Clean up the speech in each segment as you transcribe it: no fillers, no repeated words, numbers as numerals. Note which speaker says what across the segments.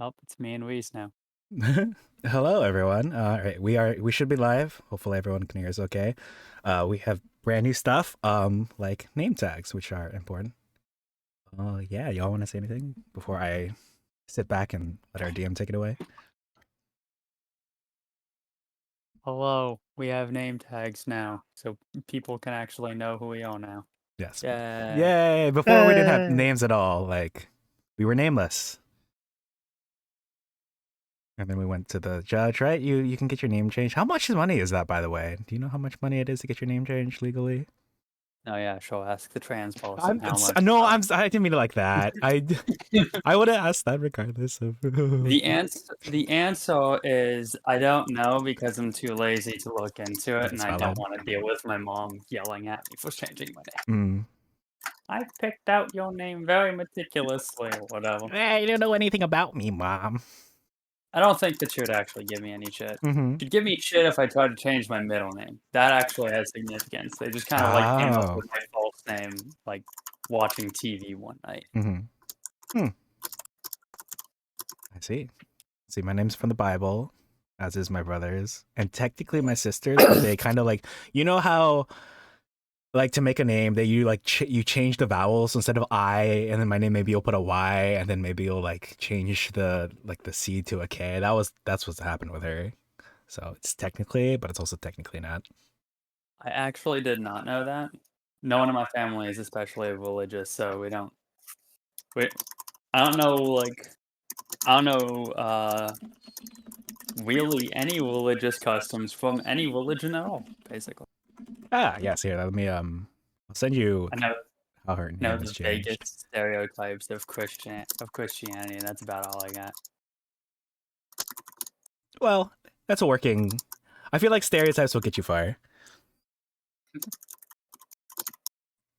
Speaker 1: Oh, it's me and Weez now.
Speaker 2: Hello, everyone. All right, we should be live. Hopefully, everyone can hear us okay. We have brand new stuff, like name tags, which are important. Yeah, y'all want to say anything before I sit back and let our DM take it away?
Speaker 1: Hello, we have name tags now, so people can actually know who we are now.
Speaker 2: Yes.
Speaker 1: Yeah.
Speaker 2: Yay! Before we didn't have
Speaker 3: Hey.
Speaker 2: names at all. Like we were nameless, and then we went to the judge. Right? You can get your name changed. How much money is that, by the way? Do you know how much money it is to get your name changed legally?
Speaker 1: Oh yeah, sure. Ask the trans person how much.
Speaker 2: No. I didn't mean it like that. I would have asked that regardless of.
Speaker 1: The answer is I don't know because I'm too lazy to look into it, and
Speaker 2: That's
Speaker 1: I don't
Speaker 2: valid.
Speaker 1: want to deal with my mom yelling at me for changing my name.
Speaker 2: Mm.
Speaker 1: I picked out your name very meticulously, or whatever.
Speaker 2: You don't know anything about me, mom.
Speaker 1: I don't think that she would actually give me any shit.
Speaker 2: Mm-hmm.
Speaker 1: She'd give me shit if I tried to change my middle name. That actually has significance. They just kind of like came up
Speaker 2: Oh.
Speaker 1: with my false name, like watching TV one night.
Speaker 2: Mm-hmm. Hmm. I see. See, my name's from the Bible, as is my brother's, and technically my sister's. But they kind of like, you know how, like, to make a name, that you like you change the vowels instead of I, and then my name maybe you'll put a Y, and then maybe you'll like change the C to a K. That's what's happened with her. So it's technically, but it's also technically not.
Speaker 1: I actually did not know that. No one in my family is especially religious, so we don't. We, I don't know, like, I don't know, really any religious customs from any religion at all, basically.
Speaker 2: Ah, yes. Here, let me I'll send you
Speaker 1: I know,
Speaker 2: how her
Speaker 1: know
Speaker 2: name has
Speaker 1: the Vegas
Speaker 2: changed.
Speaker 1: stereotypes of Christianity, and that's about all I got.
Speaker 2: Well, that's a working. I feel like stereotypes will get you far.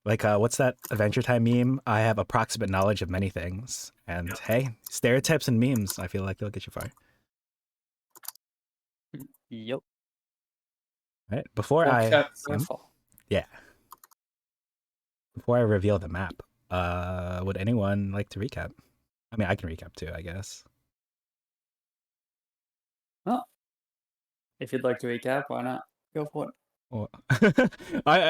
Speaker 2: Like, what's that Adventure Time meme? I have approximate knowledge of many things, and hey, stereotypes and memes. I feel like they'll get you far.
Speaker 1: Yep.
Speaker 2: Right before
Speaker 1: Well
Speaker 2: I,
Speaker 1: kept so far.
Speaker 2: yeah, before I reveal the map, would anyone like to recap? I mean, I can recap too, I guess.
Speaker 1: Well, if you'd like to recap, why not? Go for it.
Speaker 2: Well,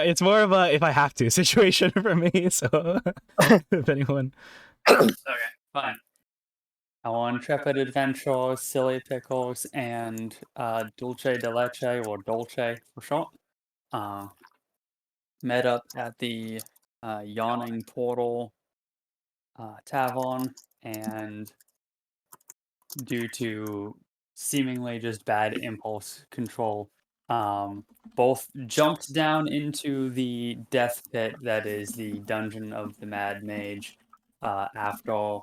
Speaker 2: it's more of a if I have to situation for me. So, if anyone,
Speaker 1: Okay, fine. Our intrepid adventurer, Silly Pickles, and Dulce de Leche, or Dolce for short, uh, met up at the Yawning Portal Tavern, and due to seemingly just bad impulse control, both jumped down into the death pit that is the dungeon of the Mad Mage after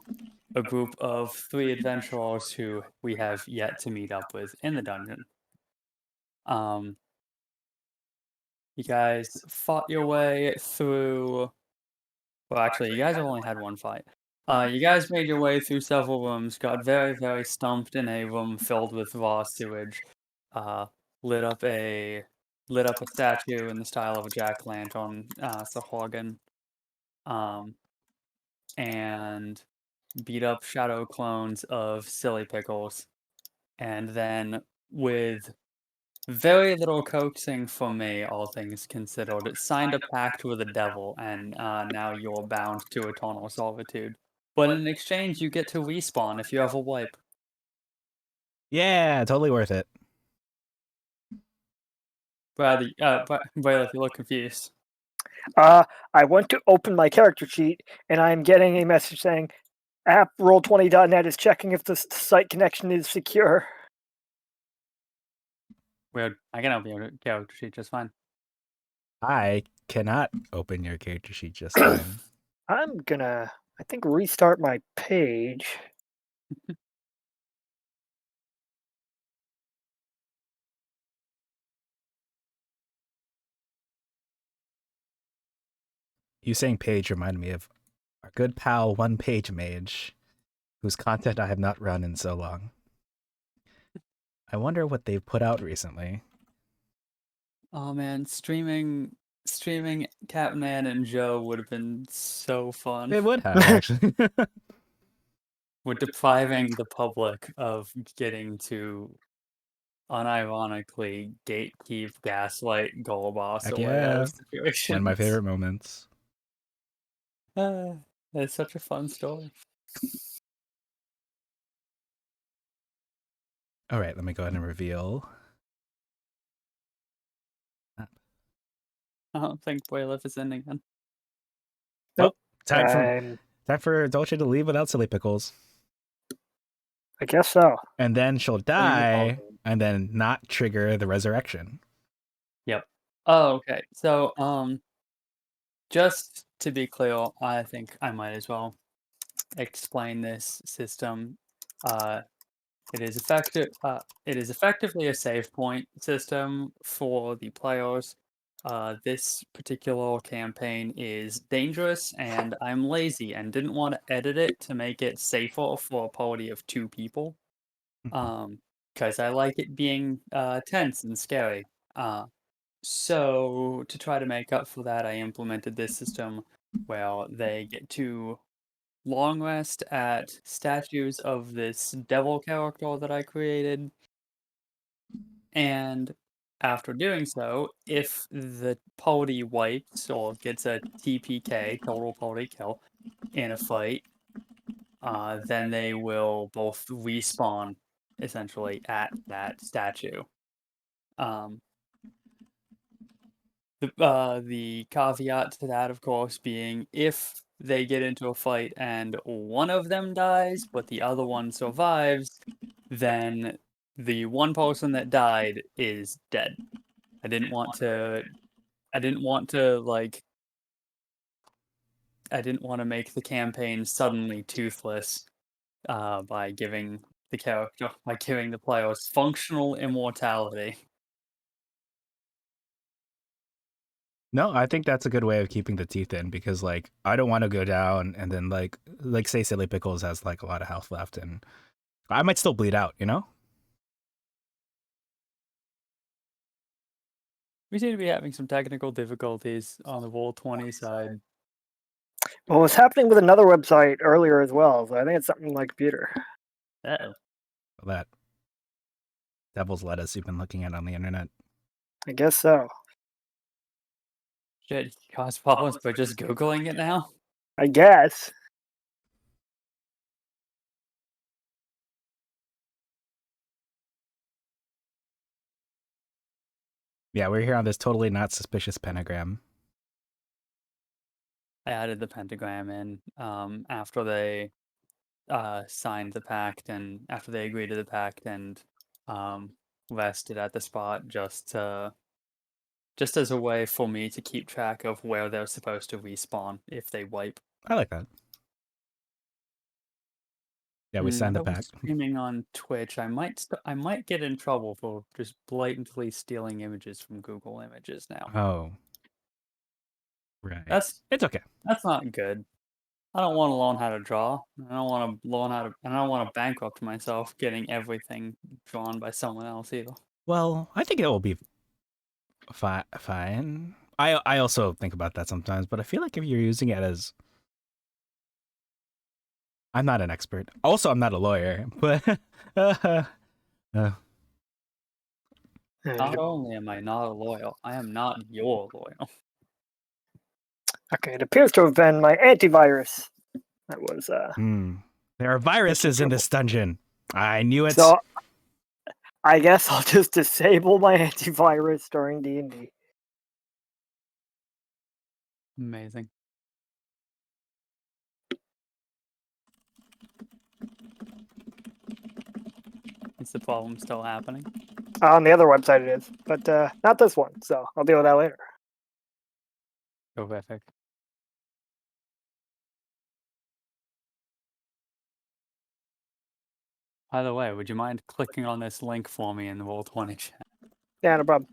Speaker 1: a group of three adventurers who we have yet to meet up with in the dungeon. Um, you guys fought your way through. Well, actually, you guys have only had one fight. You guys made your way through several rooms, got very, very stumped in a room filled with raw sewage, uh, lit up a lit up a statue in the style of a jack-o'-lantern, Sahorgan, um, and beat up shadow clones of Silly Pickles, and then with very little coaxing from me, all things considered, it signed a pact with the devil, and now you're bound to eternal servitude. But in exchange, you get to respawn if you have a wipe.
Speaker 2: yeah, totally worth it.
Speaker 1: Brad, if you look confused.
Speaker 3: I went to open my character sheet and I'm getting a message saying app roll20.net is checking if the site connection is secure.
Speaker 1: Weird. I can open your character sheet just fine.
Speaker 2: I cannot open your character sheet just fine.
Speaker 3: I'm gonna, I think, restart my page.
Speaker 2: You saying page reminded me of our good pal One Page Mage, whose content I have not run in so long. I wonder what they've put out recently.
Speaker 1: Oh man, streaming Catman and Joe would have been so fun.
Speaker 2: It would have actually.
Speaker 1: we're depriving the public of getting to unironically gatekeep, gaslight, goal boss
Speaker 2: Heck
Speaker 1: away out
Speaker 2: yeah.
Speaker 1: of
Speaker 2: One of my
Speaker 1: situations.
Speaker 2: favorite moments.
Speaker 1: It's such a fun story.
Speaker 2: All right, let me go ahead and reveal.
Speaker 1: I don't think Boyliff is ending then.
Speaker 2: Well,
Speaker 3: Nope.
Speaker 2: time for Dolce to leave without silly pickles.
Speaker 3: I guess so.
Speaker 2: And then she'll
Speaker 1: Join the
Speaker 2: die
Speaker 1: ballgame.
Speaker 2: and then not trigger the resurrection.
Speaker 1: Yep. Oh, okay. So, just to be clear, I think I might as well explain this system. It is effective. It is effectively a save point system for the players. This particular campaign is dangerous, and I'm lazy and didn't want to edit it to make it safer for a party of 2 people. Because I like it being tense and scary. So to try to make up for that, I implemented this system where they get to long rest at statues of this devil character that I created, and after doing so, if the party wipes or gets a TPK, total party kill, in a fight, then they will both respawn essentially at that statue. Um, the caveat to that, of course, being if they get into a fight and one of them dies, but the other one survives, then the one person that died is dead. I didn't want to. I didn't want to like. I didn't want to make the campaign suddenly toothless by giving the players functional immortality.
Speaker 2: No, I think that's a good way of keeping the teeth in because like I don't want to go down and then like say Silly Pickles has like a lot of health left and I might still bleed out, you know?
Speaker 1: We seem to be having some technical difficulties on the Roll20 side.
Speaker 3: Well, it was happening with another website earlier as well, so I think it's something like computer.
Speaker 1: Uh-oh.
Speaker 2: That devil's lettuce you've been looking at on the internet.
Speaker 3: I guess so.
Speaker 1: Shit, you cause problems by just Googling it now?
Speaker 3: I guess.
Speaker 2: Yeah, we're here on this totally not suspicious pentagram.
Speaker 1: I added the pentagram in after they signed the pact and after they agreed to the pact and rested at the spot just as a way for me to keep track of where they're supposed to respawn if they wipe.
Speaker 2: I like that. Yeah, we signed the
Speaker 1: I was
Speaker 2: pact.
Speaker 1: streaming on Twitch. I might get in trouble for just blatantly stealing images from Google Images now.
Speaker 2: Oh. Right.
Speaker 1: That's
Speaker 2: It's okay.
Speaker 1: That's not good. I don't want to learn how to draw. I don't want to learn how to. I don't want to bankrupt myself getting everything drawn by someone else either.
Speaker 2: Well, I think it will be fine. I also think about that sometimes, but I feel like if you're using it as I'm not an expert. Also, I'm not a lawyer, but
Speaker 1: Not only am I not a lawyer, I am not your lawyer.
Speaker 3: Okay, it appears to have been my antivirus. That was
Speaker 2: there are viruses in this dungeon. I knew it.
Speaker 3: So I guess I'll just disable my antivirus during D&D.
Speaker 1: Amazing. Is the problem still happening?
Speaker 3: On the other website it is, but not this one, so I'll deal with that later.
Speaker 1: Terrific. By the way, would you mind clicking on this link for me in the Roll20 chat?
Speaker 3: Yeah, no problem.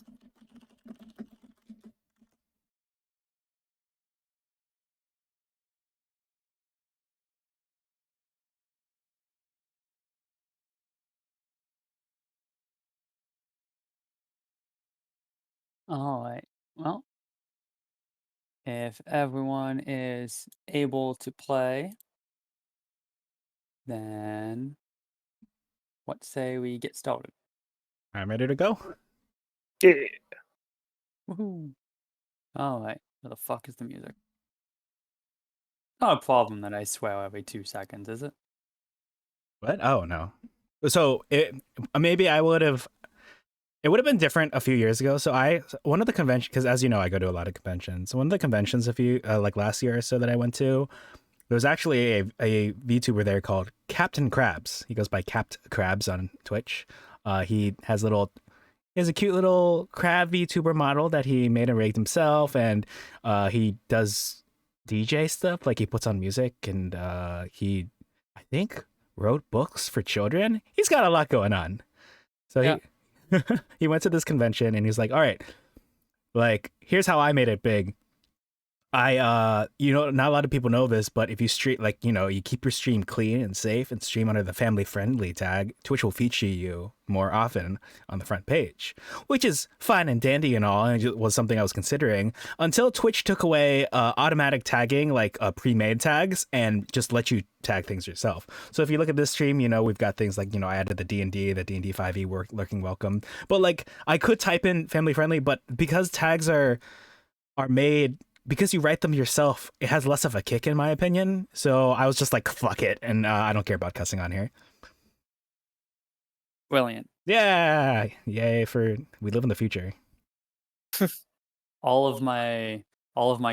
Speaker 1: All right. Well, if everyone is able to play, then what say we get started?
Speaker 2: I'm ready to go.
Speaker 3: Yeah.
Speaker 1: Woohoo! Alright, where the fuck is the music? Not a problem that I swear every 2 seconds, is it?
Speaker 2: What? Oh no. So maybe I would have. It would have been different a few years ago. So one of the conventions, because as you know, I go to a lot of conventions. One of the conventions, like last year or so that I went to, there was actually a VTuber there called Captain Krabs. He goes by Capt Krabs on Twitch. He has a cute little crab VTuber model that he made and rigged himself, and he does DJ stuff. Like he puts on music, and he, I think, wrote books for children. He's got a lot going on. So
Speaker 1: Yeah.
Speaker 2: he went to this convention and he's like, all right, like, here's how I made it big. Not a lot of people know this, but if you stream, like, you keep your stream clean and safe and stream under the family friendly tag, Twitch will feature you more often on the front page, which is fine and dandy and all. And it was something I was considering until Twitch took away automatic tagging, like pre-made tags, and just let you tag things yourself. So if you look at this stream, we've got things like, I added the D&D 5e lurking welcome, but like I could type in family friendly, but because tags are made, because you write them yourself, it has less of a kick in my opinion. So I was just like, fuck it. And I don't care about cussing on here.
Speaker 1: Brilliant.
Speaker 2: Yeah. Yay we live in the future.
Speaker 1: All of my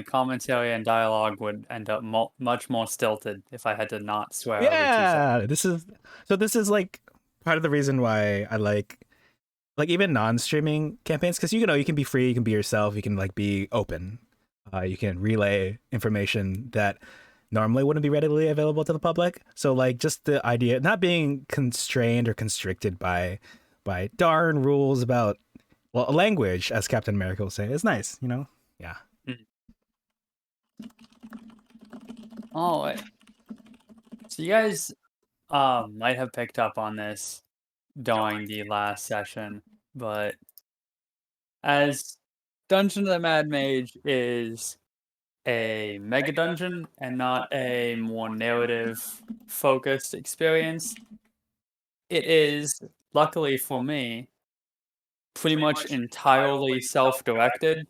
Speaker 1: commentary and dialogue would end up much more stilted if I had to not swear every 2 seconds.
Speaker 2: Yeah. This is like part of the reason why I like even non-streaming campaigns. Cause you can be free, you can be yourself, you can like be open. You can relay information that normally wouldn't be readily available to the public. So like just the idea, not being constrained or constricted by darn rules about, well, language, as Captain America will say, is nice, Yeah.
Speaker 1: All right. So you guys might have picked up on this during the last session, but as Dungeon of the Mad Mage is a mega dungeon and not a more narrative focused experience, it is, luckily for me, pretty much entirely self-directed.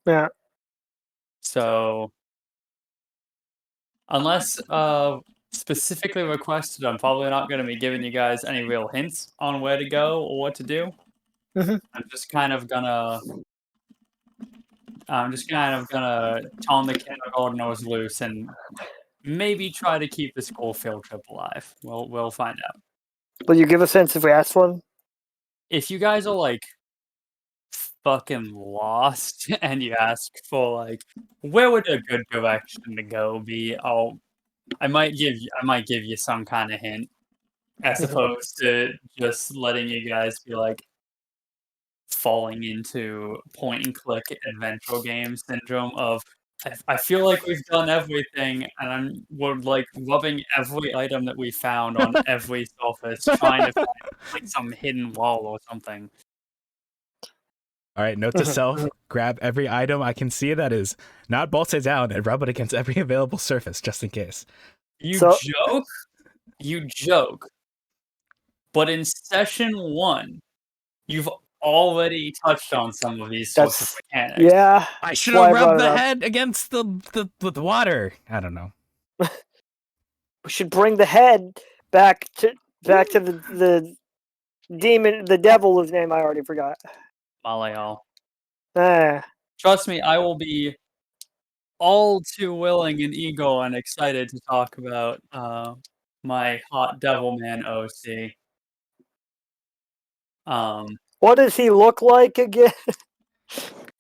Speaker 3: Yeah.
Speaker 1: So unless specifically requested, I'm probably not going to be giving you guys any real hints on where to go or what to do.
Speaker 3: Mhm.
Speaker 1: I'm just kind of gonna turn the kindergartners loose and maybe try to keep the school field trip alive. We'll find out.
Speaker 3: Will you give a sense if we asked one?
Speaker 1: If you guys are like fucking lost and you ask for like where would a good direction to go be, I might give you some kind of hint as opposed to just letting you guys be like falling into point and click adventure game syndrome of I feel like we've done everything and we're like rubbing every item that we found on every surface trying to find like some hidden wall or something.
Speaker 2: All right, note to self, grab every item I can see that is not bolted down and rub it against every available surface, just in case.
Speaker 1: You
Speaker 3: So-
Speaker 1: joke. But in session 1, you've already touched on some of these sorts of mechanics.
Speaker 3: Yeah.
Speaker 2: I should
Speaker 3: Why I
Speaker 2: have
Speaker 3: brought
Speaker 2: rubbed
Speaker 3: it
Speaker 2: the
Speaker 3: up.
Speaker 2: head against the water. I don't know.
Speaker 3: We should bring the head back to the demon, the devil, whose name I already forgot.
Speaker 1: Malayalam.
Speaker 3: Ah.
Speaker 1: Trust me, I will be all too willing and eager and excited to talk about my hot devil man OC.
Speaker 3: What does he look like again?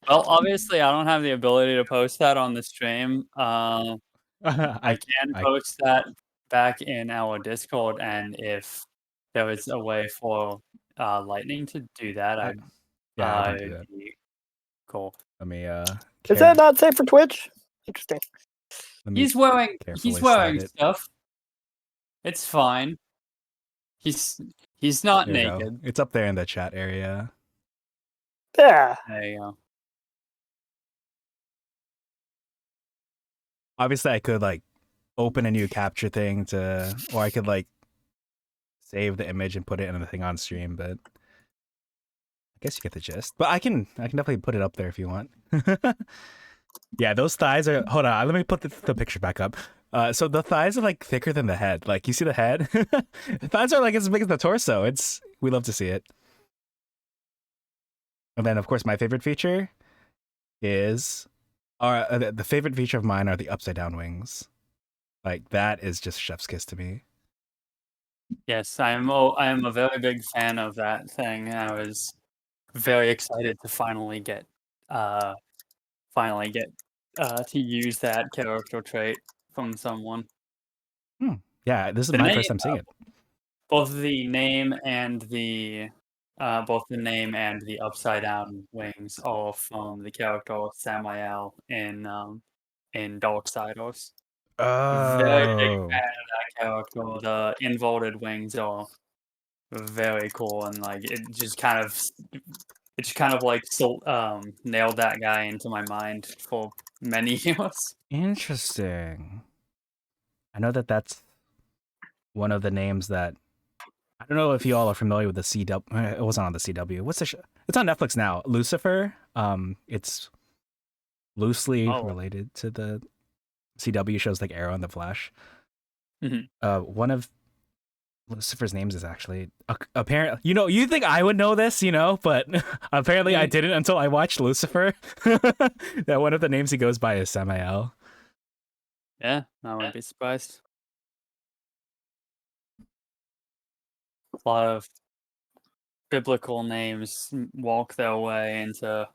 Speaker 1: Well, obviously, I don't have the ability to post that on the stream. I can post that back in our Discord, and if there was a way for Lightning to do that,
Speaker 2: I can do that.
Speaker 1: be cool.
Speaker 2: Let me
Speaker 3: Is that not safe for Twitch? Interesting.
Speaker 1: He's wearing
Speaker 2: slide it.
Speaker 1: stuff. It's fine. He's not
Speaker 2: There you go.
Speaker 1: naked.
Speaker 2: It's up there in the chat area.
Speaker 3: Yeah.
Speaker 1: There you go.
Speaker 2: Obviously, I could like open a new capture thing to, or I could like save the image and put it in the thing on stream, but I guess you get the gist. But I can definitely put it up there if you want. Yeah, those thighs are. Hold on, let me put the picture back up. So the thighs are like thicker than the head. Like you see the head, the thighs are like as big as the torso. We love to see it. And then of course my favorite feature is, the favorite feature of mine are the upside down wings. Like that is just chef's kiss to me.
Speaker 1: Yes, I am a very big fan of that thing. I was very excited to finally get to use that character trait from someone.
Speaker 2: Yeah, this is
Speaker 1: The
Speaker 2: my
Speaker 1: name,
Speaker 2: first time seeing it.
Speaker 1: both the name and the upside down wings are from the character Samael in Darksiders. Very big
Speaker 2: Oh,
Speaker 1: fan of that character. The inverted wings are very cool, and like it just kind of like nailed that guy into my mind for many years.
Speaker 2: interesting. I know that that's one of the names that, I don't know if you all are familiar with the CW. It wasn't on the CW. What's the show? It's on Netflix now. Lucifer. It's loosely
Speaker 1: Oh.
Speaker 2: related to the CW shows like Arrow and The Flash.
Speaker 1: Mhm.
Speaker 2: One of Lucifer's names is actually apparently. You think I would know this, but apparently I didn't until I watched Lucifer. That one of the names he goes by is Samael.
Speaker 1: Yeah, I wouldn't be surprised. A lot of biblical names walk their way into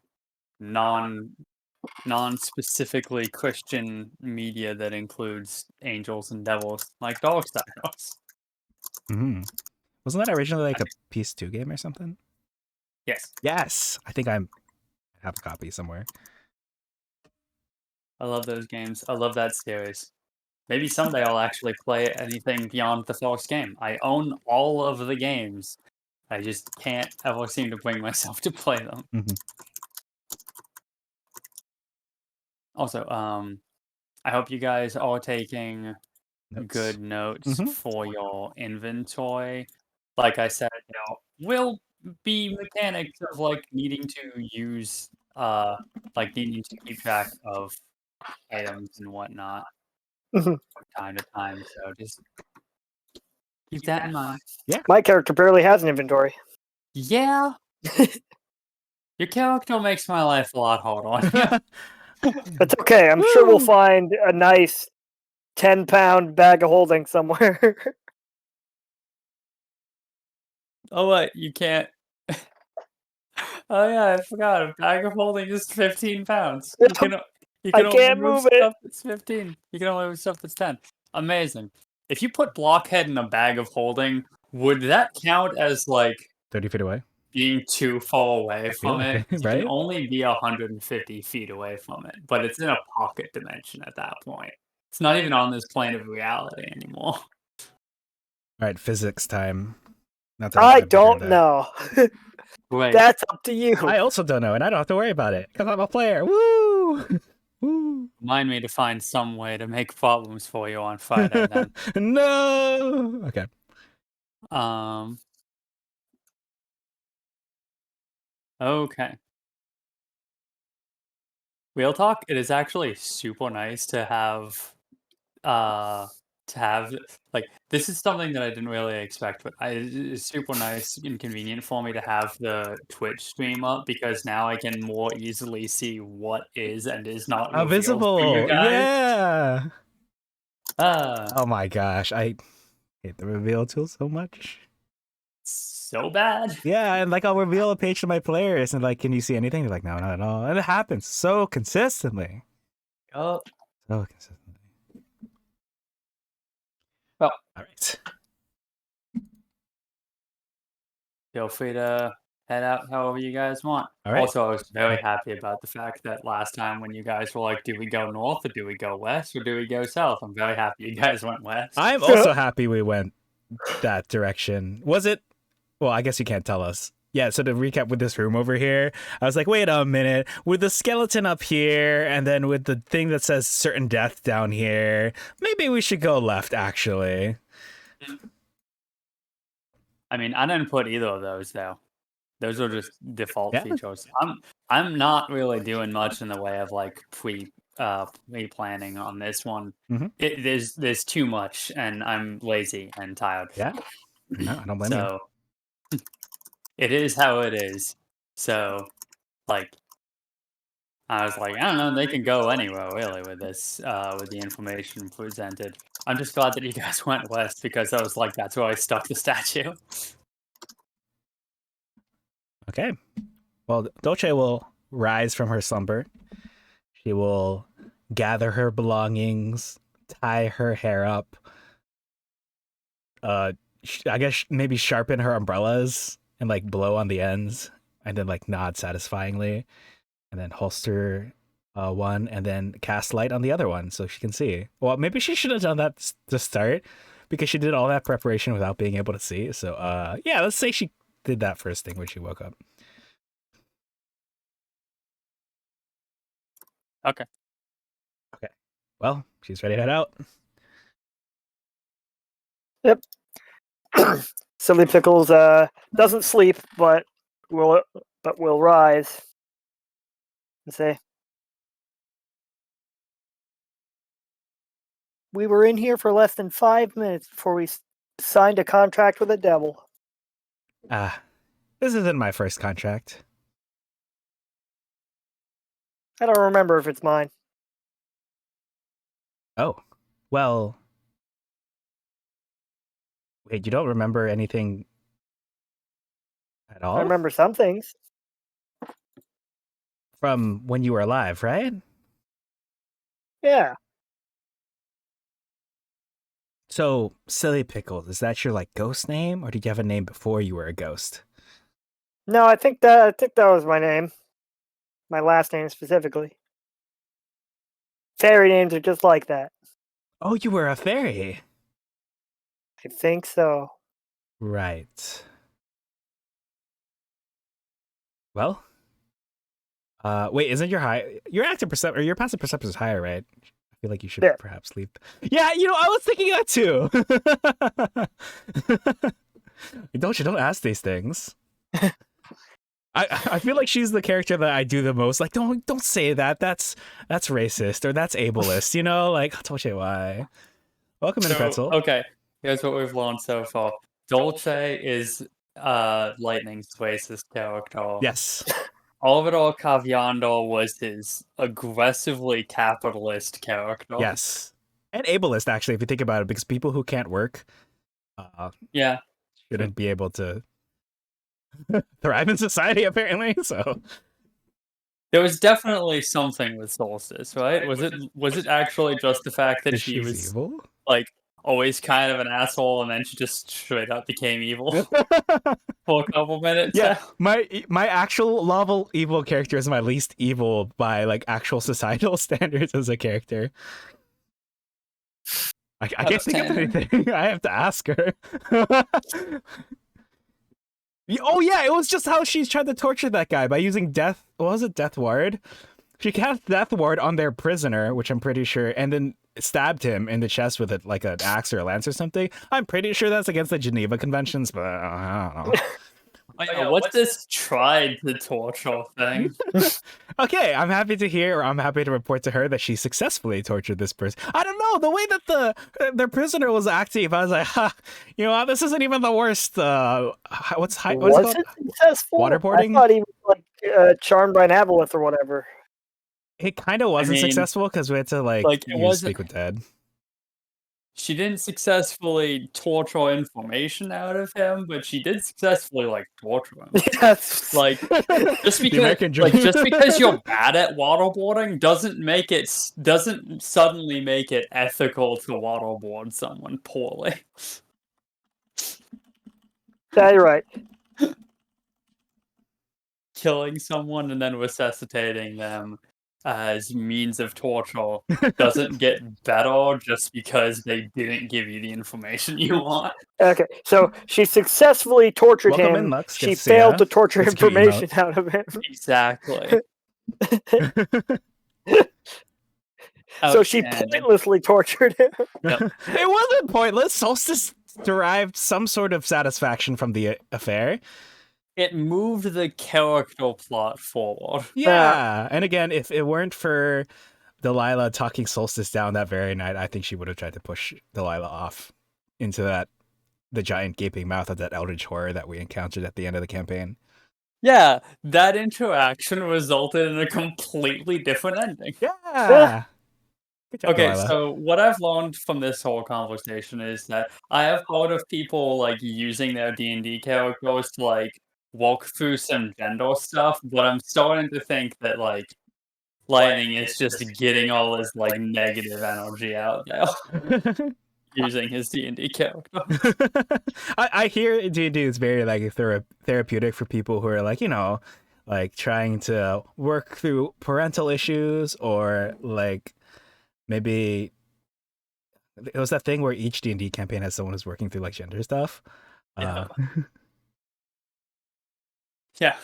Speaker 1: non-specifically Christian media that includes angels and devils, like Darksiders.
Speaker 2: Mm-hmm. Wasn't that originally like a PS2 game or something?
Speaker 1: Yes.
Speaker 2: Yes, I think I have a copy somewhere.
Speaker 1: I love those games. I love that series. Maybe someday I'll actually play anything beyond the first game. I own all of the games. I just can't ever seem to bring myself to play them.
Speaker 2: Mm-hmm.
Speaker 1: Also, I hope you guys are taking good notes
Speaker 2: Mhm.
Speaker 1: for your inventory. Like I said, will be mechanics of like needing to use, needing to keep track of items and whatnot
Speaker 3: Mhm.
Speaker 1: from time to time. So just keep that in mind.
Speaker 3: My character barely has an inventory.
Speaker 1: Yeah. Your character makes my life a lot harder on you.
Speaker 3: That's okay. I'm sure we'll
Speaker 2: Woo!
Speaker 3: find a nice 10-pound bag of holding somewhere.
Speaker 1: Oh, what? You can't. Oh, yeah, I forgot. A bag of holding is 15 pounds.
Speaker 3: Yep.
Speaker 1: You
Speaker 3: I
Speaker 1: can only
Speaker 3: can't
Speaker 1: move
Speaker 3: move it.
Speaker 1: stuff that's 15. You can only move stuff that's 10. Amazing. If you put Blockhead in a bag of holding, would that count as,
Speaker 2: 30 feet away.
Speaker 1: being too far away
Speaker 2: feel
Speaker 1: from
Speaker 2: like
Speaker 1: it?
Speaker 2: it,
Speaker 1: You
Speaker 2: right?
Speaker 1: can only be 150 feet away from it, but it's in a pocket dimension at that point. It's not even on this plane of reality anymore.
Speaker 2: All right, physics time. Not
Speaker 3: I
Speaker 2: I've
Speaker 3: don't
Speaker 2: prepared
Speaker 3: know.
Speaker 1: Great.
Speaker 3: That's up to you.
Speaker 2: I also don't know, and I don't have to worry about it because I'm a player. Woo! Woo!
Speaker 1: Remind me to find some way to make problems for you on Friday then.
Speaker 2: No. Okay.
Speaker 1: Okay. Real talk, it is actually super nice to have this is something that I didn't really expect, but it's super nice and convenient for me to have the Twitch stream up because now I can more easily see what is and is not revealed for you
Speaker 2: Visible.
Speaker 1: guys.
Speaker 2: Yeah.
Speaker 1: Ah,
Speaker 2: Oh my gosh, I hate the reveal tool so much.
Speaker 1: so bad.
Speaker 2: Yeah, and like I'll reveal a page to my players, and like, can you see anything? They're like, no, not at all, and it happens so consistently.
Speaker 1: Oh,
Speaker 2: So consistently.
Speaker 1: well,
Speaker 2: All right.
Speaker 1: feel free to head out however you guys want.
Speaker 2: All right.
Speaker 1: Also, I was very happy about the fact that last time when you guys were like, do we go north or do we go west or do we go south? I'm very happy you guys went west.
Speaker 2: I'm also happy we went that direction. Was it? Well, I guess you can't tell us. yeah, so to recap with this room over here, I was like, wait a minute, with the skeleton up here and then with the thing that says certain death down here, maybe we should go left, actually.
Speaker 1: I mean, I didn't put either of those though. Those are just default
Speaker 2: Yeah.
Speaker 1: features. I'm not really doing much in the way of like pre-planning on this one.
Speaker 2: Mhm.
Speaker 1: There's too much, and I'm lazy and tired.
Speaker 2: Yeah. No, I don't blame you.
Speaker 1: So it is how it is. So like I was like, I don't know, they can go anywhere really with this, with the information presented. I'm just glad that you guys went west because I was like, that's where I stuck the statue.
Speaker 2: Okay. Well, Dolce will rise from her slumber. She will gather her belongings, tie her hair up. I guess maybe sharpen her umbrellas and like blow on the ends, and then like nod satisfyingly, and then holster one, and then cast light on the other one so she can see. Well, maybe she should have done that to start because she did all that preparation without being able to see. So yeah, let's say she did that first thing when she woke up.
Speaker 1: Okay.
Speaker 2: Well, she's ready to head out.
Speaker 3: Yep. Silly Pickles doesn't sleep, but will rise and say, "We were in here for less than 5 minutes before we signed a contract with the devil."
Speaker 2: This isn't my first contract.
Speaker 3: I don't remember if it's mine.
Speaker 2: Oh, well. Wait, you don't remember anything at all?
Speaker 3: I remember some things.
Speaker 2: From when you were alive, right?
Speaker 3: Yeah.
Speaker 2: So, Silly Pickles, is that your like ghost name, or did you have a name before you were a ghost?
Speaker 3: No, I think that was my name. My last name specifically. Fairy names are just like that.
Speaker 2: Oh, you were a fairy.
Speaker 3: I think so.
Speaker 2: Right. Well, wait, isn't your active perception or your passive perception is higher, right? I feel like you should
Speaker 3: Yeah.
Speaker 2: perhaps leave. Yeah, I was thinking that too. Don't ask these things. I feel like she's the character that I do the most. Like, don't say that. That's racist or that's ableist. Like, I told you why. Welcome in, Pretzel.
Speaker 1: Okay, here's what we've learned so far. Dolce is Lightning's racist character.
Speaker 2: Yes.
Speaker 1: Salvador Caviando was his aggressively capitalist character.
Speaker 2: Yes. And ableist, actually, if you think about it, because people who can't work
Speaker 1: yeah,
Speaker 2: shouldn't be able to thrive in society, apparently. So
Speaker 1: there was definitely something with Solstice, right? Was it actually just the fact that she was
Speaker 2: evil?
Speaker 1: like always kind of an asshole, and then she just straight up became evil for a couple minutes?
Speaker 2: Yeah, my actual level evil character is my least evil by like actual societal standards as a character. I can't think of anything. I have to ask her. Oh yeah, it was just how she's tried to torture that guy by using death. What was it? Death ward. She cast death ward on their prisoner, which I'm pretty sure, and then stabbed him in the chest with like an axe or a lance or something. I'm pretty sure that's against the Geneva Conventions, but I don't know.
Speaker 1: What's this tried to torture thing?
Speaker 2: Okay, I'm happy to hear, or I'm happy to report to her that she successfully tortured this person. I don't know, the way that the prisoner was acting, I was like, you know what, this isn't even the worst. What's it called?
Speaker 3: Successful?
Speaker 2: Waterboarding?
Speaker 3: I thought he was like charmed by an aboleth or whatever.
Speaker 2: It kind of wasn't successful because we had to like use Speak with Dead.
Speaker 1: She didn't successfully torture information out of him, but she did successfully like torture him.
Speaker 3: Yes.
Speaker 1: Like just because you're bad at waterboarding doesn't suddenly make it ethical to waterboard someone poorly.
Speaker 3: Yeah, you're right.
Speaker 1: Killing someone and then resuscitating them as means of torture doesn't get better just because they didn't give you the information you want.
Speaker 3: Okay, so she successfully tortured
Speaker 2: Welcome in,
Speaker 3: him.
Speaker 2: Lux. Good
Speaker 3: She
Speaker 2: to see
Speaker 3: failed
Speaker 2: ya.
Speaker 3: to torture
Speaker 2: Good to see your
Speaker 3: information out of him.
Speaker 1: Exactly.
Speaker 3: So she
Speaker 1: Outstanding.
Speaker 3: pointlessly tortured him.
Speaker 1: Yep.
Speaker 2: It wasn't pointless. Solstice derived some sort of satisfaction from the affair.
Speaker 1: It moved the character plot forward.
Speaker 2: Yeah. And again, if it weren't for Delilah talking Solstice down that very night, I think she would have tried to push Delilah off into the giant gaping mouth of that eldritch horror that we encountered at the end of the campaign.
Speaker 1: Yeah, that interaction resulted in a completely different ending.
Speaker 2: Yeah. Good job,
Speaker 1: Okay,
Speaker 2: Delilah.
Speaker 1: so what I've learned from this whole conversation is that I have heard of people like using their D&D characters to like walk through some gender stuff, but I'm starting to think that like Lightning is just getting all his like negative energy out there using his D&D character.
Speaker 2: I hear D&D is very like therapeutic for people who are like, like trying to work through parental issues, or like maybe it was that thing where each D&D campaign has someone who's working through like gender stuff.
Speaker 1: Yeah. Yeah.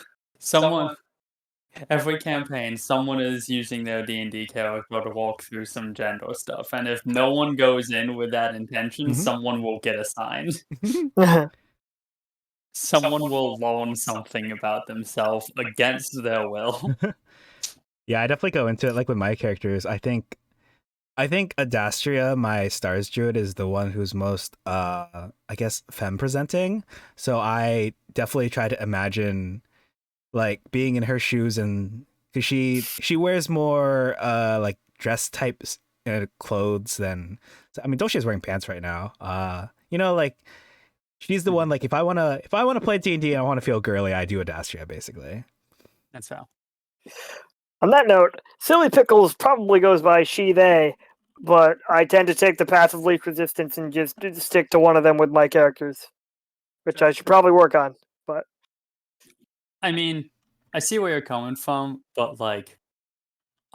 Speaker 1: Every campaign, someone is using their D&D character to walk through some gender stuff, and if no one goes in with that intention, someone will get assigned. Someone will learn something about themselves against their will.
Speaker 2: Yeah, I definitely go into it like with my characters. I think Adastria, my Stars Druid, is the one who's most I guess femme presenting. So I definitely try to imagine like being in her shoes, and because she wears more like dress type clothes than, I mean, Dolce's wearing pants right now. Like she's the one, like if I want to play D&D and I want to feel girly, I do Adastria basically.
Speaker 1: That's how.
Speaker 3: On that note, Silly Pickles probably goes by she, they, but I tend to take the path of least resistance and just stick to one of them with my characters, which I should probably work on. But
Speaker 1: I mean, I see where you're coming from, but like,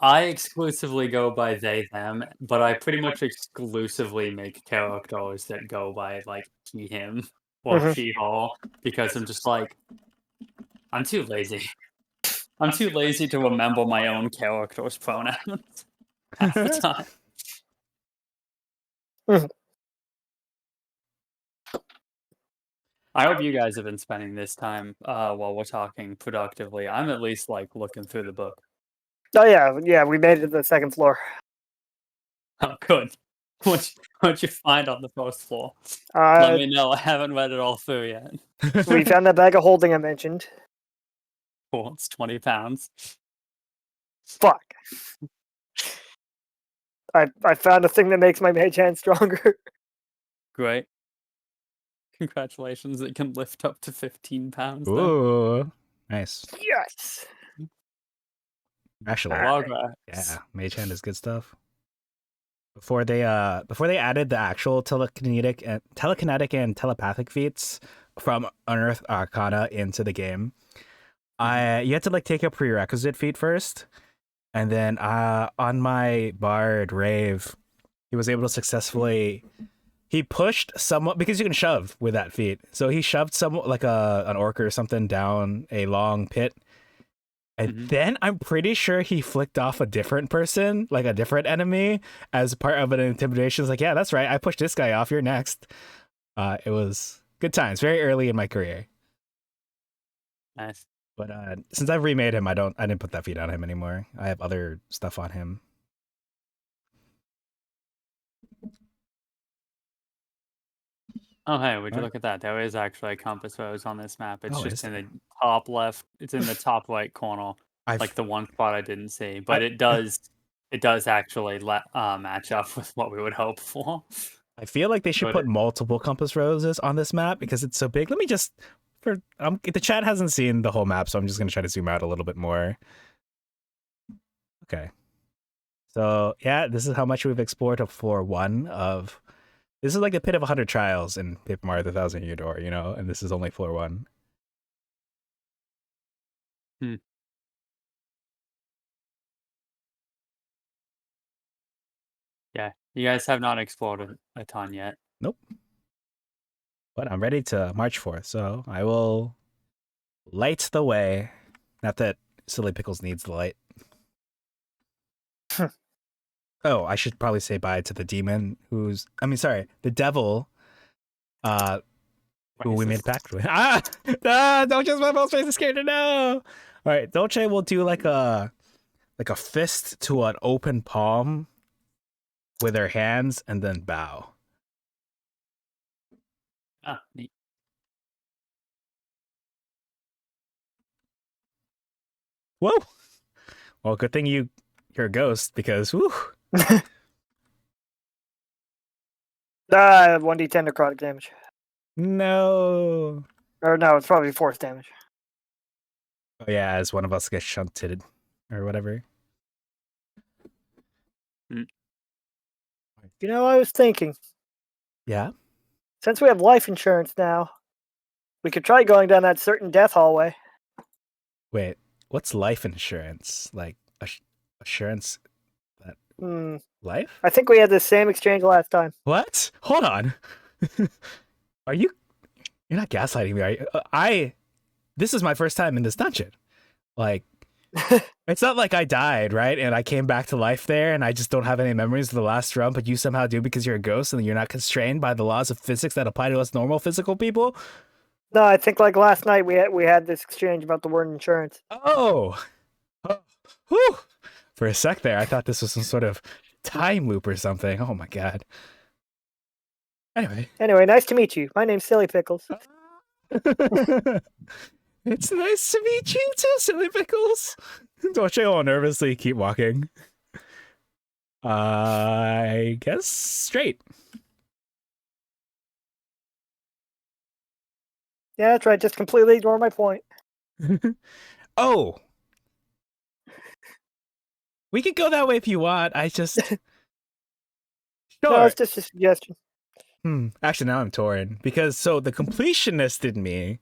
Speaker 1: I exclusively go by they, them, but I pretty much exclusively make characters that go by like he, him, or she, her, because I'm just like, I'm too lazy. I'm too lazy to remember my own character's pronouns half the time. I hope you guys have been spending this time while we're talking productively. I'm at least like looking through the book.
Speaker 3: oh yeah, we made it to the second floor.
Speaker 1: Oh, good. What'd you find on the first floor? Let me know. I haven't read it all through yet.
Speaker 3: We found that bag of holding I mentioned.
Speaker 1: Cool. It's 20 pounds.
Speaker 3: Fuck. I found a thing that makes my mage hand stronger.
Speaker 1: Great. Congratulations. It can lift up to 15 pounds. Then.
Speaker 2: Ooh, nice.
Speaker 3: Yes.
Speaker 2: Actually,
Speaker 1: Progress.
Speaker 2: yeah, Mage Hand is good stuff. Before they added the actual telekinetic and telepathic feats from Unearthed Arcana into the game, you had to like take a prerequisite feat first, and then on my bard Rave, he was able to successfully, he pushed someone, because you can shove with that feat, so he shoved someone like an orc or something down a long pit. And then I'm pretty sure he flicked off a different person, like a different enemy, as part of an intimidation. It's like, yeah, that's right. I pushed this guy off. You're next. It was good times. Very early in my career.
Speaker 1: Nice.
Speaker 2: But since I've remade him, I didn't put that feat on him anymore. I have other stuff on him.
Speaker 1: Oh, hey, would you look at that? There is actually a compass rose on this map. It's
Speaker 2: Oh,
Speaker 1: just
Speaker 2: is
Speaker 1: in the top left. It's in the top right corner. Like the one spot I didn't see. But it does actually match up with what we would hope for.
Speaker 2: I feel like they should put multiple compass roses on this map because it's so big. Let me just, the chat hasn't seen the whole map, so I'm just going to try to zoom out a little bit more. Okay. So, yeah, this is how much we've explored of floor 1 of... This is like the Pit of 100 Trials in Paper Mario: The Thousand Year Door, and this is only floor 1.
Speaker 1: You guys have not explored a ton yet.
Speaker 2: Nope. But I'm ready to march forth, so I will light the way. Not that Silly Pickles needs the light. Oh, I should probably say bye to the demon the devil, who we made a pact with. Dolce's my most face is scared to know. All right, Dolce will do like a fist to an open palm with her hands and then bow.
Speaker 1: Ah, neat.
Speaker 2: Whoa. Well, good thing you're a ghost because whew.
Speaker 3: 1d10 necrotic damage.
Speaker 2: No.
Speaker 3: Or no, it's probably force damage.
Speaker 2: Oh yeah, as one of us gets shunted or whatever.
Speaker 3: You know, I was thinking,
Speaker 2: Yeah.
Speaker 3: since we have life insurance now, we could try going down that certain death hallway.
Speaker 2: Wait, what's life insurance? Like assurance that life?
Speaker 3: I think we had the same exchange last time.
Speaker 2: What? Hold on. You're not gaslighting me, are you? This is my first time in this dungeon. Like, it's not like I died, right? And I came back to life there and I just don't have any memories of the last run, but you somehow do because you're a ghost and you're not constrained by the laws of physics that apply to us normal physical people?
Speaker 3: No, I think like last night we had this exchange about the word insurance.
Speaker 2: Oh. Whew. For a sec there, I thought this was some sort of time loop or something. Oh my god. Anyway,
Speaker 3: nice to meet you. My name's Silly Pickles.
Speaker 2: It's nice to meet you too, Silly Pickles. Dolce will nervously keep walking. I guess straight.
Speaker 3: Yeah, that's right. Just completely ignore my point.
Speaker 2: Oh. We could go that way if you want. I just... Sure.
Speaker 3: No, it's just a suggestion.
Speaker 2: Actually, now I'm torn. Because, so, the completionist in me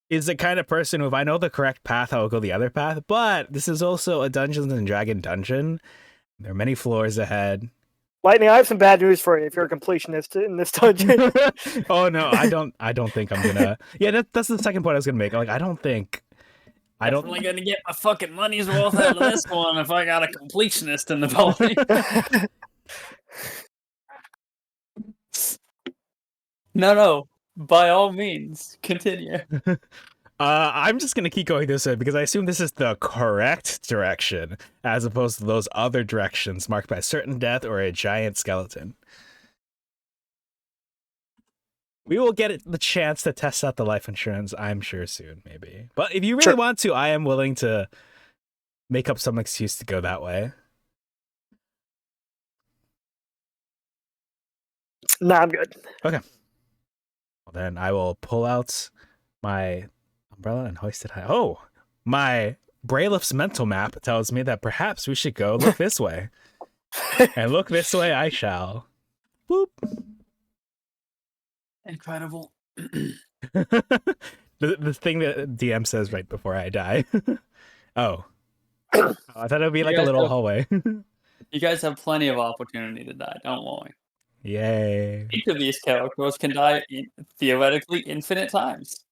Speaker 2: is the kind of person who, if I know the correct path, I will go the other path. But this is also a Dungeons and Dragon dungeon. There are many floors ahead.
Speaker 3: Lightning, I have some bad news for you if you're a completionist in this dungeon.
Speaker 2: Oh no, I don't think I'm gonna. Yeah, that's the second point I was gonna make. Like, I don't think.
Speaker 1: Definitely gonna get my fucking money's worth out of this one if I got a completionist in the building. No. By all means, continue.
Speaker 2: I'm just gonna keep going this way because I assume this is the correct direction, as opposed to those other directions marked by certain death or a giant skeleton. We will get the chance to test out the life insurance, I'm sure, soon, maybe. But if you really want to, I am willing to make up some excuse to go that way.
Speaker 3: Nah, I'm good.
Speaker 2: Okay. Well, then I will pull out my umbrella and hoist it high. Oh, my Brailiff's mental map tells me that perhaps we should go look this way. And look this way I shall. Boop.
Speaker 1: Incredible.
Speaker 2: the thing that DM says right before I die. Oh. I thought it would be like a little hallway.
Speaker 1: You guys have plenty of opportunity to die, don't worry.
Speaker 2: Yay.
Speaker 1: Each of these characters can die theoretically infinite times.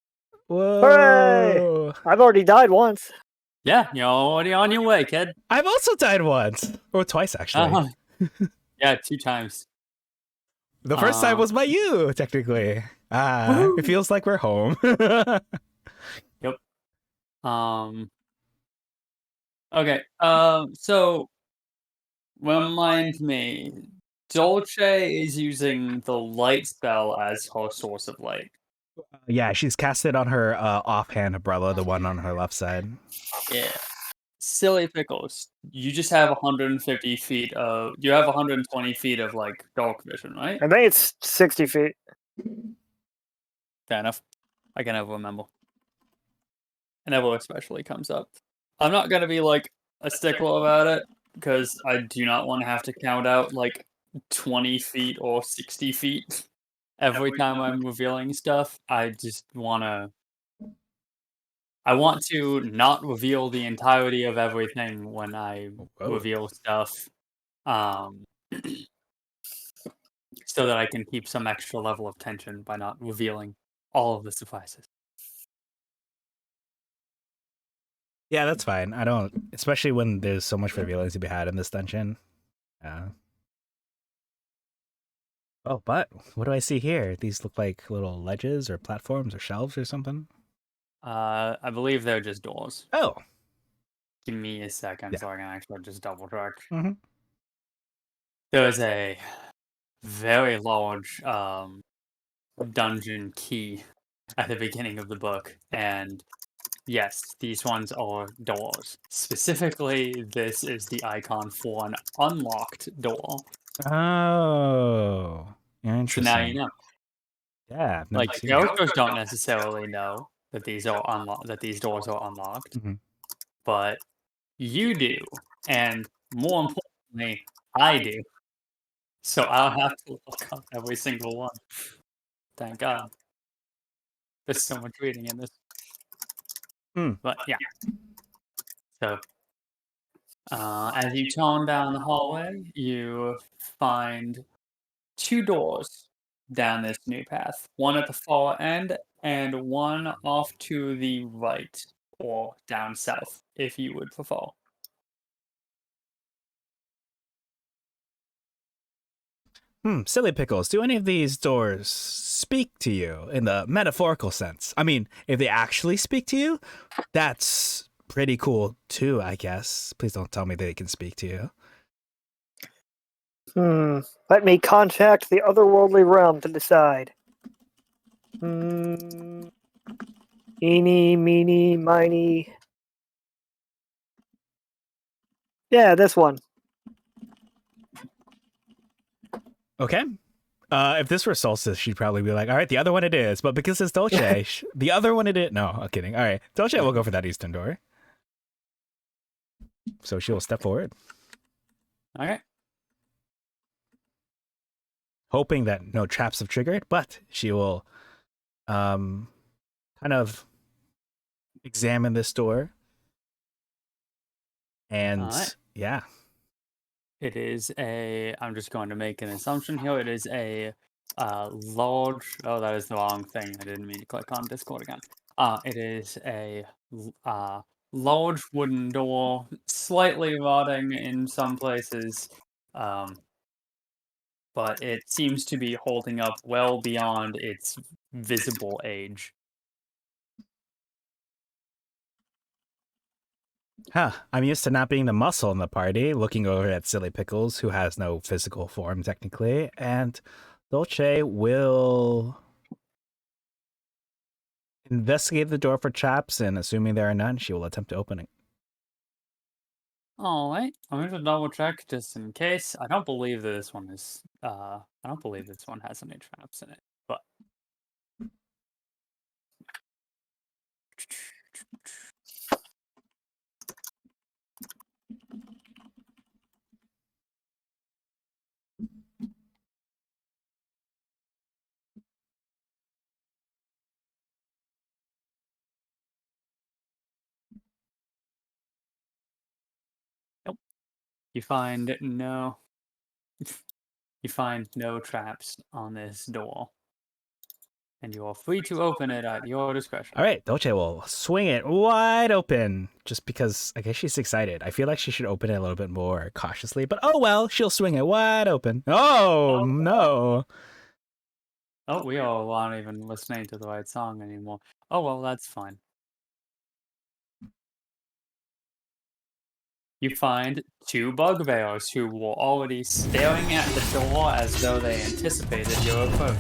Speaker 2: Whoa.
Speaker 3: Hooray! I've already died once.
Speaker 1: Yeah, you're already on your way, kid.
Speaker 2: I've also died once. Or twice, actually.
Speaker 1: Yeah, 2 times.
Speaker 2: The first time was by you, technically. It feels like we're home.
Speaker 1: Yep. Okay. So remind me, Dolce is using the light spell as her source of light.
Speaker 2: Yeah, she's cast it on her offhand umbrella, the one on her left side.
Speaker 1: Yeah. Silly Pickles, you just have 150 feet of... You have 120 feet of, like, dark vision, right?
Speaker 3: I think it's 60 feet.
Speaker 1: Fair enough. I can never remember. It never especially comes up. I'm not going to be, like, a stickler about it, because I do not want to have to count out, like, 20 feet or 60 feet every time I'm revealing stuff. I just want to... I want to not reveal the entirety of everything when I reveal stuff. so that I can keep some extra level of tension by not revealing all of the devices.
Speaker 2: Yeah, that's fine. I don't, especially when there's so much revealing to be had in this dungeon. Yeah. Oh, but what do I see here? These look like little ledges or platforms or shelves or something.
Speaker 1: I believe they're just doors.
Speaker 2: Oh,
Speaker 1: Give me a second
Speaker 2: Yeah.
Speaker 1: so I can actually just double check.
Speaker 2: mm-hmm.
Speaker 1: There's a very large dungeon key at the beginning of the book, and yes, these ones are doors. Specifically, this is the icon for an unlocked door.
Speaker 2: Oh,
Speaker 1: So now you
Speaker 2: interesting.
Speaker 1: know.
Speaker 2: Yeah, I've never
Speaker 1: Like
Speaker 2: seen that.
Speaker 1: characters don't necessarily know that these are unlocked, that these doors are unlocked,
Speaker 2: Mhm.
Speaker 1: but you do, and more importantly, I do. So I'll have to look up every single one. Thank God. There's so much reading in this.
Speaker 2: Hmm.
Speaker 1: But yeah. So as you turn down the hallway, you find two doors down this new path. One at the far end and one off to the right or down south, if you would prefer.
Speaker 2: Silly pickles. Do any of these doors speak to you in the metaphorical sense? I mean, if they actually speak to you, that's pretty cool too, I guess. Please don't tell me they can speak to you.
Speaker 3: Let me contact the otherworldly realm to decide. Eeny, meeny, miny. Yeah, this one.
Speaker 2: Okay. If this were Solstice, she'd probably be like, all right, the other one it is. But because it's Dolce, the other one it is. No, I'm kidding. All right. Dolce will go for that eastern door. So she will step forward,
Speaker 1: Okay.
Speaker 2: hoping that no traps have triggered, but she will kind of examine this door. And
Speaker 1: Alright.
Speaker 2: yeah.
Speaker 1: It is a. I'm just going to make an assumption here. It is a large. Oh, that is the wrong thing. I didn't mean to click on Discord again. It is a large wooden door, slightly rotting in some places, but it seems to be holding up well beyond its visible age.
Speaker 2: Huh. I'm used to not being the muscle in the party, looking over at Silly Pickles, who has no physical form technically, and Dolce will investigate the door for traps, and assuming there are none, she will attempt to open it.
Speaker 1: Alright, I'm going to double check just in case. I don't believe that this one is. I don't believe this one has any traps in it, but. Nope. You find no. You find no traps on this door, and you are free to open it at your discretion.
Speaker 2: All right, Dolce will swing it wide open, just because I guess she's excited. I feel like she should open it a little bit more cautiously, but oh well, she'll swing it wide open. Oh no.
Speaker 1: Oh, we all aren't even listening to the right song anymore. Oh well, that's fine. You find two bugbears who were already staring at the door as though they anticipated your approach.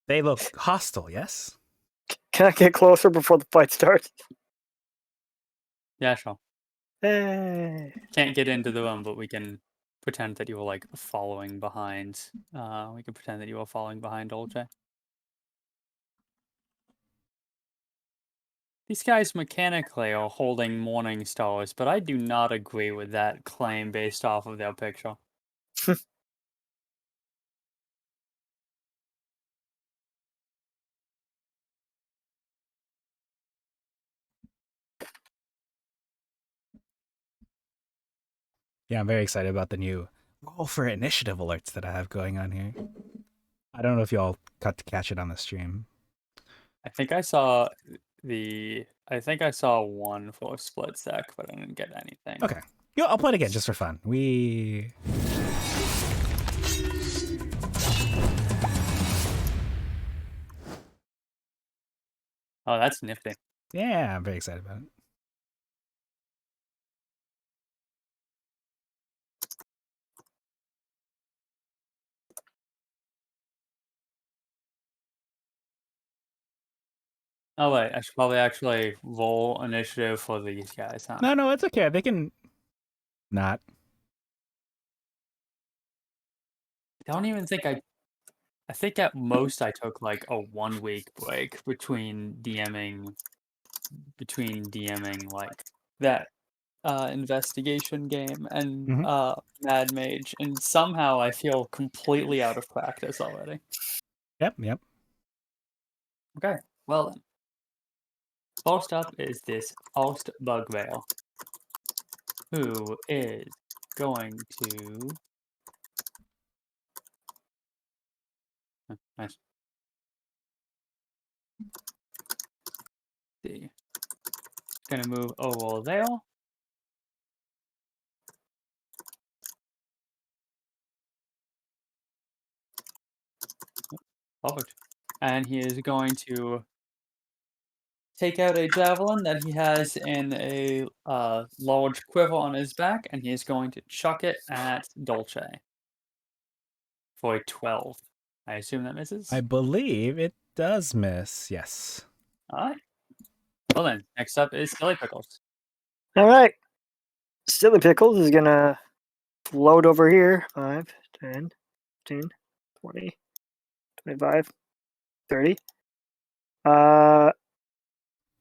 Speaker 2: They look hostile, yes?
Speaker 3: Can I get closer before the fight starts?
Speaker 1: Yeah, sure.
Speaker 3: Hey.
Speaker 1: Can't get into the room, but we can pretend that you were like following behind. We can pretend that you were following behind Dolce. These guys mechanically are holding morning stars, but I do not agree with that claim based off of their picture.
Speaker 2: Yeah, I'm very excited about the new roll for initiative alerts that I have going on here. I don't know if y'all got to catch it on the stream.
Speaker 1: I think I saw one for split stack, but I didn't get anything.
Speaker 2: Okay. Yo, I'll play it again just for fun.
Speaker 1: Oh, that's nifty.
Speaker 2: Yeah, I'm very excited about it.
Speaker 1: Oh wait, I should probably actually roll initiative for these guys, huh?
Speaker 2: No, it's okay. They can not.
Speaker 1: I don't even think I think at most I took like a 1 week break between DMing like that investigation game and
Speaker 2: Mhm.
Speaker 1: Mad Mage, and somehow I feel completely out of practice already.
Speaker 2: Yep.
Speaker 1: Okay, well then. First up is this Alt Bugbear, who is going to nice. See. Gonna move over there. Perfect. And he is going to take out a javelin that he has in a large quiver on his back, and he is going to chuck it at Dolce for a 12. I assume that misses?
Speaker 2: I believe it does miss. Yes.
Speaker 1: Alright. Well then, next up is Silly Pickles.
Speaker 3: All right. Silly Pickles is gonna float over here. 5, 10, 15, 20, 25, 30.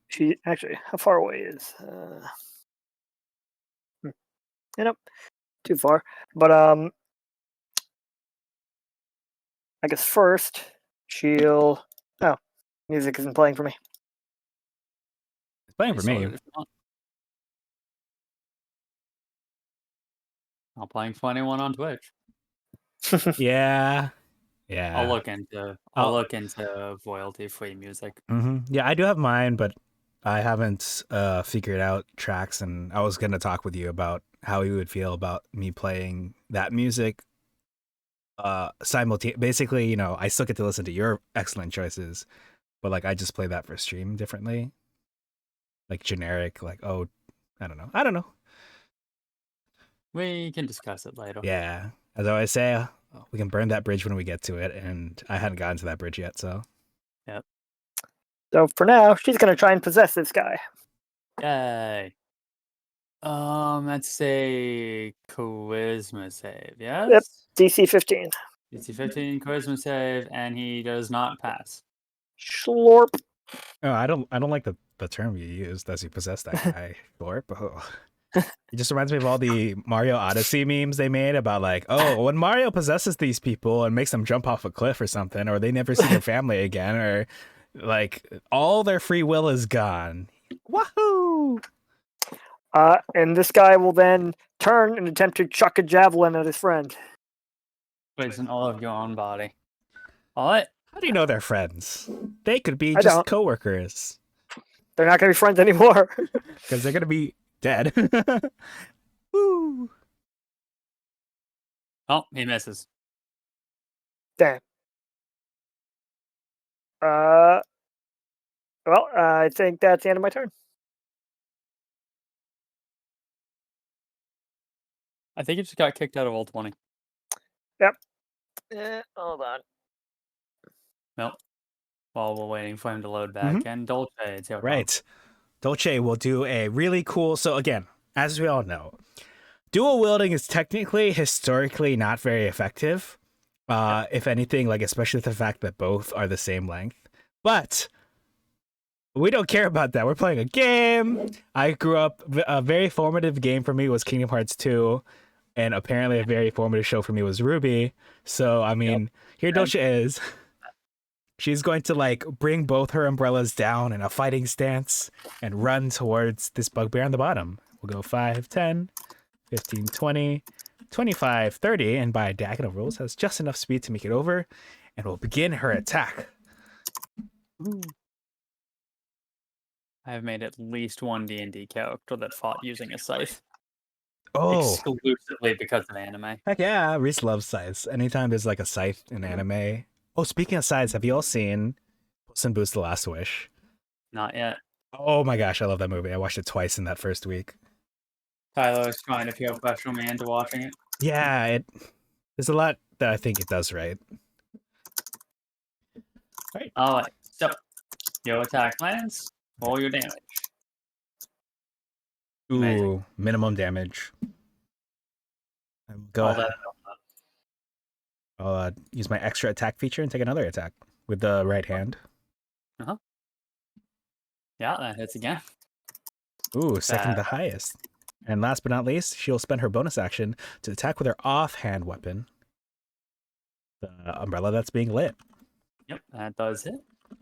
Speaker 3: She actually, how far away is? Nope, too far. But I guess first she'll. Oh, music isn't playing for me.
Speaker 2: It's playing for
Speaker 1: Restart
Speaker 2: me.
Speaker 1: it if you want. Not playing for anyone on Twitch.
Speaker 2: Yeah.
Speaker 1: I'll look into royalty-free music.
Speaker 2: Yeah, I do have mine, but I haven't figured out tracks, and I was gonna talk with you about how you would feel about me playing that music simultaneously. Basically, you know, I still get to listen to your excellent choices, but like I just play that for stream differently. Like generic, like, oh, I don't know.
Speaker 1: We can discuss it later.
Speaker 2: Yeah. As I always say, we can burn that bridge when we get to it, and I hadn't gotten to that bridge yet, so.
Speaker 1: Yep.
Speaker 3: So for now, she's gonna try and possess this guy.
Speaker 1: Yay. That's a charisma save, yes?
Speaker 3: DC 15.
Speaker 1: DC 15 charisma save, and he does not pass.
Speaker 3: Slorp.
Speaker 2: Oh, I don't like the term you used as you possess that guy. Glorp. Oh. It just reminds me of all the Mario Odyssey memes they made about like, oh, when Mario possesses these people and makes them jump off a cliff or something, or they never see their family again, or like all their free will is gone. Wahoo!
Speaker 3: And this guy will then turn and attempt to chuck a javelin at his friend.
Speaker 1: Poison all of your own body. Alright.
Speaker 2: How do you know they're friends? They could be
Speaker 3: I
Speaker 2: just
Speaker 3: don't.
Speaker 2: coworkers.
Speaker 3: They're not gonna be friends anymore.
Speaker 2: Because they're gonna be dead. Woo!
Speaker 1: Oh, he misses.
Speaker 3: Damn. Well, I think that's the end of my turn.
Speaker 1: I think he just got kicked out of all 20.
Speaker 3: Yep. Hold on.
Speaker 1: Nope. While we're waiting for him to load back. And Dolce, it's your turn.
Speaker 2: Right. Dolce will do a really cool. So again, as we all know, dual wielding is technically historically not very effective. If anything, like especially the fact that both are the same length. But we don't care about that. We're playing a game. I grew up. A very formative game for me was Kingdom Hearts 2, and apparently a very formative show for me was Ruby. So I mean, here Dolce is. She's going to like bring both her umbrellas down in a fighting stance and run towards this bugbear on the bottom. We'll go 5, 10, 15, 20, 25, 30, and by diagonal rules has just enough speed to make it over, and will begin her attack.
Speaker 1: I have made at least one D&D character that fought using a scythe.
Speaker 2: Oh,
Speaker 1: Exclusively because of anime.
Speaker 2: heck yeah, Reese loves scythes. Anytime there's like a scythe in anime. Oh, speaking of scythes, have you all seen Puss in Boots: The Last Wish?
Speaker 1: Not yet.
Speaker 2: Oh my gosh, I love that movie. I watched it twice in that first week.
Speaker 1: Tyler is trying to feel pressure me into watching it.
Speaker 2: Yeah, there's a lot that I think it does right.
Speaker 1: Alright, so your attack lands, roll your damage.
Speaker 2: Ooh,
Speaker 1: Amazing.
Speaker 2: minimum damage. Go
Speaker 1: All
Speaker 2: ahead.
Speaker 1: that.
Speaker 2: I'll use my extra attack feature and take another attack with the right hand.
Speaker 1: Yeah, that hits again.
Speaker 2: Ooh, second the highest. And last but not least, she'll spend her bonus action to attack with her offhand weapon, the umbrella that's being lit.
Speaker 1: Yep, that does hit.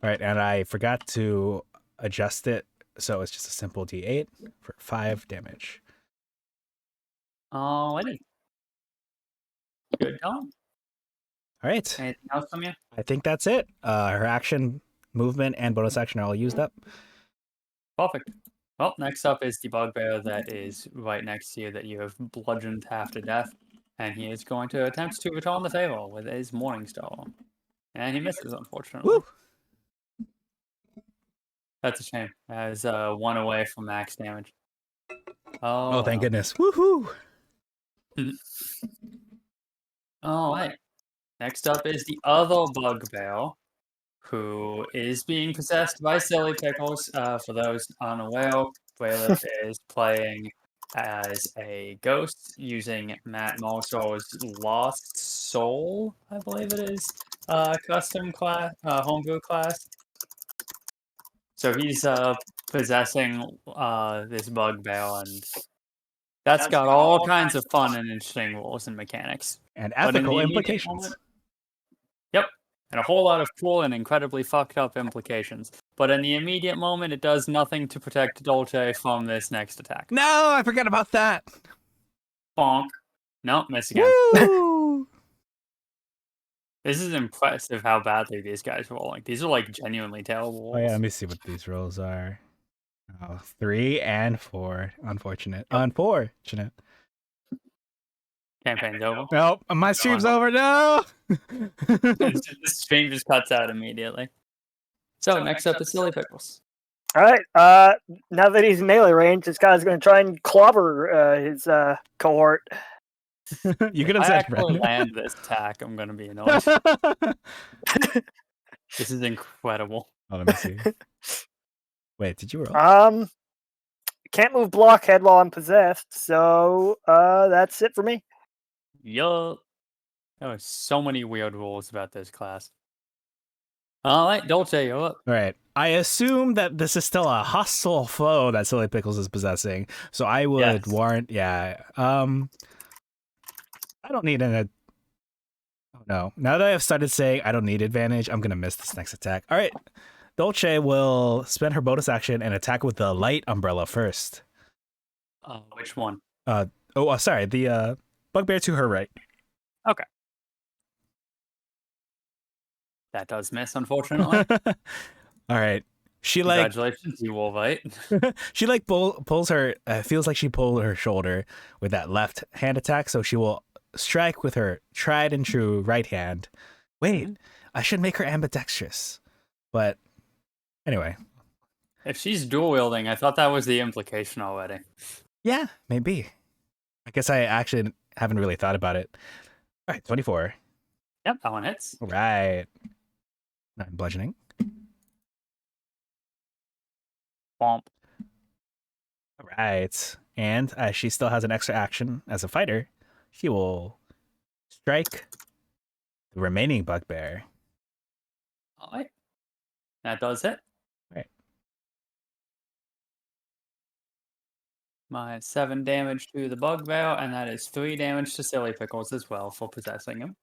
Speaker 2: All right, and I forgot to adjust it, so it's just a simple D8 for 5 damage.
Speaker 1: Alrighty. Good done.
Speaker 2: All right,
Speaker 1: Anything else from you?
Speaker 2: I think that's it. Her action, movement, and bonus action are all used up.
Speaker 1: Perfect. Well, next up is the bugbear that is right next to you that you have bludgeoned half to death. And he is going to attempt to return the favor with his Morning Star. And he misses, unfortunately.
Speaker 2: Woo!
Speaker 1: That's a shame. As one away from max damage.
Speaker 2: Oh, thank
Speaker 1: well.
Speaker 2: goodness. Woohoo!
Speaker 1: Alright. Next up is the other bugbear, who is being possessed by Silly Pickles. For those unaware, Braylith is playing as a ghost using Matt Marshall's Lost Soul, I believe it is, custom class, homebrew class. So he's possessing this bugbear, and that's got all kinds of fun and interesting rules and mechanics.
Speaker 2: And
Speaker 1: But in the
Speaker 2: ethical
Speaker 1: immediate
Speaker 2: implications.
Speaker 1: moment- Yep, and a whole lot of cool and incredibly fucked up implications. But in the immediate moment, it does nothing to protect Dolce from this next attack.
Speaker 2: No, I forgot about that.
Speaker 1: Bonk. Nope, miss again.
Speaker 2: Woo!
Speaker 1: This is impressive how badly these guys are rolling. These are like genuinely terrible
Speaker 2: Oh yeah,
Speaker 1: rolls.
Speaker 2: let me see what these rolls are. 3 and 4. Unfortunate. Unfortunate.
Speaker 1: Campaign's over.
Speaker 2: Nope, my stream's over. No.
Speaker 1: The stream just cuts out immediately. So next up is Silly Pickles.
Speaker 3: All right. Now that he's in melee range, this guy's going to try and clobber his cohort.
Speaker 2: You could have
Speaker 1: If I
Speaker 2: said
Speaker 1: actually
Speaker 2: Brendan.
Speaker 1: land this attack, I'm gonna be annoyed. This is incredible.
Speaker 2: Oh, let me see. Wait, did you roll?
Speaker 3: Can't move blockhead while I'm possessed, so that's it for me.
Speaker 1: Yup. There are so many weird rules about this class. Alright, Dolce, you're up.
Speaker 2: All right. I assume that this is still a hostile foe that Silly Pickles is possessing, so I would
Speaker 1: Yes.
Speaker 2: warrant. Yeah. I don't need an. Oh no! Now that I've started saying I don't need advantage, I'm gonna miss this next attack. All right. Dolce will spend her bonus action and attack with the light umbrella first.
Speaker 1: Which one?
Speaker 2: Sorry, the bugbear to her right.
Speaker 1: That does miss, unfortunately.
Speaker 2: All right. She
Speaker 1: Congratulations, you will right.
Speaker 2: she pulls her feels like she pulled her shoulder with that left hand attack, so she will strike with her tried and true right hand. Wait, I should make her ambidextrous. But anyway.
Speaker 1: If she's dual wielding, I thought that was the implication already.
Speaker 2: Yeah, maybe. I guess I actually haven't really thought about it. All right, 24.
Speaker 1: Yep, that one hits.
Speaker 2: All right. 9 bludgeoning.
Speaker 1: Bomp.
Speaker 2: All right. And as she still has an extra action as a fighter, she will strike the remaining bugbear.
Speaker 1: Alright. That does hit.
Speaker 2: Right.
Speaker 1: My 7 damage to the bugbear, and that is 3 damage to Silly Pickles as well for possessing him.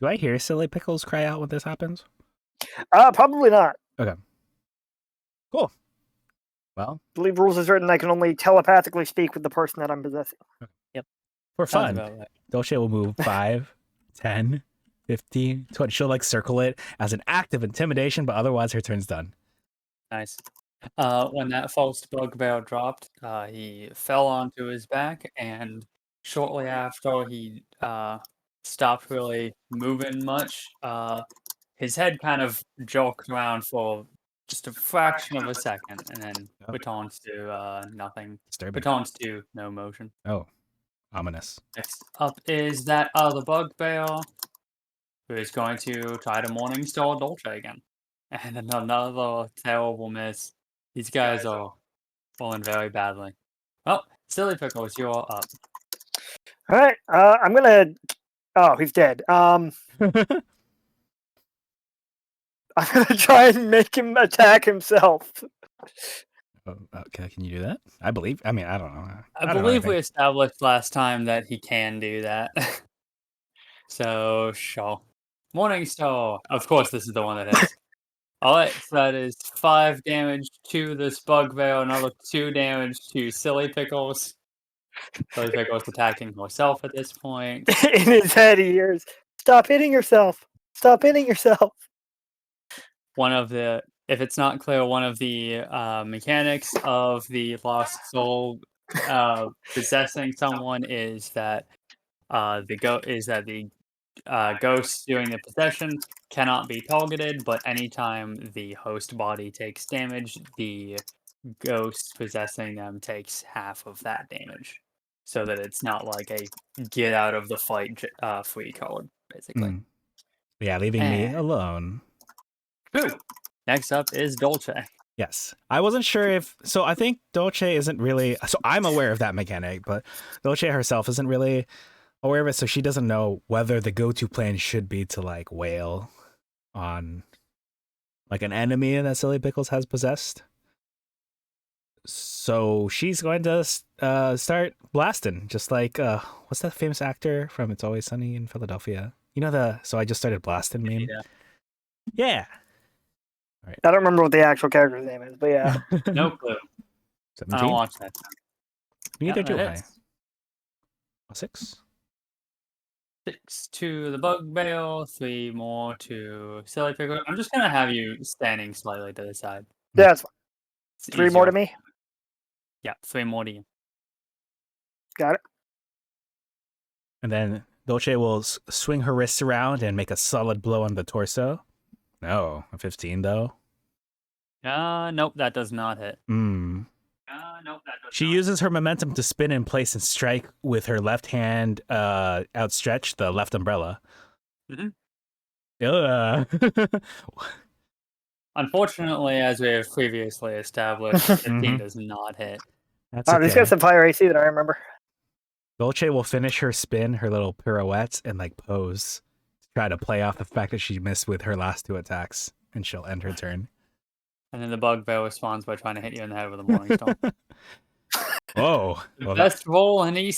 Speaker 2: Do I hear Silly Pickles cry out when this happens?
Speaker 3: Probably not.
Speaker 2: Okay. Cool. Well,
Speaker 3: I believe rules is written I can only telepathically speak with the person that I'm possessing.
Speaker 2: for
Speaker 1: Sounds
Speaker 2: fun,
Speaker 1: about right.
Speaker 2: Dolce will move 5, 10, 15, 20. She'll like circle it as an act of intimidation, but otherwise her turn's done.
Speaker 1: Nice. When that false bugbear dropped, he fell onto his back, and shortly after he stopped really moving much, his head kind of jolted around for just a fraction of a second, and then
Speaker 2: Oh.
Speaker 1: returns to nothing.
Speaker 2: Disturbing.
Speaker 1: Returns to no motion.
Speaker 2: Oh, ominous.
Speaker 1: Next up is that other bugbear, who is going to try to Morningstar Dolce again. And another terrible miss. These guys are falling very badly. Oh, Silly Pickles, you're up.
Speaker 3: All right. I'm gonna. Oh, he's dead. I'm gonna try and make him attack himself.
Speaker 2: Oh, okay, can you do that? I believe. I mean, I don't know.
Speaker 1: I
Speaker 2: don't know
Speaker 1: believe we
Speaker 2: anything.
Speaker 1: established last time that he can do that. So, sure. Morningstar. Of course, this is the one that hits. Alright, so that is 5 damage to this bugbear, another 2 damage to Silly Pickles. Silly Pickles attacking herself at this point.
Speaker 3: In his head, he hears, "Stop hitting yourself! Stop hitting yourself!"
Speaker 1: One of the, if it's not clear, one of the mechanics of the Lost Soul possessing someone is that the ghost doing the possession cannot be targeted, but anytime the host body takes damage, the ghost possessing them takes half of that damage. So that it's not like a get out of the fight free card, basically.
Speaker 2: Mm. Yeah, leaving me
Speaker 1: And-
Speaker 2: alone.
Speaker 1: Boo! Next up is Dolce.
Speaker 2: Yes. I wasn't sure if. So I think Dolce isn't really. So I'm aware of that mechanic, but Dolce herself isn't really aware of it. So she doesn't know whether the go to plan should be to like wail on like an enemy that Silly Pickles has possessed. So she's going to start blasting, just like what's that famous actor from It's Always Sunny in Philadelphia? You know the "so I just started blasting" meme?
Speaker 1: Yeah.
Speaker 2: Yeah.
Speaker 3: I don't remember what the actual character's name is, but yeah.
Speaker 1: No clue. I
Speaker 2: 17.
Speaker 1: don't watch that.
Speaker 2: Neither
Speaker 1: Yeah,
Speaker 2: do
Speaker 1: that
Speaker 2: I.
Speaker 1: hits.
Speaker 2: 6.
Speaker 1: 6 to the bugbear, 3 more to Silly Pickle. I'm just gonna have you standing slightly to the side.
Speaker 3: Yeah, that's fine.
Speaker 1: It's
Speaker 3: 3 more to
Speaker 1: easier.
Speaker 3: me.
Speaker 1: Yeah, 3 more to you.
Speaker 3: Got it.
Speaker 2: And then Dolce will swing her wrists around and make a solid blow on the torso. No, a 15 though.
Speaker 1: Nope, that does not hit.
Speaker 2: Hmm.
Speaker 1: Nope, that does
Speaker 2: She
Speaker 1: not.
Speaker 2: uses her momentum to spin in place and strike with her left hand outstretched, the left umbrella.
Speaker 1: Mhm. Unfortunately, as we have previously established, 15 does not hit.
Speaker 2: That's
Speaker 3: These guys
Speaker 2: okay.
Speaker 3: have higher AC that I remember.
Speaker 2: Dolce will finish her spin, her little pirouettes, and like pose to try to play off the fact that she missed with her last 2 attacks, and she'll end her turn.
Speaker 1: And then the bugbear responds by trying to hit you in the head with a morning star.
Speaker 2: Oh, well,
Speaker 1: Best roll, and he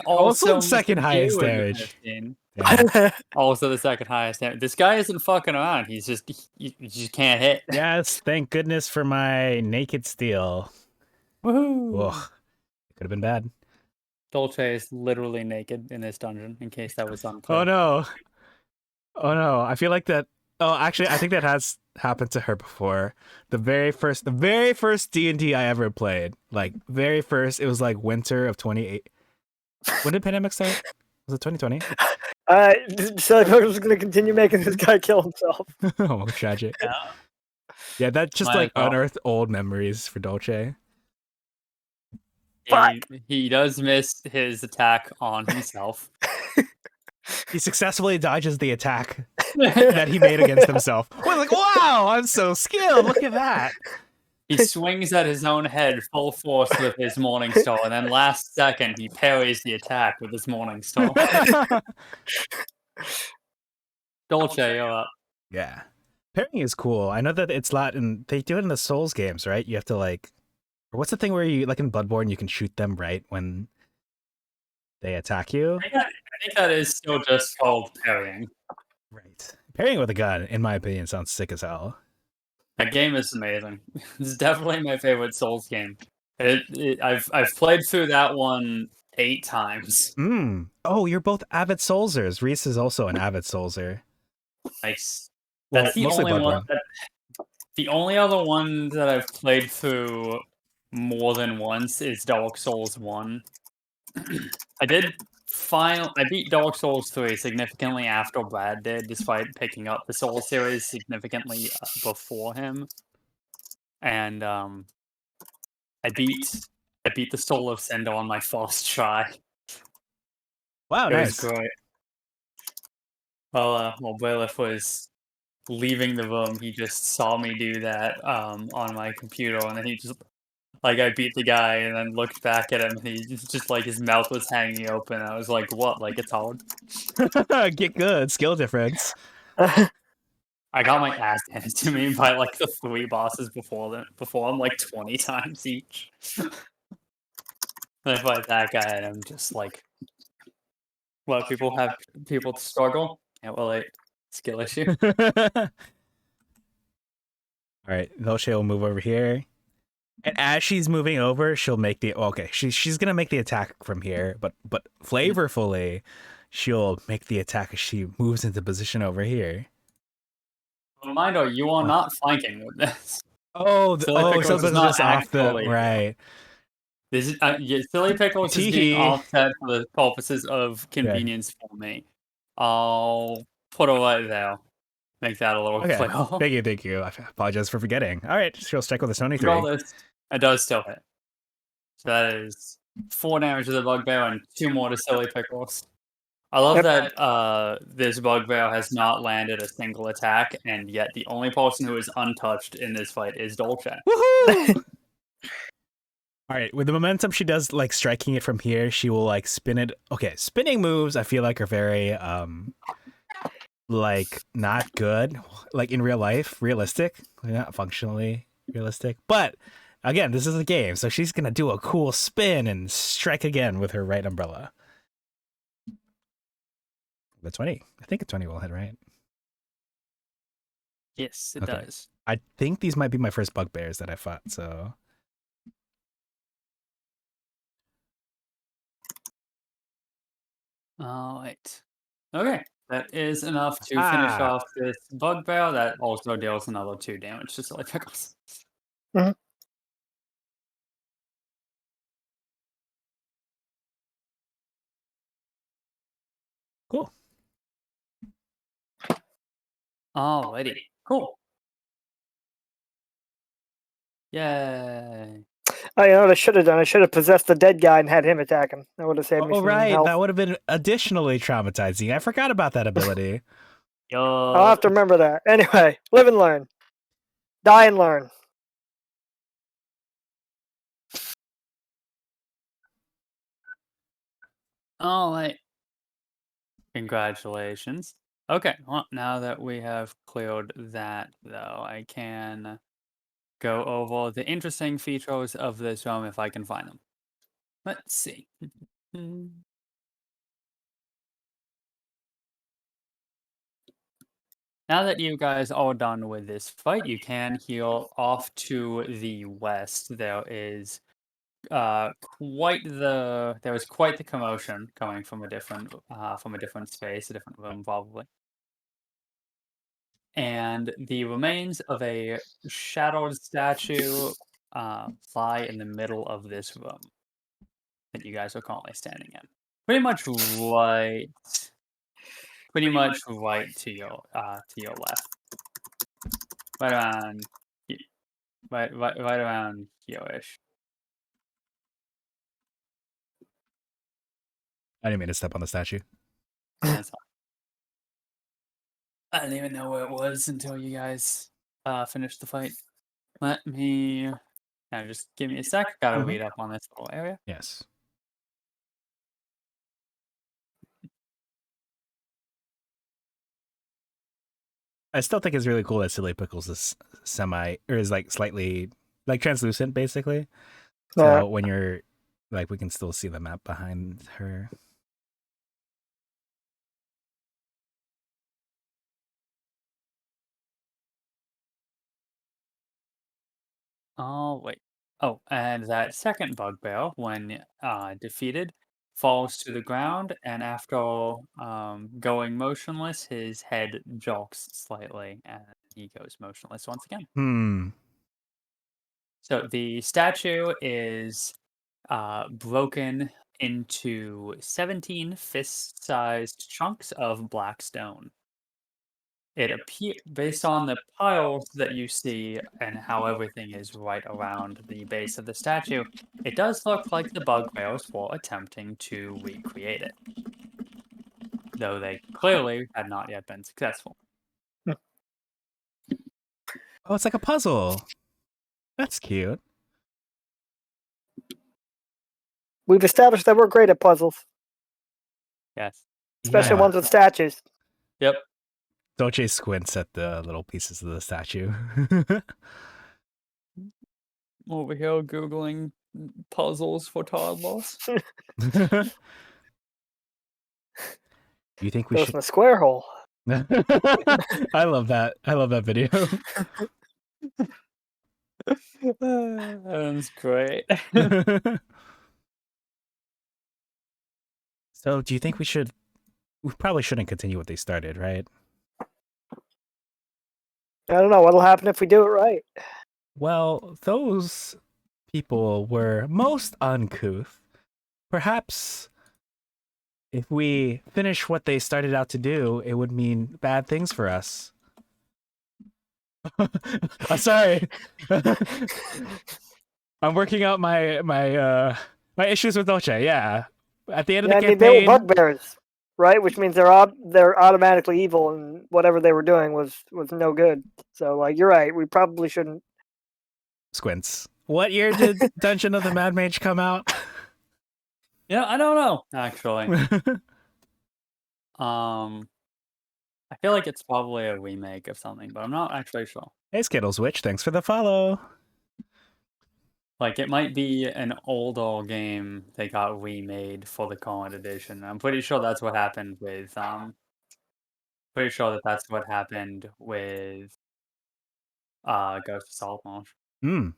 Speaker 1: also
Speaker 2: second
Speaker 1: misses
Speaker 2: highest
Speaker 1: you with the
Speaker 2: damage.
Speaker 1: 15.
Speaker 2: yeah.
Speaker 1: Also the second highest damage. This guy isn't fucking around. He's just you just can't hit.
Speaker 2: Yes, thank goodness for my naked steel.
Speaker 1: Woohoo!
Speaker 2: Ugh, it could have been bad.
Speaker 1: Dolce is literally naked in this dungeon, in case that was unclear.
Speaker 2: Oh no. Oh no. I feel like that. Oh, actually, I think that has happened to her before. The very first D&D I ever played, like very first, it was like winter of 28. When did pandemic start? Was it 2020?
Speaker 3: So I was going to continue making this guy kill himself.
Speaker 2: Oh, tragic.
Speaker 1: Yeah.
Speaker 2: Yeah, that just
Speaker 1: Might
Speaker 2: like
Speaker 1: as well.
Speaker 2: unearthed old memories for Dolce.
Speaker 1: He does miss his attack on himself.
Speaker 2: He successfully dodges the attack that he made against himself. We're like, wow, I'm so skilled. Look at that.
Speaker 1: He swings at his own head full force with his morning star, and then last second he parries the attack with his morning star. Dolce, you're up.
Speaker 2: Yeah. Parrying is cool. I know that it's not in, they do it in the Souls games, right? You have to like, or what's the thing where you, like in Bloodborne, you can shoot them right when they attack you?
Speaker 1: I think that is still just called parrying.
Speaker 2: Right. Parrying with a gun, in my opinion, sounds sick as hell.
Speaker 1: That game is amazing. It's definitely my favorite Souls game. I've played through that one 8 times.
Speaker 2: Oh, you're both avid Soulsers. Reese is also an avid Soulser.
Speaker 1: Nice.
Speaker 2: Well,
Speaker 1: That's the
Speaker 2: mostly
Speaker 1: only one
Speaker 2: Bloodborne.
Speaker 1: the only other one that I've played through more than once is Dark Souls 1. I beat Dark Souls 3 significantly after Brad did, despite picking up the Souls series significantly before him. And I beat the Soul of Cinder on my first try.
Speaker 2: Wow,
Speaker 1: It was
Speaker 2: nice.
Speaker 1: great. While Bailiff was leaving the room, he just saw me do that on my computer, and then he just like I beat the guy, and then looked back at him, and he just like his mouth was hanging open. I was like, "What? Like it's hard."
Speaker 2: Get good. Skill difference.
Speaker 1: I got my ass handed to me by like the 3 bosses before him, like 20 times each. And I fight that guy, and I'm just like, "Well, people struggle. Can't relate. Skill issue."
Speaker 2: All right, Dolce will move over here. And as she's moving over, she'll make the okay. She's gonna make the attack from here, but flavorfully, she'll make the attack as she moves into position over here.
Speaker 1: Reminder: you are not flanking with this.
Speaker 2: Oh,
Speaker 1: Silly Pickles
Speaker 2: so
Speaker 1: is
Speaker 2: this is
Speaker 1: not
Speaker 2: just off the
Speaker 1: actually
Speaker 2: right.
Speaker 1: This is Silly Pickles is being
Speaker 2: Teehee.
Speaker 1: offset for the purposes of convenience for me. I'll put it right there. Make that a little
Speaker 2: Okay,
Speaker 1: clearer.
Speaker 2: thank you. I apologize for forgetting. All right, she'll strike with a Sony 3.
Speaker 1: Regardless, it does still hit. So that is 4 damage to the Bugbear and 2 more to Silly Pickles. I love that this Bugbear has not landed a single attack, and yet the only person who is untouched in this fight is Dolce.
Speaker 2: Woohoo! All right, with the momentum she does, like striking it from here, she will like spin it. Okay, spinning moves I feel like are very like not good, like in real life, realistic, not functionally realistic. But again, this is a game, so she's gonna do a cool spin and strike again with her right umbrella. The 20, I think a 20 will hit, right?
Speaker 1: Yes, it
Speaker 2: Okay.
Speaker 1: does.
Speaker 2: I think these might be my first bugbears that I fought, so.
Speaker 1: Alright. Okay. That is enough to finish off this Bugbear. That also deals another 2 damage to Silly Pickles.
Speaker 3: Mhm.
Speaker 2: Cool.
Speaker 1: Alrighty. Cool. Yay.
Speaker 3: Oh, you know what I should have done? I should have possessed the dead guy and had him attack him. That would have saved me
Speaker 2: Oh,
Speaker 3: some
Speaker 2: right.
Speaker 3: health.
Speaker 2: That would have been additionally traumatizing. I forgot about that ability.
Speaker 3: I'll have to remember that. Anyway, live and learn. Die and learn.
Speaker 1: Alright. Congratulations. Okay, well, now that we have cleared that, though, I can go over the interesting features of this room if I can find them. Let's see. Now that you guys are done with this fight, you can heal off to the west. There is quite the commotion coming from a different space, a different room probably. And the remains of a shadowed statue lie in the middle of this room that you guys are currently standing in. Pretty much right to your left. Right around right around here-ish.
Speaker 2: I didn't mean to step on the statue.
Speaker 1: That's fine. I didn't even know where it was until you guys finished the fight. Let me now just give me a sec. Gotta read up on this little area.
Speaker 2: Yes. I still think it's really cool that Silly Pickles is is like slightly like translucent, basically. So when you're like, we can still see the map behind her.
Speaker 1: Oh, wait. Oh, and that second bugbear, when defeated, falls to the ground, and after going motionless, his head jolts slightly, and he goes motionless once again.
Speaker 2: Hmm.
Speaker 1: So the statue is broken into 17 fist-sized chunks of black stone. It appear based on the piles that you see and how everything is right around the base of the statue, it does look like the bugbears were attempting to recreate it, though they clearly had not yet been successful.
Speaker 2: Oh, it's like a puzzle. That's cute.
Speaker 3: We've established that we're great at puzzles,
Speaker 1: Yes.
Speaker 3: especially
Speaker 2: Yeah.
Speaker 3: ones with statues.
Speaker 1: Yep.
Speaker 2: Dolce squints at the little pieces of the statue.
Speaker 1: Over here googling puzzles for toddlers.
Speaker 2: You think we
Speaker 3: Goes
Speaker 2: should?
Speaker 3: in a square hole.
Speaker 2: I love that. I love that video.
Speaker 1: That's great.
Speaker 2: So, do you think we should? We probably shouldn't continue what they started, right?
Speaker 3: I don't know what'll happen if we do it right.
Speaker 2: Well, those people were most uncouth. Perhaps if we finish what they started out to do, it would mean bad things for us. I'm sorry. I'm working out my issues with Dolce. Yeah, at the end of
Speaker 3: Yeah,
Speaker 2: the
Speaker 3: I mean, they were
Speaker 2: campaign,
Speaker 3: bugbears, right? Which means they're automatically evil, and whatever they were doing was no good. So, like, you're right. We probably shouldn't.
Speaker 2: squints. What year did Dungeon of the Mad Mage come out?
Speaker 1: Yeah, I don't know, actually. I feel like it's probably a remake of something, but I'm not actually sure.
Speaker 2: Hey, Skittles Witch, thanks for the follow.
Speaker 1: Like, it might be an older game that got remade for the current edition. I'm pretty sure that's what happened with, pretty sure that that's what happened with, Ghost of Saltmarsh.
Speaker 2: Hmm.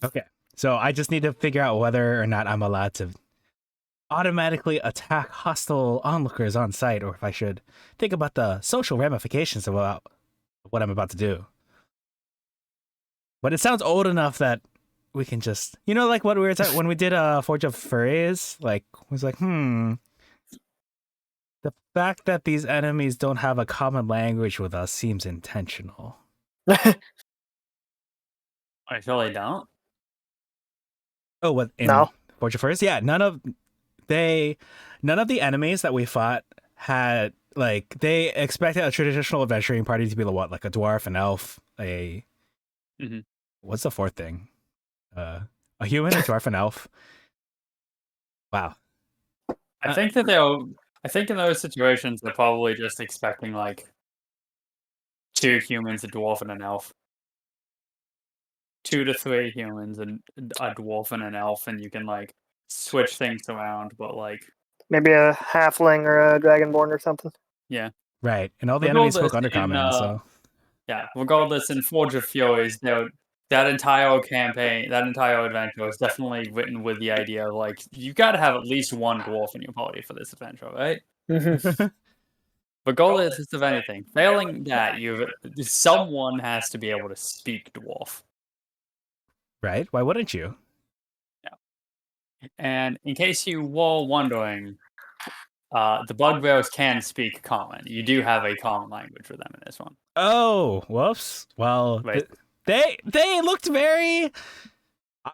Speaker 2: Okay. So I just need to figure out whether or not I'm allowed to automatically attack hostile onlookers on site, or if I should think about the social ramifications of what I'm about to do. But it sounds old enough that we can just, like what we were when we did Forge of Furries, like, was like, the fact that these enemies don't have a common language with us seems intentional.
Speaker 1: I really don't.
Speaker 2: Oh, what in
Speaker 3: No.
Speaker 2: Forge of Furries? Yeah, none of the enemies that we fought had, like, they expected a traditional adventuring party to be like a dwarf, an elf,
Speaker 1: Mhm.
Speaker 2: what's the fourth thing? A human, a dwarf, an elf. Wow.
Speaker 1: I think that I think in those situations, they're probably just expecting, like, 2 humans, a dwarf, and an elf. 2 to 3 humans, and a dwarf and an elf, and you can, like, switch things around, but, like,
Speaker 3: Maybe a halfling or a dragonborn or something.
Speaker 1: yeah.
Speaker 2: Right. And all the enemies spoke
Speaker 1: Regardless, in,
Speaker 2: Undercommon, so.
Speaker 1: yeah, regardless, in Forge of Furies, that entire campaign, that entire adventure was definitely written with the idea of, like, you gotta have at least 1 dwarf in your party for this adventure, right? Regardless of anything, failing that, someone has to be able to speak dwarf.
Speaker 2: Right? Why wouldn't you?
Speaker 1: And in case you were wondering, the bugbears can speak common. You do have a common language for them in this one.
Speaker 2: Oh, whoops. Well,
Speaker 1: Right.
Speaker 2: they looked very.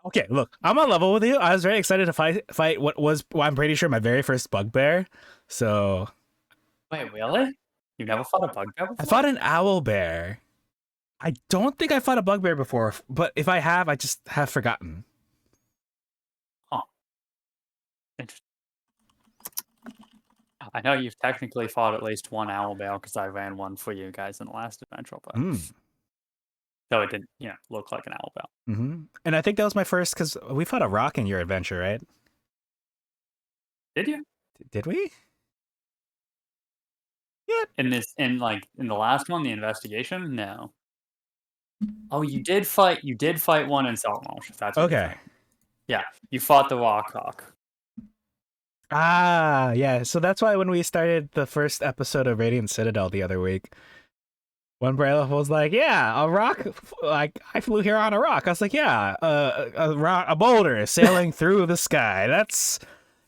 Speaker 2: Okay, look, I'm on level with you. I was very excited to fight what was, well, I'm pretty sure, my very first bugbear. So
Speaker 1: Wait, really? You never fought a bugbear before?
Speaker 2: I fought an owl bear. I don't think I fought a bugbear before, but if I have, I just have forgotten.
Speaker 1: Interesting. I know you've technically fought at least one owlbear because I ran one for you guys in the last adventure, but though it didn't, look like an owlbear.
Speaker 2: Mm-hmm. And I think that was my first, because we fought a rock in your adventure, right?
Speaker 1: Did you?
Speaker 2: Did we?
Speaker 1: In the last one, the investigation? No. Oh, you did fight one in Saltmarsh, if that's what you're
Speaker 2: Okay.
Speaker 1: saying. Yeah, you fought the Rockhawk.
Speaker 2: Ah, yeah. So that's why when we started the first episode of Radiant Citadel the other week, when Braylov was like, "Yeah, a rock, like I flew here on a rock," I was like, "Yeah, a boulder sailing through the sky. That's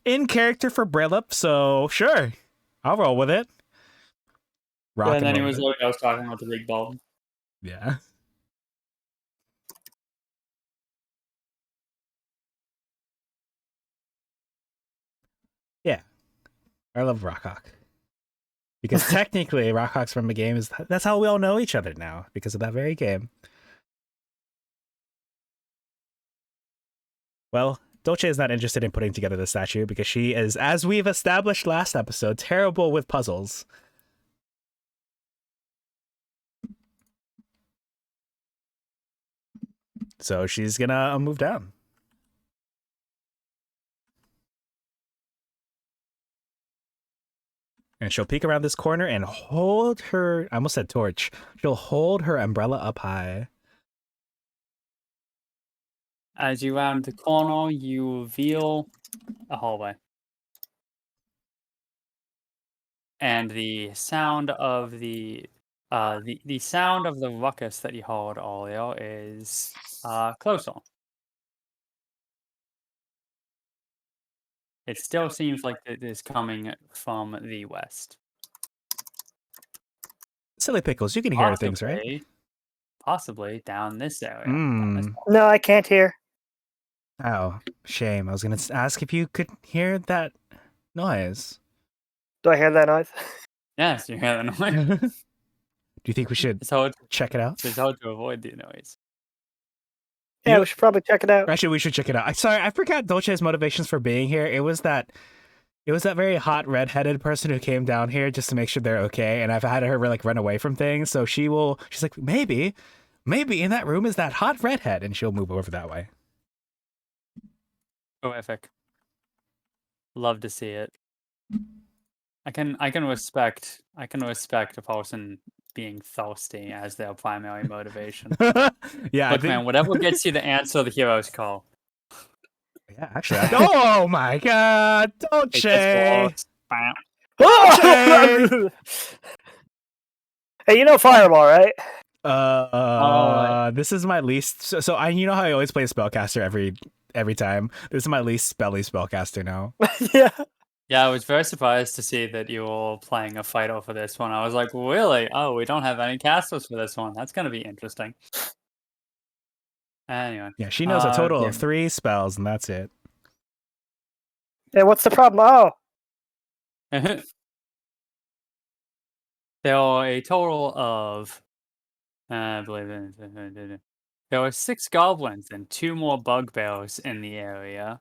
Speaker 2: in character for Braylov, so sure, I'll roll with it." Rock
Speaker 1: And then he
Speaker 2: roll
Speaker 1: was
Speaker 2: with it.
Speaker 1: like, I was talking about the big bulb.
Speaker 2: Yeah. Yeah, I love Rockhawk. Because technically, Rockhawks from a game that's how we all know each other now, because of that very game. Well, Dolce is not interested in putting together the statue because she is, as we've established last episode, terrible with puzzles. So she's gonna move down. And she'll peek around this corner and hold her, I almost said torch. She'll hold her umbrella up high.
Speaker 1: As you round the corner, you reveal a hallway. And the sound of the sound of the ruckus that you heard earlier is closer. It still seems like it is coming from the west.
Speaker 2: Silly pickles, you can hear things, right?
Speaker 1: Possibly down this area.
Speaker 3: No, I can't hear.
Speaker 2: Oh, shame. I was gonna ask if you could hear that noise.
Speaker 3: Do I hear that noise?
Speaker 1: Yes, you hear the noise.
Speaker 2: Do you think we should
Speaker 1: It's hard
Speaker 2: check it out?
Speaker 1: to avoid the noise.
Speaker 3: Yeah, we should probably check it out.
Speaker 2: Actually, we should check it out. Sorry, I forgot Dolce's motivations for being here. It was that very hot redheaded person who came down here just to make sure they're okay. And I've had her like run away from things. So she's like, maybe in that room is that hot redhead, and she'll move over that way.
Speaker 1: Horrific. Love to see it. I can respect a person being thirsty as their primary motivation.
Speaker 2: Yeah,
Speaker 1: Look, man, whatever gets you to answer the hero's call.
Speaker 2: Yeah, actually. Oh my God, Dolce!
Speaker 3: Hey, you know Fireball, right?
Speaker 2: This is my least. So I, you know how I always play spellcaster every time. This is my least spelly spellcaster now.
Speaker 3: Yeah.
Speaker 1: Yeah, I was very surprised to see that you were playing a fighter for this one. I was like, really? Oh, we don't have any casters for this one. That's gonna be interesting. Anyway.
Speaker 2: Yeah, she knows a total of 3 spells, and that's it.
Speaker 3: Yeah, what's the problem? Oh.
Speaker 1: There are a total of, I believe it. There are 6 goblins and 2 more bugbears in the area.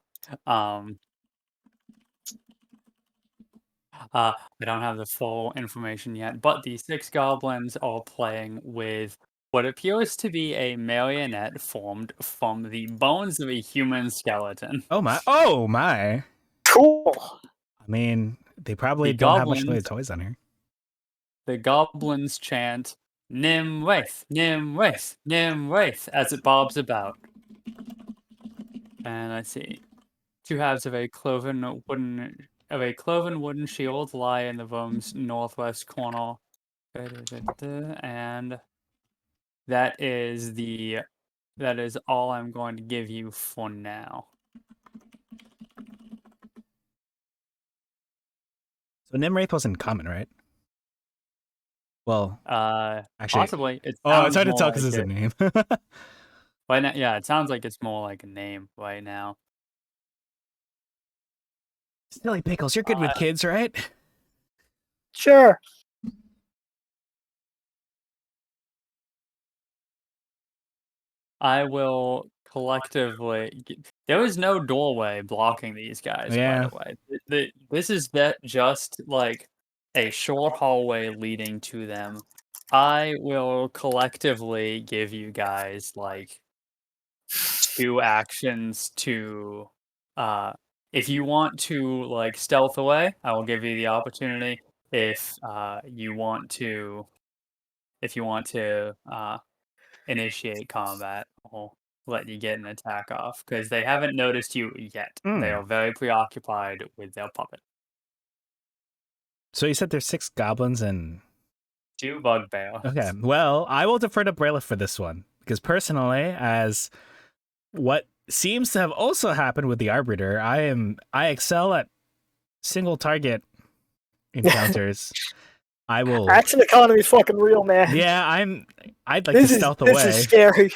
Speaker 1: I don't have the full information yet, but the 6 goblins are playing with what appears to be a marionette formed from the bones of a human skeleton.
Speaker 2: Oh my! Oh my!
Speaker 3: Cool.
Speaker 2: I mean, they probably don't have much really toys on here.
Speaker 1: The goblins chant "Nim Wraith, Nim Wraith, Nim Wraith" as it bobs about. And let's see. 2 halves of a cloven wooden shield lie in the room's northwest corner. And that is all I'm going to give you for now.
Speaker 2: So Nimwraith wasn't common, right? Well, actually,
Speaker 1: possibly.
Speaker 2: it's hard to tell because it's a name.
Speaker 1: Right now, yeah, it sounds like it's more like a name right now.
Speaker 2: Silly pickles, you're good with kids, right?
Speaker 3: Sure.
Speaker 1: I will collectively. There is no doorway blocking these guys.
Speaker 2: Yeah.
Speaker 1: By the way, this is just like a short hallway leading to them. I will collectively give you guys like 2 actions to. If you want to like stealth away, I will give you the opportunity. If you want to initiate combat or let you get an attack off because they haven't noticed you yet. They
Speaker 2: Mm.
Speaker 1: are very preoccupied with their puppet.
Speaker 2: So you said there's 6 goblins and
Speaker 1: 2 bugbears.
Speaker 2: okay. Well, I will defer to Brayleth for this one because personally, as what seems to have also happened with the Arbiter, I excel at single target encounters. I will.
Speaker 3: Action economy is fucking real, man.
Speaker 2: Yeah, I'd like to stealth
Speaker 3: This
Speaker 2: away.
Speaker 3: is scary.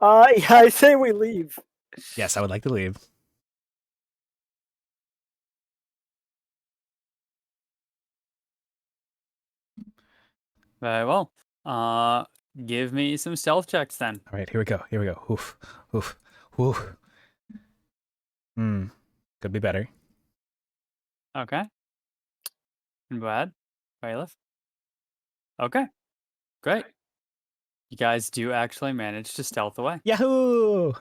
Speaker 3: Yeah, I say we leave.
Speaker 2: Yes, I would like to leave.
Speaker 1: Very well. Give me some stealth checks then.
Speaker 2: All right, here we go. Here we go. Oof, oof, oof. Could be better.
Speaker 1: Okay. And Brad, Bailiff. Okay. Great. You guys do actually manage to stealth away.
Speaker 2: Yahoo!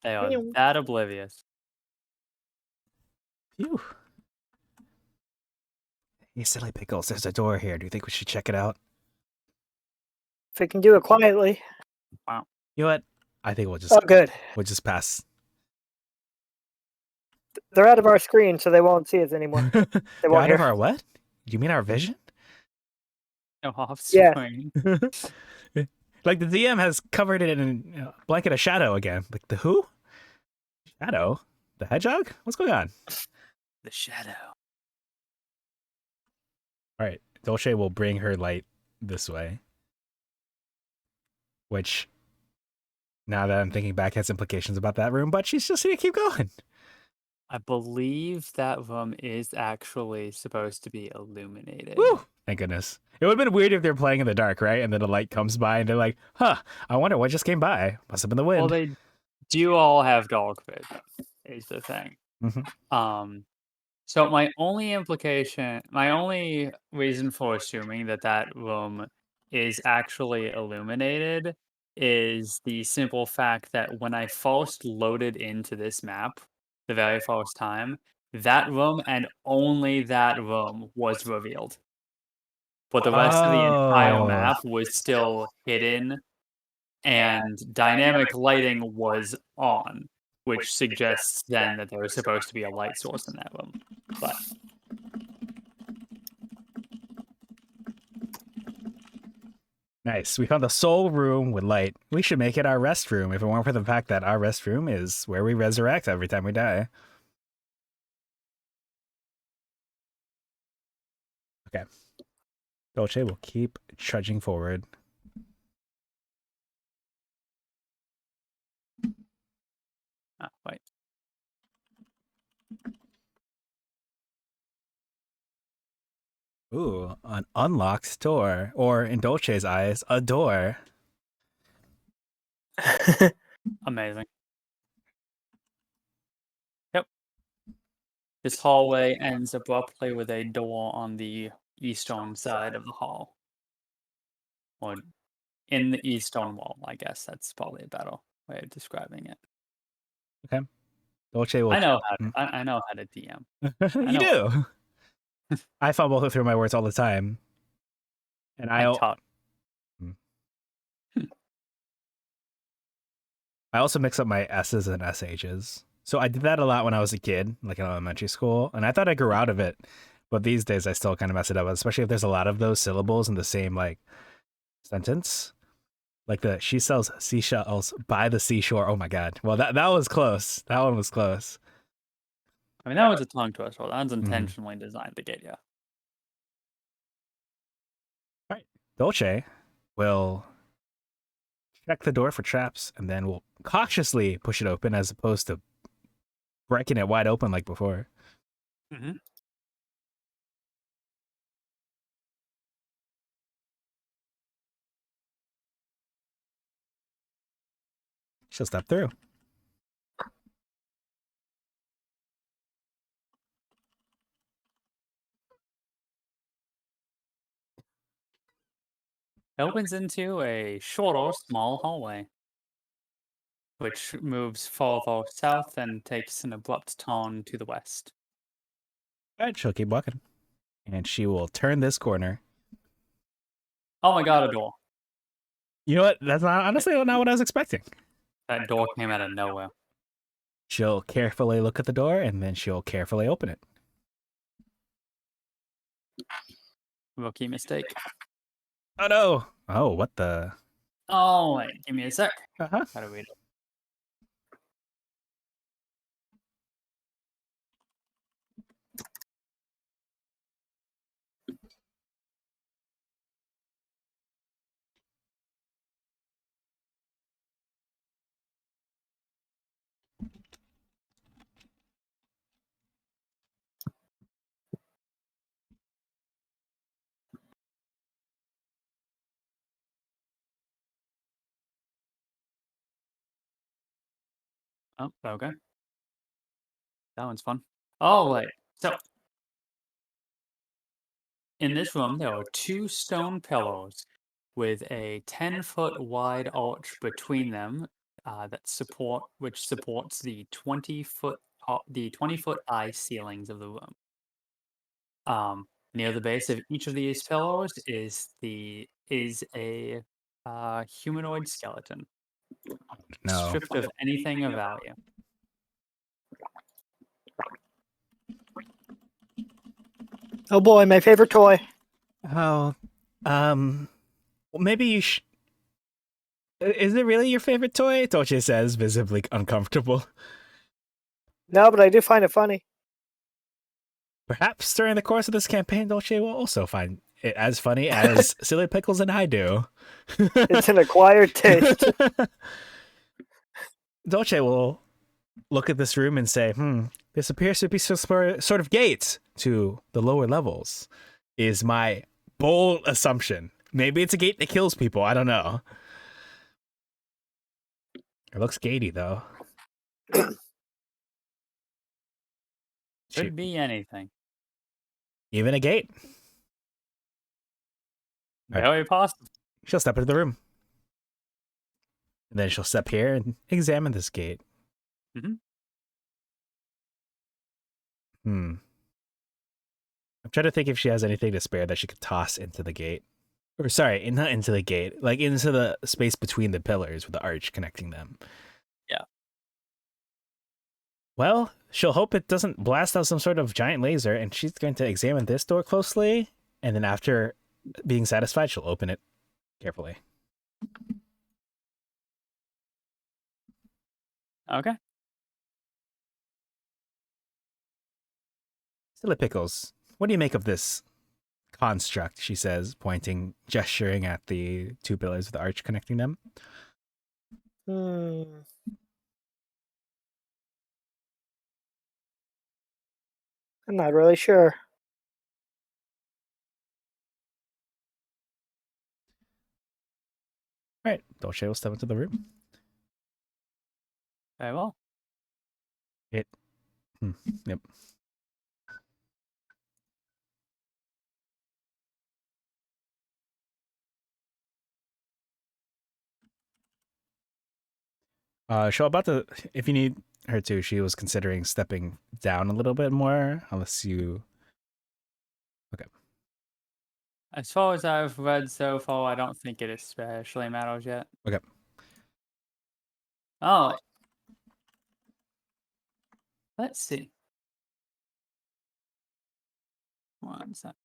Speaker 1: They are
Speaker 3: Meow.
Speaker 1: that oblivious.
Speaker 2: Phew. Hey, silly pickles. There's a door here. Do you think we should check it out?
Speaker 3: If we can do it quietly.
Speaker 2: You know what? I think
Speaker 3: Oh, good.
Speaker 2: we'll just pass.
Speaker 3: They're out of our screen, so they won't see us anymore. They
Speaker 2: They're
Speaker 3: won't
Speaker 2: out of
Speaker 3: hear.
Speaker 2: our what? You mean our vision?
Speaker 1: No off
Speaker 3: Yeah.
Speaker 1: screen.
Speaker 2: Like the DM has covered it in a blanket of shadow again. Like the who? Shadow? The hedgehog? What's going on?
Speaker 1: The shadow.
Speaker 2: All right, Dolce will bring her light this way. Which, now that I'm thinking back, has implications about that room, but she's just gonna keep going.
Speaker 1: I believe that room is actually supposed to be illuminated.
Speaker 2: Woo! Thank goodness. It would have been weird if they're playing in the dark, right? And then a light comes by and they're like, huh, I wonder what just came by. Must have been the wind.
Speaker 1: Well, they do all have dog vision, is the thing.
Speaker 2: Mhm.
Speaker 1: So my only reason for assuming that that room is actually illuminated is the simple fact that when I first loaded into this map, the very first time, that room and only that room was revealed. But the rest of the entire
Speaker 2: Oh.
Speaker 1: map was still hidden and dynamic lighting was on, which suggests then that there was supposed to be a light source in that room. But
Speaker 2: Nice. We found the soul room with light. We should make it our rest room if it weren't for the fact that our rest room is where we resurrect every time we die. Okay. Dolce will keep trudging forward.
Speaker 1: wait.
Speaker 2: Ooh, an unlocked door. Or, in Dolce's eyes, a door.
Speaker 1: Amazing. Yep. This hallway ends abruptly with a door on the eastern side of the hall. Or in the eastern wall, I guess that's probably a better way of describing it.
Speaker 2: Okay. Dolce will.
Speaker 1: I know how to DM.
Speaker 2: You do. I fumble through my words all the time. And I also mix up my S's and SH's. So I did that a lot when I was a kid, like in elementary school, and I thought I grew out of it. But these days I still kind of mess it up, especially if there's a lot of those syllables in the same like sentence. Like she sells seashells by the seashore. Oh my god. Well, that was close. That one was close.
Speaker 1: I mean, that was a tongue twister. That was intentionally designed to get you.
Speaker 2: All right. Dolce will check the door for traps, and then we'll cautiously push it open as opposed to breaking it wide open like before.
Speaker 1: Mm-hmm.
Speaker 2: She'll step through.
Speaker 1: It opens into a shorter, small hallway, which moves further south and takes an abrupt turn to the west.
Speaker 2: All right, she'll keep walking. And she will turn this corner.
Speaker 1: Oh my god, a door.
Speaker 2: You know what? That's not honestly not what I was expecting.
Speaker 1: That door came out of nowhere.
Speaker 2: She'll carefully look at the door and then she'll carefully open it.
Speaker 1: Rookie mistake.
Speaker 2: Oh no! Oh, what the?
Speaker 1: Oh, wait, give me a sec.
Speaker 2: Uh-huh.
Speaker 1: How do we read it? Oh, okay. That one's fun. Oh, wait. So, in this room, there are 2 stone pillows with a 10-foot wide arch between them which supports the 20-foot high ceilings of the room. Near the base of each of these pillows is a humanoid skeleton,
Speaker 2: No.
Speaker 1: stripped of anything of value.
Speaker 3: Oh boy, my favorite toy.
Speaker 2: Oh, well, maybe you Is it really your favorite toy? Dolce says, visibly uncomfortable.
Speaker 3: No, but I do find it funny.
Speaker 2: Perhaps during the course of this campaign, Dolce will also find it as funny as Silly Pickles and I do.
Speaker 3: It's an acquired taste.
Speaker 2: Dolce will look at this room and say, this appears to be some sort of gate to the lower levels, is my bold assumption. Maybe it's a gate that kills people. I don't know. It looks gatey, though.
Speaker 1: Could be anything.
Speaker 2: Even a gate.
Speaker 1: Very possible.
Speaker 2: She'll step into the room. And then she'll step here and examine this gate.
Speaker 1: Mm-hmm.
Speaker 2: I'm trying to think if she has anything to spare that she could toss into the gate. Or sorry, not into the gate, like into the space between the pillars with the arch connecting them.
Speaker 1: Yeah.
Speaker 2: Well, she'll hope it doesn't blast out some sort of giant laser, and she's going to examine this door closely, and then after being satisfied, she'll open it carefully.
Speaker 1: Okay.
Speaker 2: Silly Pickles, what do you make of this construct, she says, gesturing at the 2 pillars with the arch connecting them.
Speaker 3: I'm not really sure.
Speaker 2: All right, Dolce will step into the room.
Speaker 1: Very well.
Speaker 2: Yep. If you need her to, she was considering stepping down a little bit more, unless you... Okay.
Speaker 1: As far as I've read so far, I don't think it especially matters yet.
Speaker 2: Okay.
Speaker 1: Oh. Let's see. One sec.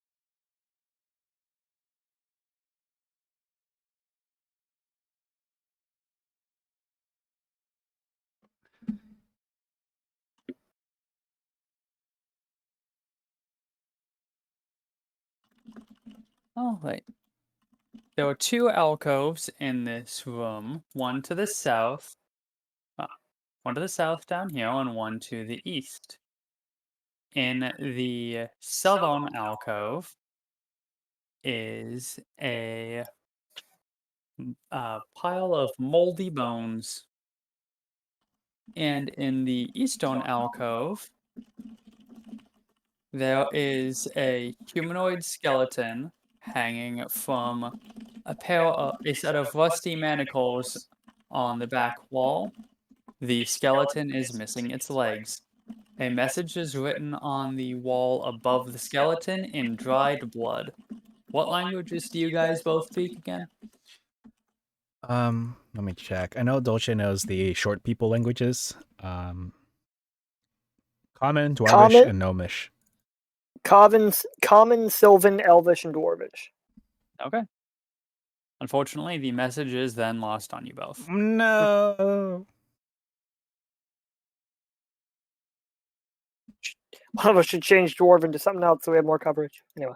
Speaker 1: Oh, wait. There are 2 alcoves in this room, one to the south, one to the south down here, and one to the east. In the southern alcove is a pile of moldy bones. And in the eastern alcove, there is a humanoid skeleton hanging from a set of rusty manacles on the back wall. The skeleton is missing its legs. A message is written on the wall above the skeleton in dried blood. what languages do you guys both speak again?
Speaker 2: Let me check. I know Dolce knows the short people languages. Common, Dwarvish,
Speaker 3: Common,
Speaker 2: and Gnomish.
Speaker 3: Common, Sylvan, Elvish, and Dwarvish.
Speaker 1: Okay. Unfortunately, the message is then lost on you both.
Speaker 2: No.
Speaker 3: One of us should change Dwarven to something else so we have more coverage. Anyway.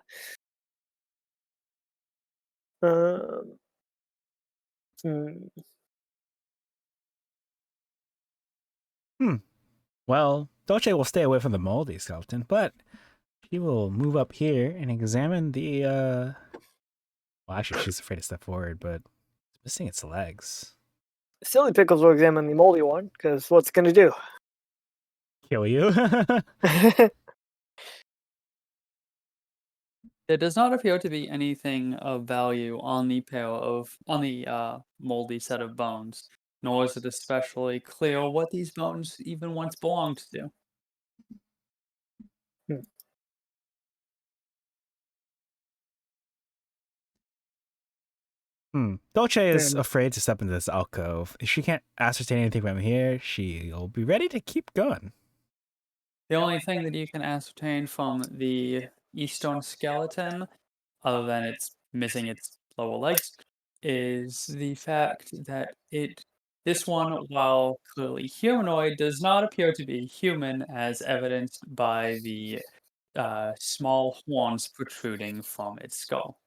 Speaker 2: Well, Dolce will stay away from the moldy skeleton, but she will move up here and examine the well, actually she's afraid to step forward, but it's missing its legs.
Speaker 3: Silly Pickles will examine the moldy one, because what's it going to do?
Speaker 2: Kill you.
Speaker 1: There does not appear to be anything of value on the moldy set of bones, nor is it especially clear what these bones even once belonged to.
Speaker 2: Dolce is
Speaker 3: Hmm.
Speaker 2: afraid to step into this alcove. If she can't ascertain anything from here, she'll be ready to keep going.
Speaker 1: The only thing that you can ascertain from the Eastern skeleton, other than it's missing its lower legs, is the fact that this one, while clearly humanoid, does not appear to be human, as evidenced by the small horns protruding from its skull.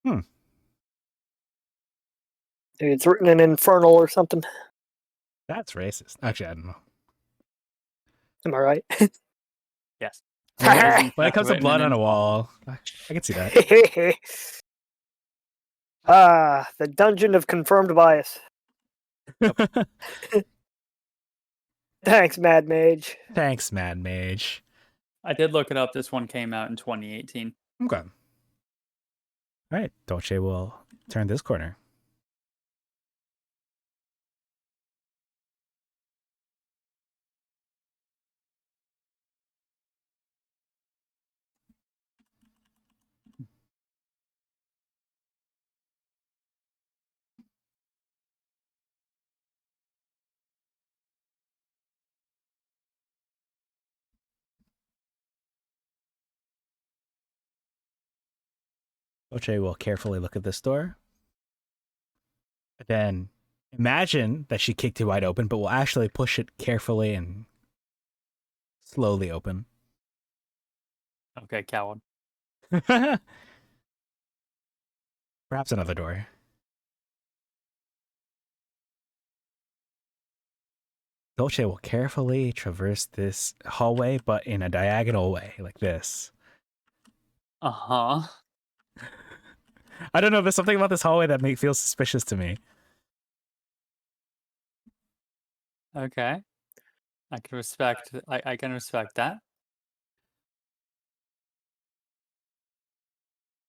Speaker 3: Maybe it's written in Infernal or something.
Speaker 2: That's racist. Actually, I don't know.
Speaker 3: Am I right?
Speaker 1: Yes.
Speaker 2: When it comes to blood on a wall, I can see that.
Speaker 3: The Dungeon of Confirmed Bias. Thanks, Mad Mage.
Speaker 2: Thanks, Mad Mage.
Speaker 1: I did look it up. This one came out in 2018.
Speaker 2: Okay. All right, Dolce will turn this corner. Dolce will carefully look at this door. Then imagine that she kicked it wide open, but will actually push it carefully and slowly open.
Speaker 1: Okay, coward.
Speaker 2: Perhaps another door. Dolce will carefully traverse this hallway, but in a diagonal way, like this.
Speaker 1: Uh-huh.
Speaker 2: I don't know, there's something about this hallway that feels suspicious to me.
Speaker 1: Okay. I can respect that.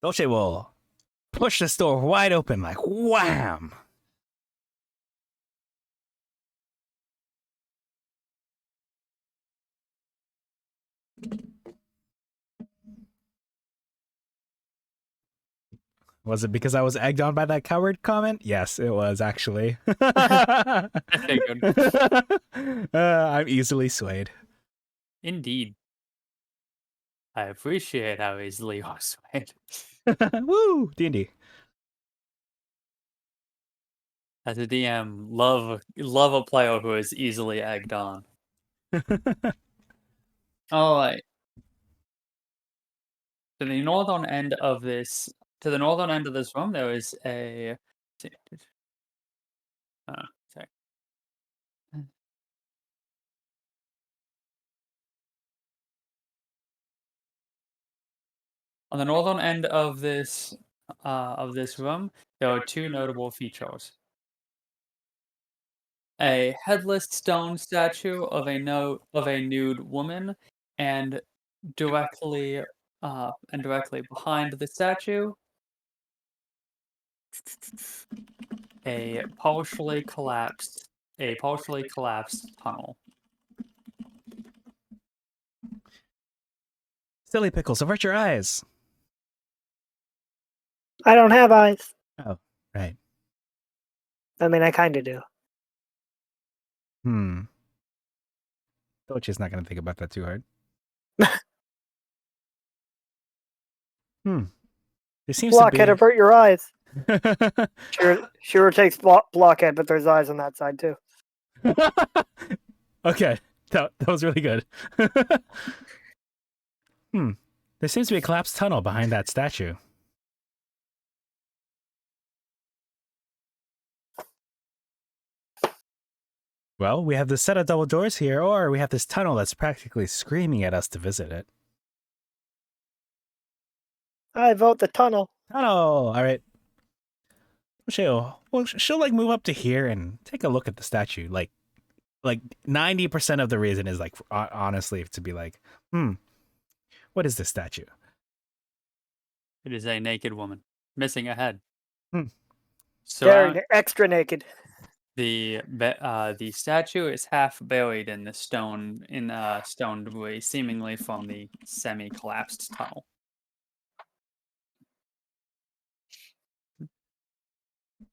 Speaker 2: Dolce will push this door wide open, like wham! Was it because I was egged on by that coward comment? Yes, it was actually.
Speaker 1: I figured.
Speaker 2: I'm easily swayed.
Speaker 1: Indeed. I appreciate how easily you're swayed.
Speaker 2: Woo! D&D.
Speaker 1: As a DM, love a player who is easily egged on. All right. To the northern end of this room, there is a. Sorry. On the northern end of this room, there are two notable features: a headless stone statue of a nude woman, and directly behind the statue, a partially collapsed tunnel.
Speaker 2: Silly Pickles, avert your eyes.
Speaker 3: I don't have eyes.
Speaker 2: Oh, right.
Speaker 3: I mean, I kind of do.
Speaker 2: Dolce's not going to think about that too hard. There seems
Speaker 3: Blockhead,
Speaker 2: to
Speaker 3: avert your eyes.
Speaker 2: be.
Speaker 3: Sure takes Blockhead, but there's eyes on that side too.
Speaker 2: Okay, that was really good. There seems to be a collapsed tunnel behind that statue. Well, we have this set of double doors here, or we have this tunnel that's practically screaming at us to visit it.
Speaker 3: I vote the tunnel.
Speaker 2: Tunnel! Alright. She'll like move up to here and take a look at the statue. Like 90% of the reason is like honestly to be like, what is this statue?
Speaker 1: It is a naked woman missing a head. So
Speaker 3: Very extra naked.
Speaker 1: the statue is half buried in the stone stone debris, seemingly from the semi-collapsed tunnel.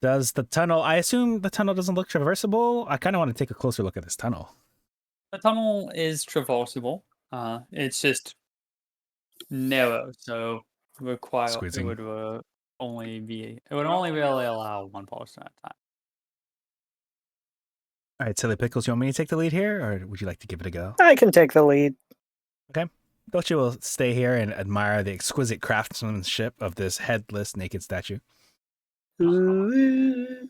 Speaker 2: Does the tunnel? I assume the tunnel doesn't look traversable. I kind of want to take a closer look at this tunnel.
Speaker 1: The tunnel is traversable. It's just narrow, so
Speaker 2: Squeezing.
Speaker 1: it would only really allow one person at a time.
Speaker 2: All right, Silly Pickles, you want me to take the lead here, or would you like to give it a go?
Speaker 3: I can take the lead.
Speaker 2: Dolce will stay here and admire the exquisite craftsmanship of this headless, naked statue.
Speaker 3: Ooh.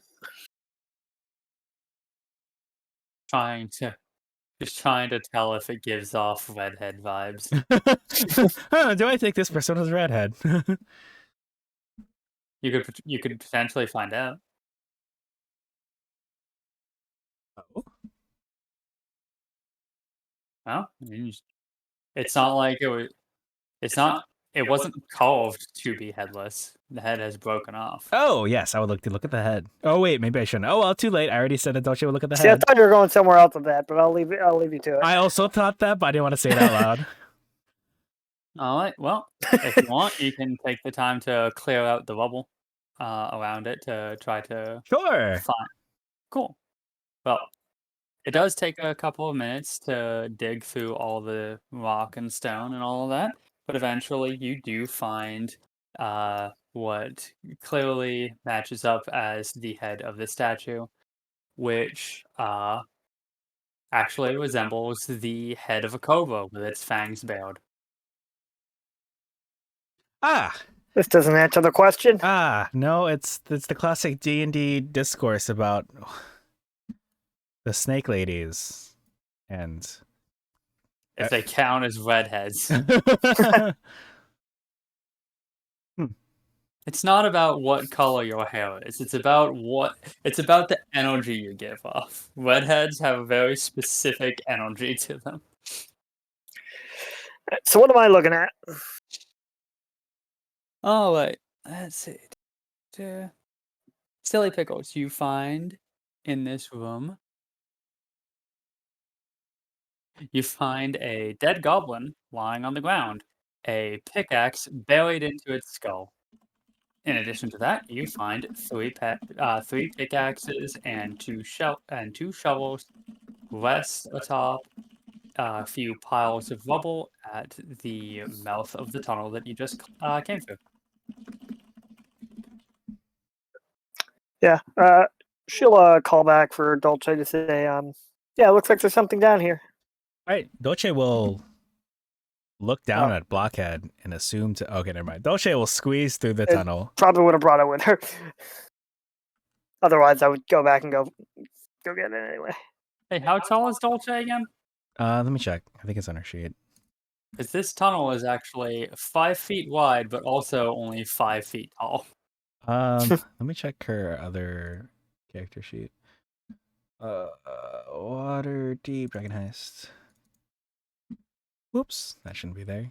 Speaker 1: Just trying to tell if it gives off redhead vibes.
Speaker 2: Do I think this person was redhead?
Speaker 1: You could potentially find out.
Speaker 2: Oh.
Speaker 1: Well, it's not like it was. It's not. It wasn't carved to be headless. The head has broken off.
Speaker 2: Oh, yes, I would look at the head. Oh, wait, maybe I shouldn't. Oh, well, too late. I already said that Dolce would look at the
Speaker 3: See, I
Speaker 2: head.
Speaker 3: thought you were going somewhere else with that, but I'll leave you to it.
Speaker 2: I also thought that, but I didn't want to say it out loud.
Speaker 1: All right. Well, if you want, you can take the time to clear out the rubble around it to try to
Speaker 2: Sure.
Speaker 1: find. Cool. Well, it does take a couple of minutes to dig through all the rock and stone and all of that, but eventually you do find what clearly matches up as the head of the statue, which actually resembles the head of a cobra with its fangs bared.
Speaker 3: This doesn't answer the question.
Speaker 2: No, it's the classic D&D discourse about the snake ladies and
Speaker 1: If they count as redheads. It's not about what color your hair is. It's about the energy you give off. Redheads have a very specific energy to them.
Speaker 3: So what am I looking at?
Speaker 1: Oh wait, let's see. Silly Pickles, you find in this room. You find a dead goblin lying on the ground, a pickaxe buried into its skull. In addition to that, you find three pickaxes and two shovels rest atop a few piles of rubble at the mouth of the tunnel that you just came through.
Speaker 3: Yeah. She'll call back for Dolce to say, yeah, it looks like there's something down here.
Speaker 2: All right, Dolce will look down at Blockhead and assume to. Okay, never mind. Dolce will squeeze through the tunnel.
Speaker 3: Probably would have brought it with her. Otherwise, I would go back and go get it anyway.
Speaker 1: Hey, how tall is Dolce again?
Speaker 2: Let me check. I think it's on her sheet.
Speaker 1: Because this tunnel is actually 5 feet wide, but also only 5 feet tall.
Speaker 2: Let me check her other character sheet. Water deep dragon heist. Whoops, that shouldn't be there.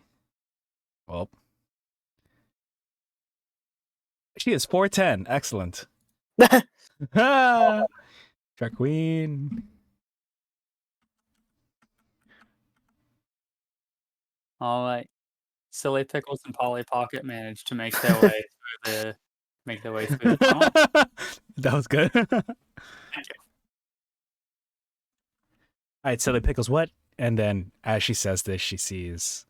Speaker 2: Well, she is 4'10". Excellent. Shark Queen.
Speaker 1: All right. Silly Pickles and Polly Pocket manage to make their way through the tunnel.
Speaker 2: That was good.
Speaker 1: Thank you.
Speaker 2: All right, Silly Pickles, what? And then as she says this, she sees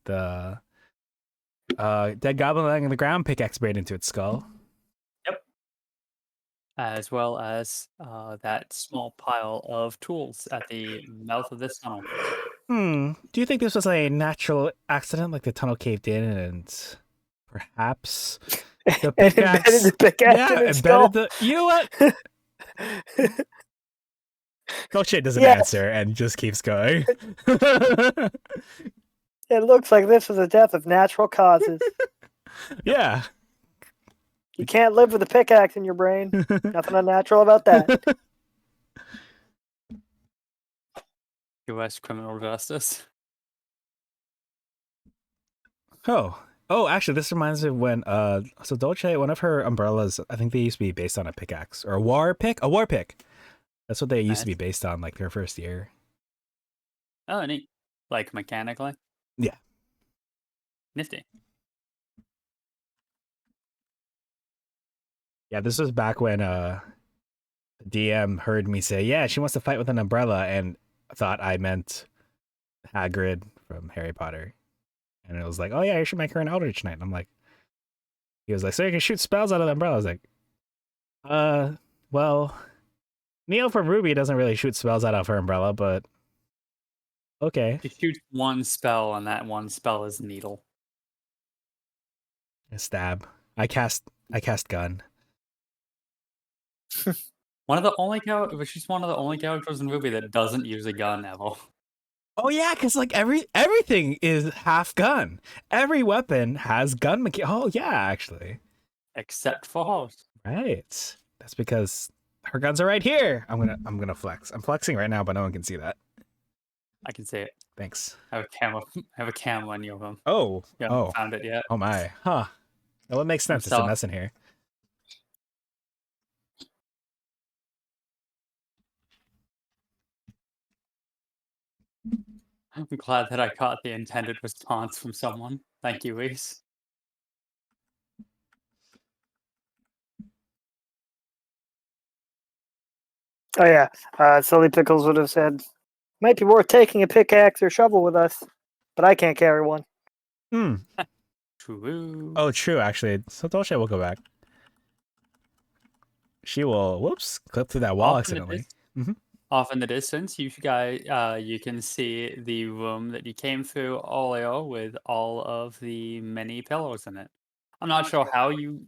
Speaker 2: the dead goblin lying on the ground, pickaxe buried into its skull.
Speaker 1: As well as that small pile of tools at the mouth of this tunnel.
Speaker 2: Do you think this was a natural accident, like the tunnel caved in and perhaps the
Speaker 3: And embedded the pickaxe in its skull?
Speaker 2: You know what? Dolce doesn't
Speaker 3: Yes.
Speaker 2: answer and just keeps going.
Speaker 3: It looks like this was a death of natural causes.
Speaker 2: Yeah.
Speaker 3: You can't live with a pickaxe in your brain. Nothing unnatural about that.
Speaker 1: U.S. criminal justice.
Speaker 2: Oh, actually, this reminds me of when so Dolce, one of her umbrellas, I think they used to be based on a pickaxe or a war pick. That's what they used to be based on, like their first year.
Speaker 1: Oh, neat. Like mechanically?
Speaker 2: Yeah.
Speaker 1: Nifty.
Speaker 2: Yeah, this was back when DM heard me say, yeah, she wants to fight with an umbrella, and thought I meant Hagrid from Harry Potter. And it was like, oh yeah, you should make her an Eldritch Knight. And I'm like, he was like, so you can shoot spells out of the umbrella. I was like, well, Neil from Ruby doesn't really shoot spells out of her umbrella, but okay.
Speaker 1: She shoots one spell, and that one spell is Needle.
Speaker 2: A stab. I cast gun.
Speaker 1: She's one of the only characters in Ruby that doesn't use a gun ever.
Speaker 2: Oh yeah, because like everything is half gun. Every weapon has gun Oh yeah, actually.
Speaker 1: Except for hers.
Speaker 2: Right. That's because her guns are right here. I'm gonna flex. I'm flexing right now, but no one can see that.
Speaker 1: I can see it.
Speaker 2: Thanks.
Speaker 1: I have a camera in your room.
Speaker 2: Oh.
Speaker 1: You haven't found it yet.
Speaker 2: Oh my. Huh. Well, it makes sense. It's a mess in here.
Speaker 1: I'm glad that I caught the intended response from someone. Thank you, Reese.
Speaker 3: Oh yeah, Silly Pickles would have said, might be worth taking a pickaxe or shovel with us, but I can't carry one.
Speaker 1: True.
Speaker 2: Oh, true, actually. So Dolce will go back. She will, whoops, clip through that wall accidentally.
Speaker 1: Off in the distance, you can see the room that you came through earlier with all of the many pillows in it. I'm not sure how you,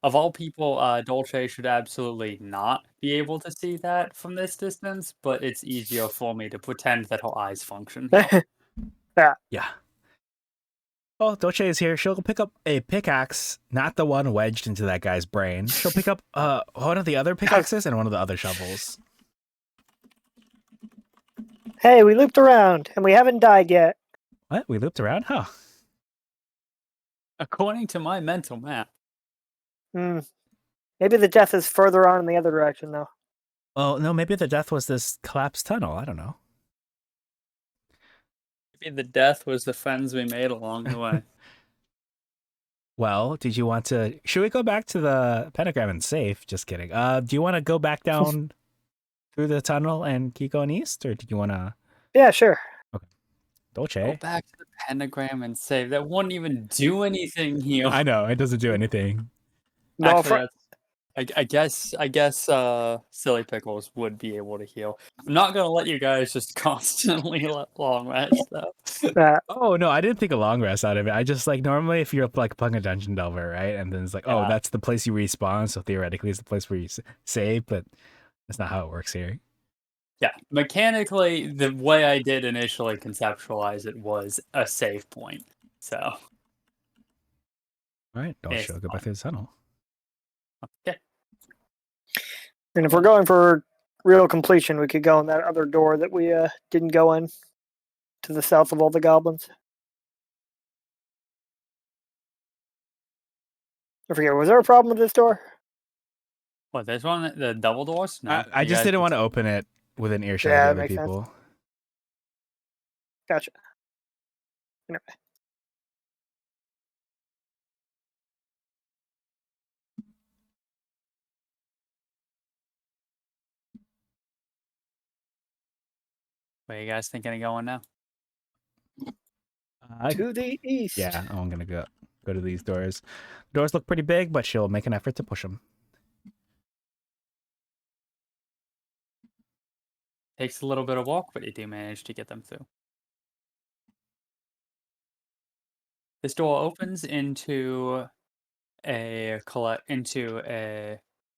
Speaker 1: of all people, Dolce should absolutely not be able to see that from this distance, but it's easier for me to pretend that her eyes function.
Speaker 2: Yeah. Oh, Dolce is here. She'll pick up a pickaxe, not the one wedged into that guy's brain. She'll pick up one of the other pickaxes and one of the other shovels.
Speaker 3: Hey, we looped around, and we haven't died yet.
Speaker 2: What? We looped around? Huh.
Speaker 1: According to my mental map.
Speaker 3: Maybe the death is further on in the other direction, though.
Speaker 2: Well, no, maybe the death was this collapsed tunnel. I don't know.
Speaker 1: Maybe the death was the friends we made along the way.
Speaker 2: Well, did you want to... Should we go back to the pentagram and save? Just kidding. Do you want to go back down through the tunnel and keep going east? Or do you want to...
Speaker 3: Yeah, sure.
Speaker 2: Okay. Dolce.
Speaker 1: Go back to the pentagram and save. That wouldn't even do anything here.
Speaker 2: I know, it doesn't do anything.
Speaker 3: No,
Speaker 1: Actually, I guess Silly Pickles would be able to heal. I'm not gonna let you guys just constantly long rest though.
Speaker 2: Oh no, I didn't think a long rest out of it. I just like normally if you're like playing a dungeon delver, right, and then it's like, oh, that's the place you respawn, so theoretically it's the place where you save, but that's not how it works here.
Speaker 1: Yeah, mechanically, the way I did initially conceptualize it was a save point. So, all
Speaker 2: right, don't go back to the tunnel.
Speaker 1: Okay.
Speaker 3: And if we're going for real completion, we could go in that other door that we didn't go in, to the south of all the goblins. I forget, was there a problem with this door?
Speaker 1: What, this one? The double doors? No.
Speaker 2: I just didn't want to open it with an earshot of other people.
Speaker 3: Sense. Gotcha. Anyway.
Speaker 1: Where you guys thinking of going now?
Speaker 3: To the east.
Speaker 2: Yeah, I'm gonna go to these doors. Doors look pretty big, but she'll make an effort to push them.
Speaker 1: Takes a little bit of walk, but you do manage to get them through. This door opens into a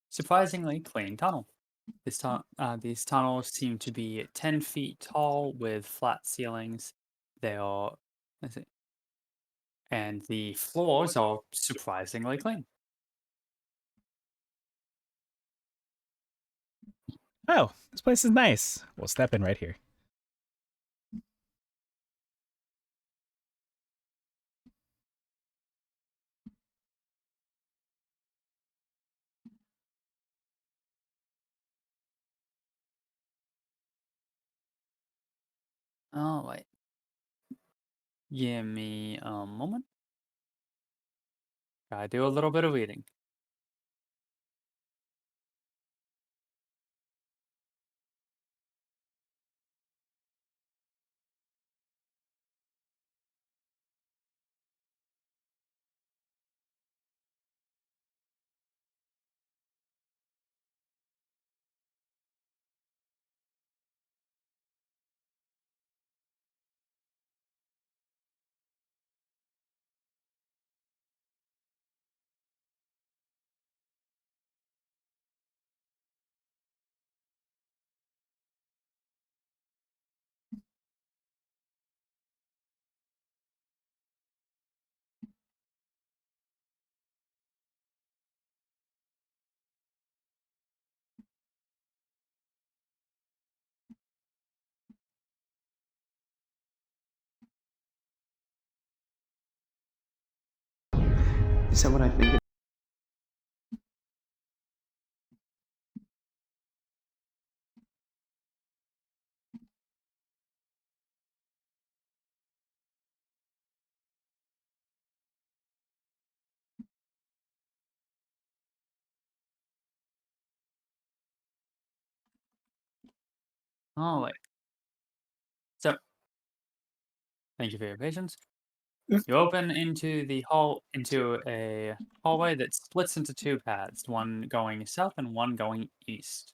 Speaker 1: surprisingly clean tunnel. These tunnels seem to be 10 feet tall with flat ceilings. They are, let's see, and the floors are surprisingly clean.
Speaker 2: Oh, this place is nice. We'll step in right here.
Speaker 1: Oh, wait. Give me a moment. I do a little bit of reading.
Speaker 4: Is that what I think?
Speaker 1: Oh, wait. So, thank you for your patience.
Speaker 3: Mm.
Speaker 1: You open into a hallway that splits into two paths, one going south and one going east.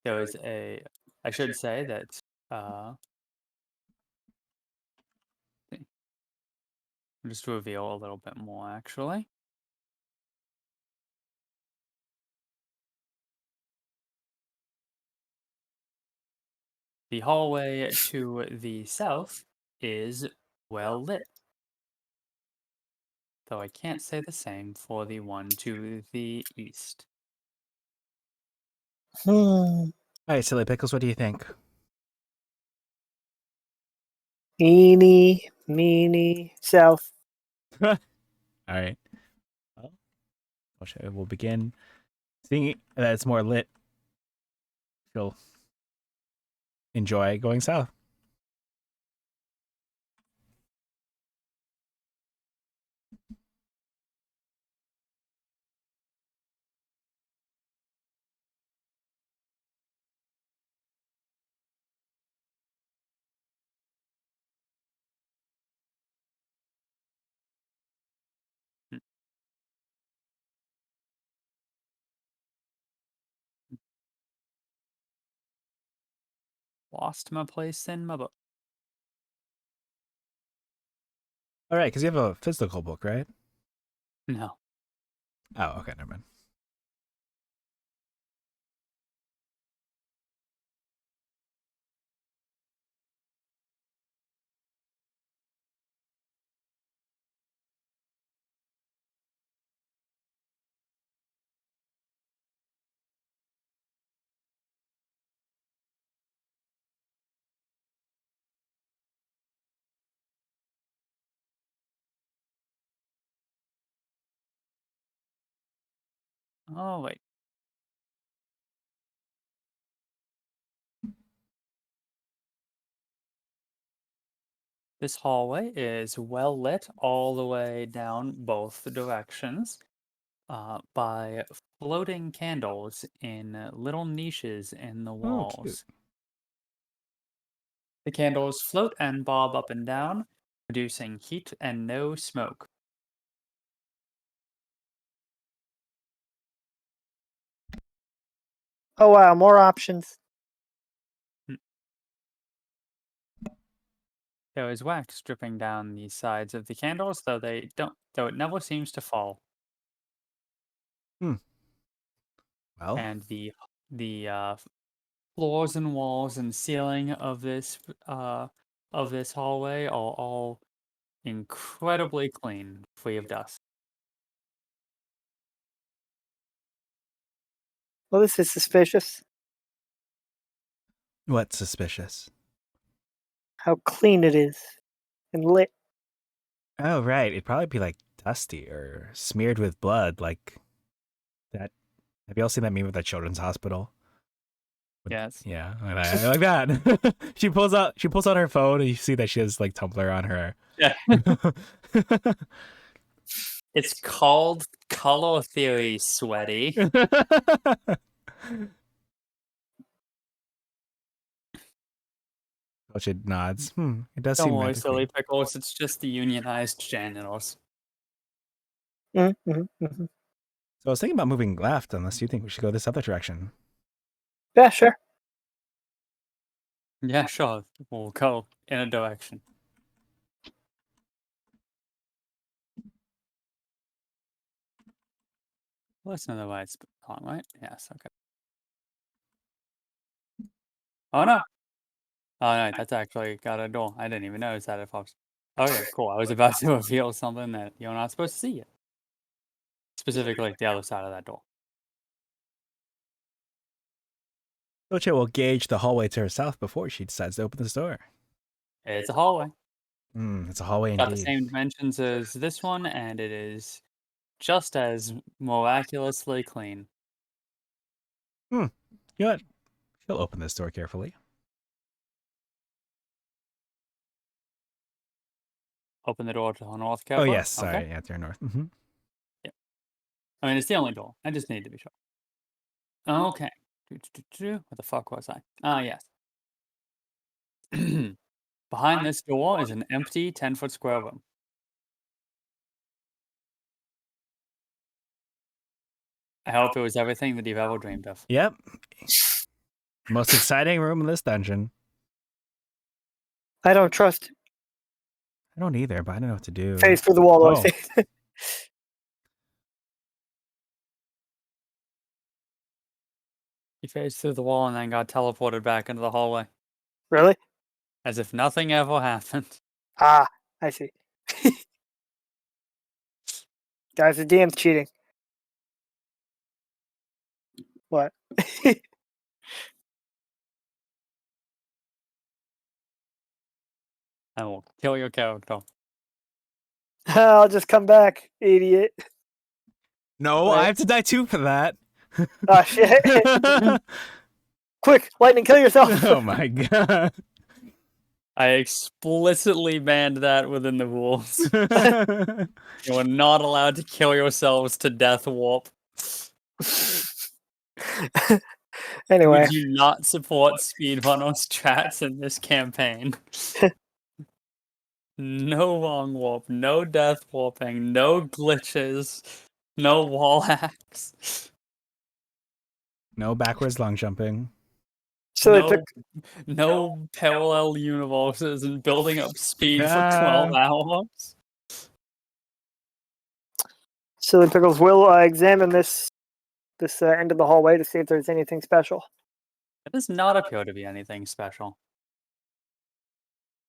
Speaker 1: There is I should say that, uh, just to reveal a little bit more actually. The hallway to the south is well lit, though I can't say the same for the one to the east.
Speaker 3: Hmm.
Speaker 2: All right, Silly Pickles, what do you think?
Speaker 3: Eeny, meeny, south.
Speaker 2: All right. Well, we'll begin. Seeing that it's more lit, she'll enjoy going south.
Speaker 1: Mm. Lost my place in my book.
Speaker 2: All right, because you have a physical book, right?
Speaker 1: No.
Speaker 2: Oh, okay, never mind.
Speaker 1: Oh, wait. This hallway is well lit all the way down both directions. by floating candles in little niches in the
Speaker 2: Oh, cute.
Speaker 1: walls. The candles float and bob up and down, producing heat and no smoke.
Speaker 3: Oh wow, more options.
Speaker 1: There is wax dripping down the sides of the candles, though it never seems to fall.
Speaker 2: Well,
Speaker 1: And the floors and walls and ceiling of this hallway are all incredibly clean, free of dust.
Speaker 3: Well, this is suspicious.
Speaker 2: what's suspicious?
Speaker 3: How clean it is and lit.
Speaker 2: Oh, right. It'd probably be like dusty or smeared with blood, like that. Have you all seen that meme of that children's hospital?
Speaker 1: Yes.
Speaker 2: Yeah, I like that. she pulls out her phone, and you see that she has like Tumblr on her.
Speaker 1: Yeah. It's called Color Theory, sweaty.
Speaker 2: Dolce nods. It does
Speaker 1: Don't
Speaker 2: seem
Speaker 1: worry,
Speaker 2: rather
Speaker 1: silly
Speaker 2: clean.
Speaker 1: pickles. It's just the unionized janitors.
Speaker 3: Mm-hmm, mm-hmm.
Speaker 2: So I was thinking about moving left, unless you think we should go this other direction.
Speaker 3: Yeah, sure.
Speaker 1: Yeah, sure. We'll go in a direction. Listen to the right song, right? Yes, okay. Oh no! Oh no, that's actually got a door. I didn't even notice that at first. Okay, cool. I was about to reveal something that you're not supposed to see yet. Specifically, the other side of that door.
Speaker 2: Dolce will gauge the hallway to her south before she decides to open this door.
Speaker 1: It's a hallway.
Speaker 2: It's a hallway
Speaker 1: Got the
Speaker 2: indeed.
Speaker 1: same dimensions as this one, and it is just as miraculously clean.
Speaker 2: You know what? She'll open this door carefully.
Speaker 1: Open the door to the north
Speaker 2: Oh,
Speaker 1: carefully.
Speaker 2: yes. Sorry.
Speaker 1: Okay.
Speaker 2: Yeah, to your north.
Speaker 1: I mean, it's the only door. I just need to be sure. Okay. What the fuck was I? Ah, yes. Behind this door is an empty 10-foot square room. I hope it was everything that you've ever dreamed of.
Speaker 2: Yep. Most exciting room in this dungeon.
Speaker 3: I don't trust him.
Speaker 2: I don't either, but I don't know what to do.
Speaker 3: Face through the wall.
Speaker 2: Oh.
Speaker 1: He phased through the wall and then got teleported back into the hallway.
Speaker 3: Really?
Speaker 1: As if nothing ever happened.
Speaker 3: Ah, I see. Guys, the DM's cheating. What?
Speaker 1: I will kill your character.
Speaker 3: I'll just come back, idiot.
Speaker 2: No,
Speaker 3: Wait.
Speaker 2: I have to die too for that.
Speaker 3: Ah, shit. Quick, lightning, kill yourself.
Speaker 2: Oh my god.
Speaker 1: I explicitly banned that within the rules. You are not allowed to kill yourselves to death warp.
Speaker 3: Anyway,
Speaker 1: Would you not support speedrunners chats in this campaign? No long warp, no death warping, no glitches, no wall hacks.
Speaker 2: No backwards long jumping.
Speaker 3: so they
Speaker 1: no,
Speaker 3: took
Speaker 1: no parallel universes and building up speed for 12 hours.
Speaker 3: Silly Pickles will examine this end of the hallway to see if there's anything special.
Speaker 1: It does not appear to be anything special.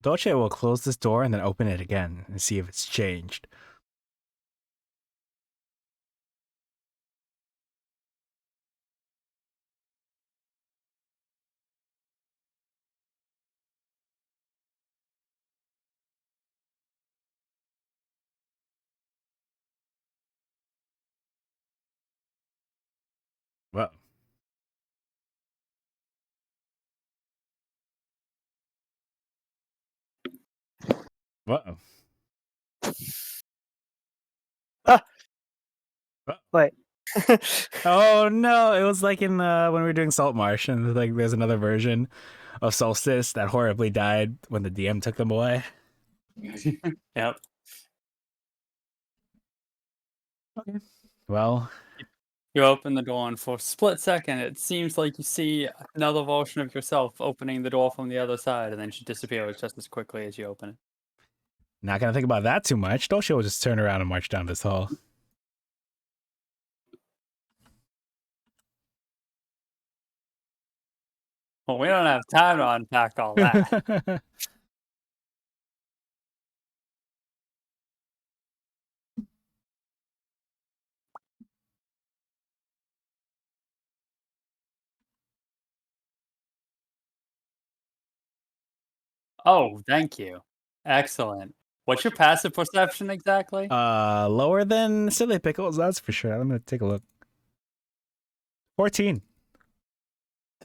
Speaker 2: Dolce will close this door and then open it again and see if it's changed. Well. Whoa.
Speaker 3: Ah. Wait.
Speaker 2: Oh no! It was like in when we were doing Salt Marsh, and like there's another version of Solstice that horribly died when the DM took them away.
Speaker 1: Yep.
Speaker 2: Okay. Well,
Speaker 1: You open the door, and for a split second, it seems like you see another version of yourself opening the door from the other side, and then she disappears just as quickly as you open it.
Speaker 2: not gonna think about that too much. Dolce will just turn around and march down this hall.
Speaker 1: Well, we don't have time to unpack all that. Oh, thank you. Excellent. What's your passive perception exactly?
Speaker 2: Lower than Silly Pickles, that's for sure. I'm gonna take a look. 14.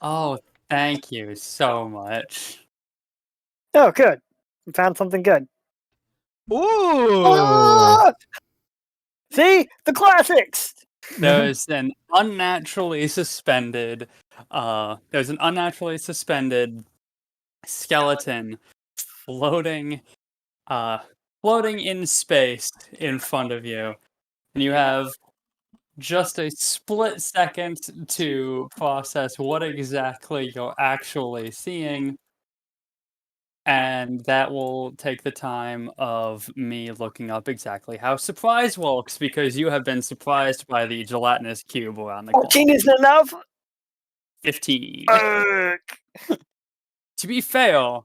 Speaker 1: Oh, thank you so much.
Speaker 3: Oh, good. You found something good.
Speaker 2: Ooh!
Speaker 3: Ah! See? The classics!
Speaker 1: There's an unnaturally suspended skeleton floating floating in space in front of you. And you have just a split second to process what exactly you're actually seeing. And that will take the time of me looking up exactly how surprise works, because you have been surprised by the gelatinous cube around the corner.
Speaker 3: 14 isn't enough?
Speaker 1: 15.
Speaker 3: Fuck.
Speaker 1: To be fair,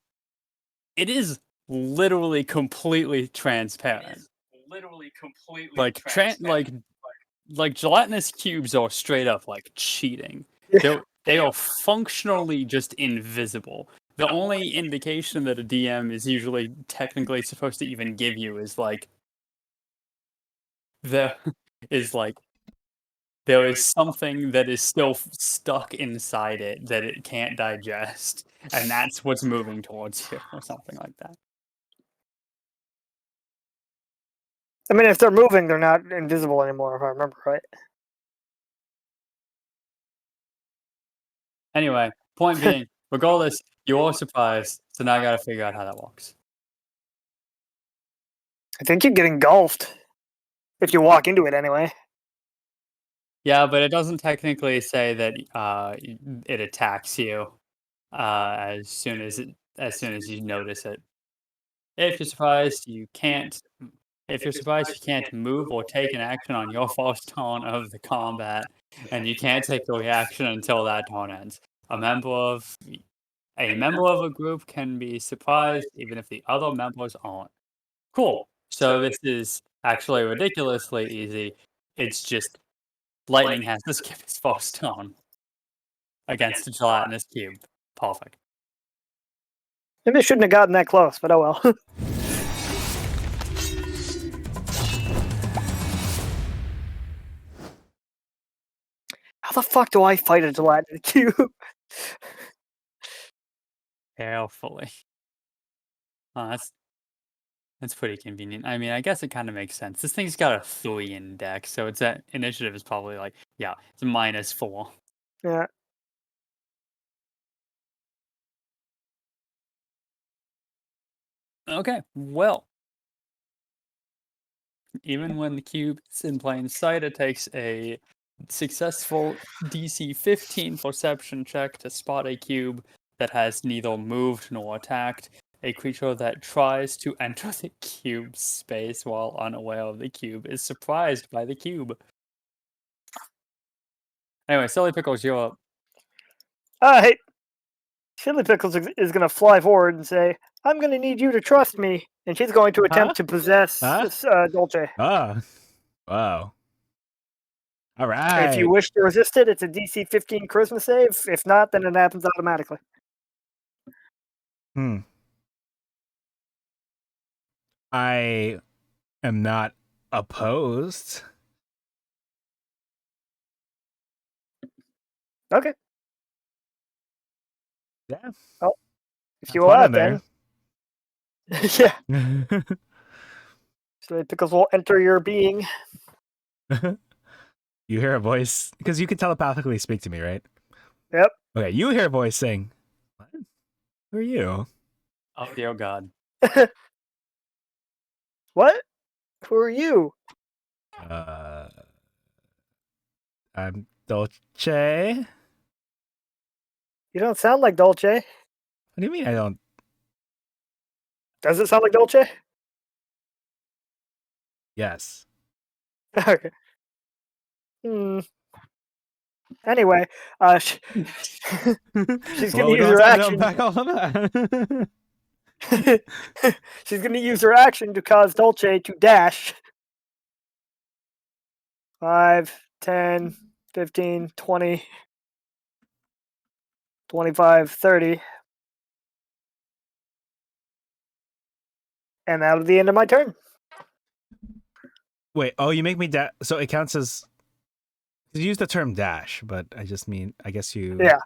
Speaker 1: it is literally completely transparent. Like gelatinous cubes are straight up like cheating. They are functionally just invisible. The only indication that a DM is usually technically supposed to even give you is like there there is something that is still stuck inside it that it can't digest, and that's what's moving towards you, or something like that.
Speaker 3: I mean, if they're moving, they're not invisible anymore, if I remember right.
Speaker 1: Anyway, point being, regardless, you are surprised, so now I gotta figure out how that works.
Speaker 3: I think you get engulfed. If you walk into it anyway.
Speaker 1: Yeah, but it doesn't technically say that it attacks you as soon as you notice it. If you're surprised, you can't. If you're surprised, you can't move or take an action on your first turn of the combat, and you can't take a reaction until that turn ends. A member of a group can be surprised even if the other members aren't. Cool. So this is actually ridiculously easy. It's just Lightning has to skip his first turn against a gelatinous cube. Perfect.
Speaker 3: Maybe I shouldn't have gotten that close, but oh well. How the fuck do I fight a gelatinous cube?
Speaker 1: Carefully. Oh, that's pretty convenient. I mean, I guess it kind of makes sense. This thing's got a 3 in deck, so its initiative is probably like, yeah, it's -4.
Speaker 3: Yeah.
Speaker 1: Okay, well. Even when the cube is in plain sight, it takes a successful DC 15 perception check to spot a cube that has neither moved nor attacked. A creature that tries to enter the cube's space while unaware of the cube is surprised by the cube. Anyway, Silly Pickles, you're up.
Speaker 3: Alright. Chili Pickles is going to fly forward and say, I'm going to need you to trust me. And she's going to attempt to possess this Dolce.
Speaker 2: Ah. Wow. All
Speaker 3: If
Speaker 2: right.
Speaker 3: you wish to resist it, it's a DC 15 charisma save. If not, then it happens automatically.
Speaker 2: I am not opposed.
Speaker 3: Okay.
Speaker 2: Yeah.
Speaker 3: Well, if
Speaker 2: Have
Speaker 3: you
Speaker 2: fun
Speaker 3: allow
Speaker 2: in
Speaker 3: it, then. Yeah. So Pickles will enter your being.
Speaker 2: You hear a voice because you can telepathically speak to me, right?
Speaker 3: Yep.
Speaker 2: Okay, you hear a voice saying, "What? Who are you?"
Speaker 1: Oh dear God.
Speaker 3: What? Who are you?
Speaker 2: Uh, I'm Dolce.
Speaker 3: You don't sound like Dolce.
Speaker 2: What do you mean I don't?
Speaker 3: Does it sound like Dolce?
Speaker 2: Yes.
Speaker 3: Okay. Hmm. Anyway, she's gonna
Speaker 2: Well, we
Speaker 3: use
Speaker 2: don't have
Speaker 3: her
Speaker 2: time to
Speaker 3: action.
Speaker 2: unpack all of that.
Speaker 3: She's gonna use her action to cause Dolce to dash. 5, 10, 15, 20, 25, 30. And that'll be the end of my turn.
Speaker 2: Wait. Oh, you make me dash. So it counts as. You use the term dash, but I just mean. I guess you.
Speaker 3: Yeah.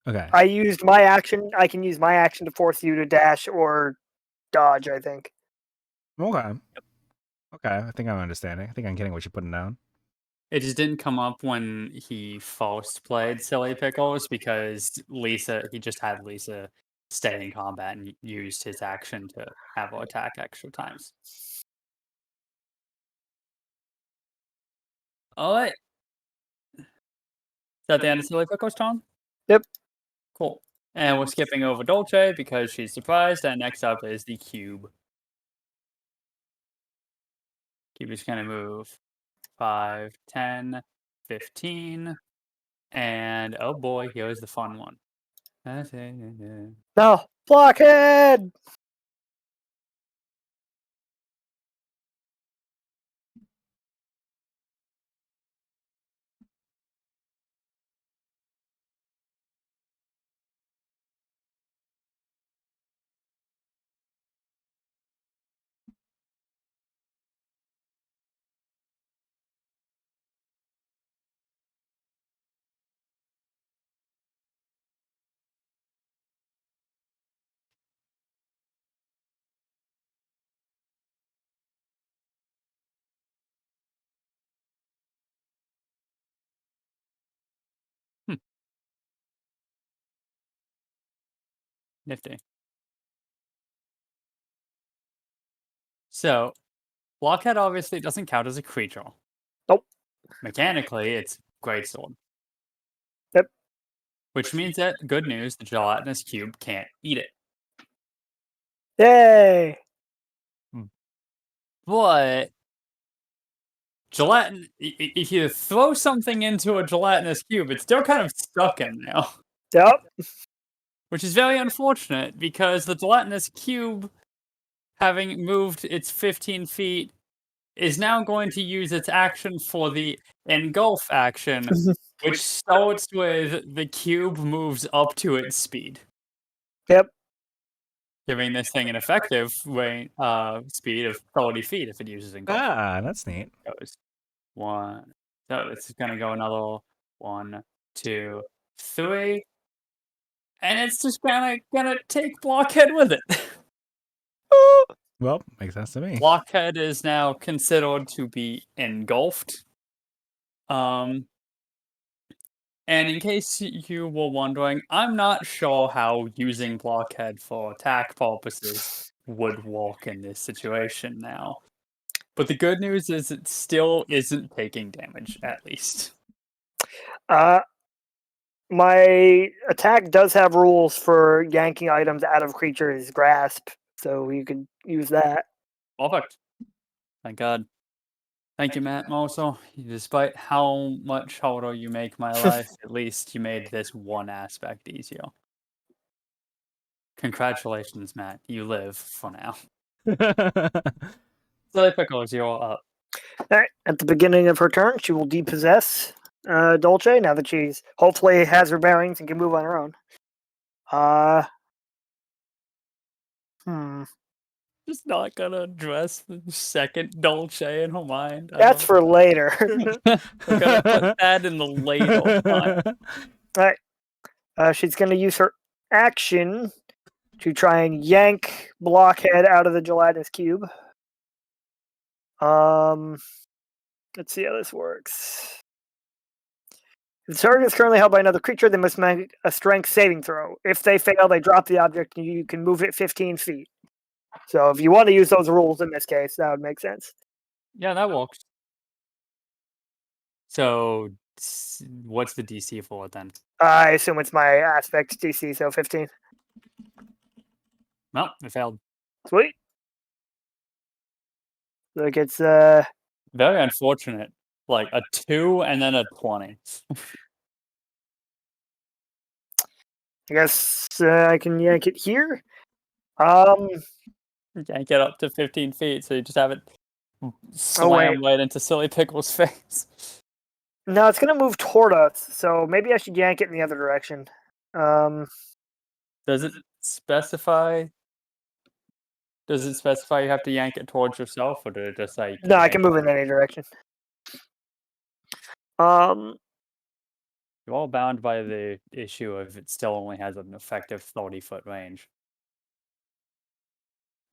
Speaker 2: Okay.
Speaker 3: I used my action. I can use my action to force you to dash or dodge, I think.
Speaker 2: Okay. Okay. I think I'm understanding. I think I'm getting what you're putting down.
Speaker 1: It just didn't come up when he first played Silly Pickles because he just had Lisa stay in combat and used his action to have her attack extra times. All right. Is that the end of Silly Pickles, Tom?
Speaker 3: Yep.
Speaker 1: Cool. And we're skipping over Dolce because she's surprised. And next up is the cube. Cube is going to move 5, 10, 15. And oh boy, here's the fun one.
Speaker 3: No. Blockhead!
Speaker 1: Nifty. So, Blockhead obviously doesn't count as a creature.
Speaker 3: Nope.
Speaker 1: Mechanically, it's Greatsword.
Speaker 3: Yep.
Speaker 1: Which means that, good news, the gelatinous cube can't eat it.
Speaker 3: Yay!
Speaker 1: But if you throw something into a gelatinous cube, it's still kind of stuck in there.
Speaker 3: Yep.
Speaker 1: Which is very unfortunate because the gelatinous cube, having moved its 15 feet, is now going to use its action for the engulf action, which starts with the cube moves up to its speed.
Speaker 3: Yep.
Speaker 1: Giving this thing an effective speed of 30 feet if it uses engulf.
Speaker 2: Ah, that's neat.
Speaker 1: Goes 1. So it's going to go another 1, 2, 3. And it's just gonna take Blockhead with it.
Speaker 2: Well, makes sense to me.
Speaker 1: Blockhead is now considered to be engulfed. And in case you were wondering, I'm not sure how using Blockhead for attack purposes would work in this situation now. But the good news is it still isn't taking damage, at least.
Speaker 3: My attack does have rules for yanking items out of creatures' grasp, so you could use that.
Speaker 1: Perfect. Thank God. Thank you, Matt. Also, despite how much harder you make my life, at least you made this one aspect easier. Congratulations, Matt. You live for now. Silly Pickles, you're up.
Speaker 3: Alright, at the beginning of her turn, she will depossess Dolce now that she's hopefully has her bearings and can move on her own.
Speaker 1: Just not gonna address the second Dolce in her mind.
Speaker 3: That's for later.
Speaker 1: We're gonna put that in the later time.
Speaker 3: Alright. She's gonna use her action to try and yank Blockhead out of the gelatinous cube. Let's see how this works. If the target is currently held by another creature, they must make a strength saving throw. If they fail, they drop the object and you can move it 15 feet. So if you want to use those rules in this case, that would make sense.
Speaker 1: Yeah, that works. So, what's the DC for it then?
Speaker 3: I assume it's my aspect DC, so 15.
Speaker 1: Well, it failed.
Speaker 3: Sweet. Like it's
Speaker 1: Very unfortunate. Like a 2 and then a 20.
Speaker 3: I guess I can yank it here.
Speaker 1: You can't get up to 15 feet, so you just have it
Speaker 3: wait.
Speaker 1: slam right into Silly Pickle's face.
Speaker 3: No, it's gonna move toward us, so maybe I should yank it in the other direction.
Speaker 1: Does it specify? Does it specify you have to yank it towards yourself, or did it just say?
Speaker 3: No, I can move in any direction.
Speaker 1: You're all bound by the issue of it still only has an effective 30-foot range.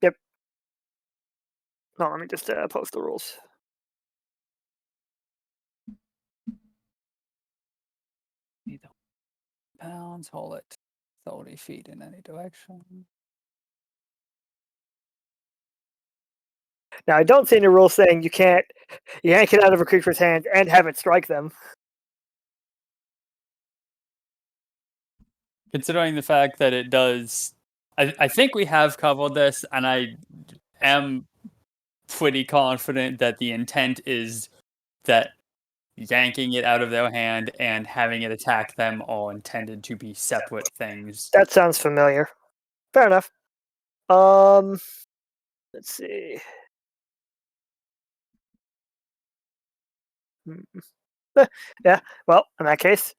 Speaker 3: Yep. No, let me just post the rules.
Speaker 1: Pounds, hold it 30 feet in any direction.
Speaker 3: Now, I don't see any rule saying you can't yank it out of a creature's hand and have it strike them.
Speaker 1: Considering the fact that it does, I think we have covered this, and I am pretty confident that the intent is that yanking it out of their hand and having it attack them are intended to be separate things.
Speaker 3: That sounds familiar. Fair enough. Let's see. Yeah, well, in that case,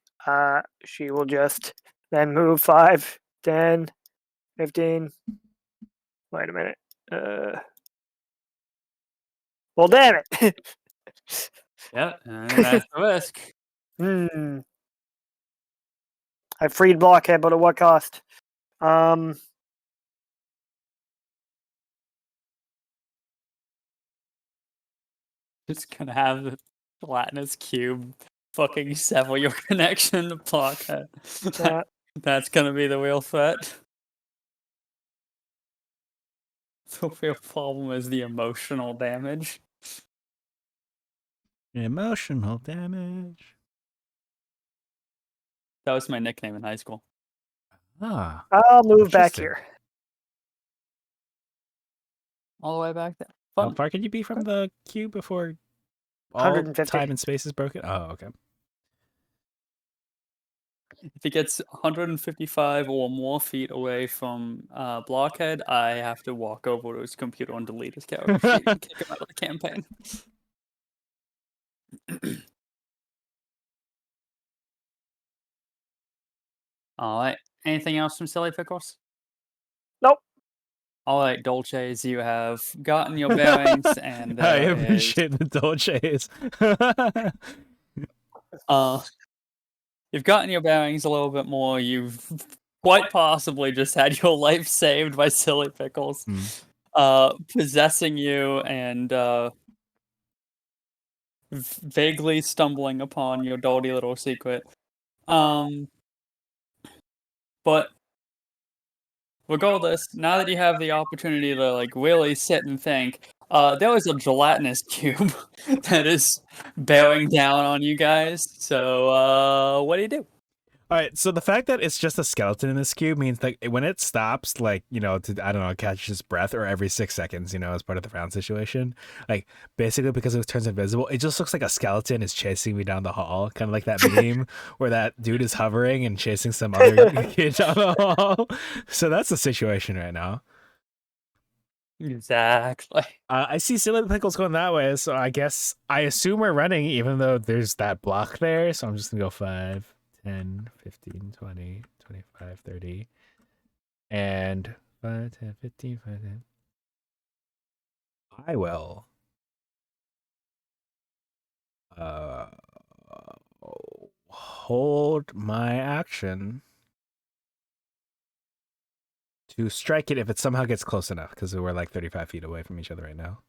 Speaker 3: she will just then move 5, 10, 15. Wait a minute. Well, damn it.
Speaker 1: Yeah, and that's the risk.
Speaker 3: I freed Blockhead, but at what cost?
Speaker 1: Just gonna have the gelatinous cube fucking sever your connection to Blockhead. That's gonna be the real threat. The real problem is the emotional damage.
Speaker 2: Emotional damage.
Speaker 1: That was my nickname in high school.
Speaker 2: Ah.
Speaker 3: I'll move back here.
Speaker 1: All the way back there.
Speaker 2: How far can you be from the cube before all
Speaker 3: 150.
Speaker 2: time and space is broken? Oh, okay.
Speaker 1: If it gets 155 or more feet away from Blockhead, I have to walk over to his computer and delete his character sheet and kick him out of the campaign. All right. Anything else from Silly Pickles?
Speaker 3: Nope.
Speaker 1: All right, Dolces, you have gotten your bearings, and
Speaker 2: I appreciate the Dolces.
Speaker 1: You've gotten your bearings a little bit more. You've quite possibly just had your life saved by Silly Pickles, possessing you and vaguely stumbling upon your dirty little secret. But regardless, now that you have the opportunity to like really sit and think, there was a gelatinous cube that is bearing down on you guys. So what do you do?
Speaker 2: All right, so the fact that it's just a skeleton in this cube means that when it stops, like, you know, to, I don't know, catch its breath or every 6 seconds, you know, as part of the round situation, like, basically because it turns invisible, it just looks like a skeleton is chasing me down the hall, kind of like that meme where that dude is hovering and chasing some other kid down the hall. So that's the situation right now.
Speaker 1: Exactly.
Speaker 2: I see Silly Pickles going that way, so I assume we're running, even though there's that block there, so I'm just gonna go 5. 10, 15, 20, 25, 30, and 5, 10, 15, 5, 10. I will hold my action to strike it if it somehow gets close enough, because we're like 35 feet away from each other right now.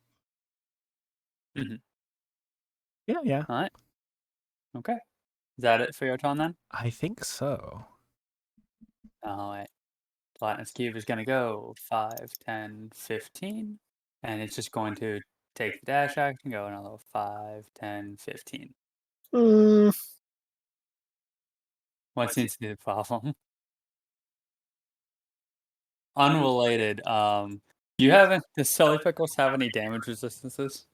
Speaker 2: Yeah.
Speaker 1: Alright. Okay. Is that it for your turn then?
Speaker 2: I think so.
Speaker 1: Alright. Platinum's cube is gonna go 5, 10, 15. And it's just going to take the dash action, go another 5, 10, 15.
Speaker 3: Mm,
Speaker 1: What seems to be the problem? Unrelated, does Silly Pickles have any damage resistances?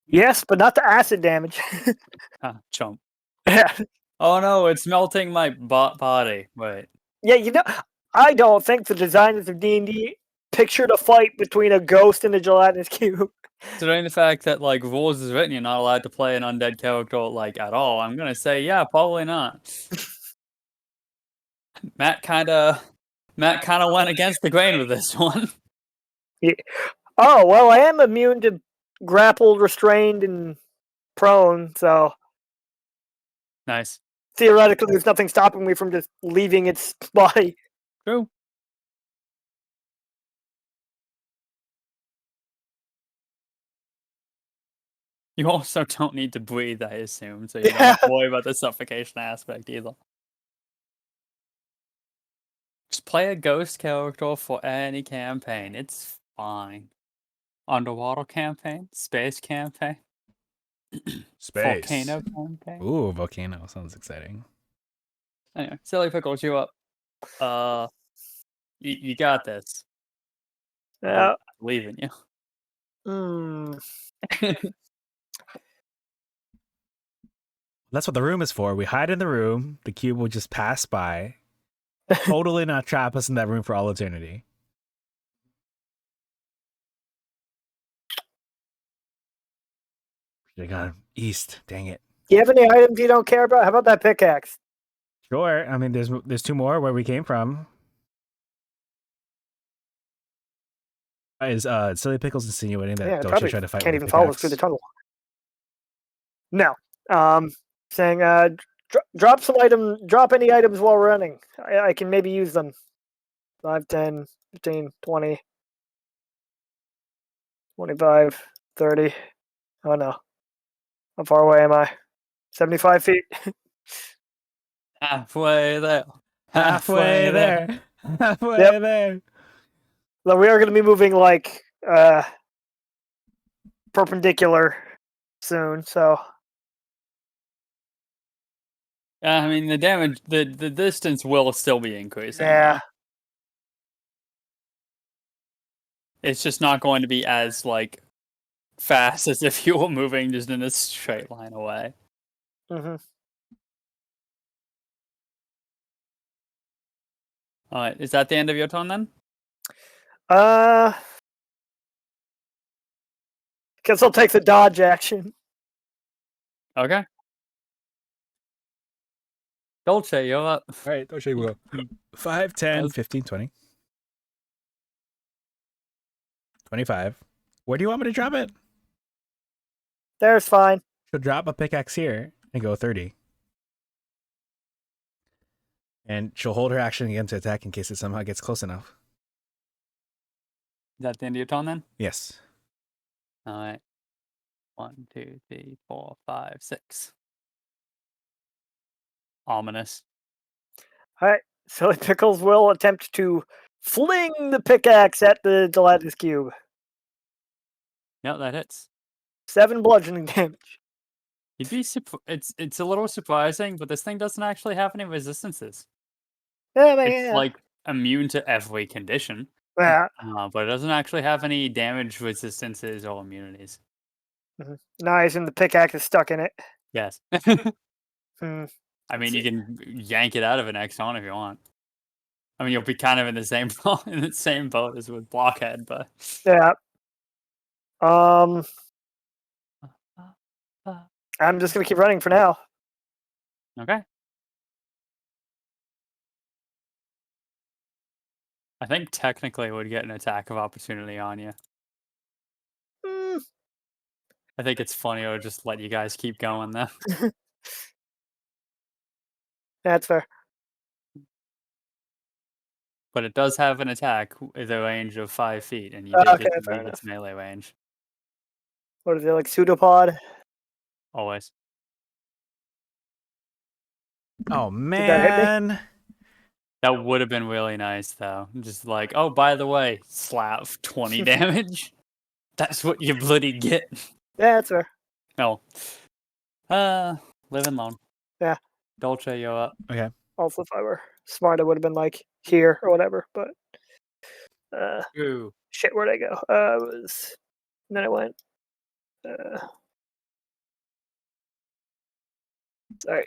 Speaker 3: yes, but not the acid damage.
Speaker 1: Ah, chump.
Speaker 3: Yeah.
Speaker 1: Oh no, it's melting my body. Wait.
Speaker 3: Yeah, I don't think the designers of D&D pictured a fight between a ghost and a gelatinous cube.
Speaker 1: Considering the fact that, like, rules is written, you're not allowed to play an undead character, like, at all, I'm gonna say, yeah, probably not. Matt kinda went against the grain with this one.
Speaker 3: Oh, well, I am immune to grappled, restrained, and prone, so
Speaker 1: Nice.
Speaker 3: theoretically there's nothing stopping me from just leaving its body.
Speaker 1: True. You also don't need to breathe, I assume, so you don't have to worry about the suffocation aspect either. Just play a ghost character for any campaign. It's fine. Underwater campaign, space campaign,
Speaker 2: Space.
Speaker 1: volcano campaign.
Speaker 2: Ooh, volcano sounds exciting.
Speaker 1: Anyway, Silly Pickles, you up. You got this. I believe in you.
Speaker 2: That's what the room is for. We hide in the room. The cube will just pass by. Totally not trap us in that room for all eternity. They got east. Dang it.
Speaker 3: Do you have any items you don't care about? How about that pickaxe?
Speaker 2: Sure. I mean, there's two more where we came from. Is Silly Pickles insinuating that
Speaker 3: Yeah,
Speaker 2: Dolce
Speaker 3: probably
Speaker 2: tried to fight
Speaker 3: can't
Speaker 2: with
Speaker 3: even
Speaker 2: a
Speaker 3: follow us through the
Speaker 2: pickaxe?
Speaker 3: tunnel. No. Saying drop some drop any items while running. I can maybe use them. 5, 10, 15, 20, 25, 30. Oh no. How far away am I? 75 feet.
Speaker 1: Halfway there.
Speaker 2: Halfway there. Halfway
Speaker 3: Yep.
Speaker 2: there.
Speaker 3: So we are going to be moving like perpendicular soon, so
Speaker 1: Yeah, I mean the damage, the distance will still be increasing.
Speaker 3: yeah.
Speaker 1: Though. It's just not going to be as like fast as if you were moving just in a straight line away.
Speaker 3: Mm-hmm.
Speaker 1: All right, is that the end of your turn then?
Speaker 3: Guess I'll take the dodge action.
Speaker 1: Okay. Dolce, you're up.
Speaker 2: All right, Dolce will go 5, 10, 15, 20. 25. Where do you want me to drop it?
Speaker 3: There's fine.
Speaker 2: She'll drop a pickaxe here and go 30. And she'll hold her action again to attack in case it somehow gets close enough.
Speaker 1: Is that the end of your turn then?
Speaker 2: Yes.
Speaker 1: All right. 1, 2, 3, 4, 5, 6. Ominous.
Speaker 3: All right. So Pickles will attempt to fling the pickaxe at the gelatinous cube.
Speaker 1: Yep, that hits.
Speaker 3: 7 bludgeoning damage.
Speaker 1: You'd be it's a little surprising, but this thing doesn't actually have any resistances.
Speaker 3: Yeah,
Speaker 1: It's like immune to every condition.
Speaker 3: Yeah.
Speaker 1: But it doesn't actually have any damage resistances or immunities.
Speaker 3: Mm-hmm. Nice, and the pickaxe is stuck in it.
Speaker 1: Yes.
Speaker 3: Hmm.
Speaker 1: I mean, you can yank it out of an Exxon if you want. I mean, you'll be kind of in the same boat as with Blockhead, but
Speaker 3: Yeah. I'm just gonna keep running for now.
Speaker 1: okay. I think technically it would get an attack of opportunity on you.
Speaker 3: Mm.
Speaker 1: I think it's funnier to just let you guys keep going though.
Speaker 3: That's fair.
Speaker 1: But it does have an attack with a range of 5 feet, and you
Speaker 3: Okay,
Speaker 1: did get to
Speaker 3: fair
Speaker 1: leave
Speaker 3: enough.
Speaker 1: its melee range.
Speaker 3: What is it, like pseudopod?
Speaker 1: always.
Speaker 2: Oh
Speaker 3: that hit me?
Speaker 2: man.
Speaker 1: That would have been really nice, though. Just like, oh, by the way, slap 20 damage. That's what you bloody get.
Speaker 3: Yeah, that's fair.
Speaker 1: No. Live and learn.
Speaker 3: Yeah.
Speaker 1: Dolce, you're up.
Speaker 2: Okay.
Speaker 3: Also, if I were smart, I would have been like here or whatever. But
Speaker 1: Ooh.
Speaker 3: shit, where'd I go? And then I went. Sorry.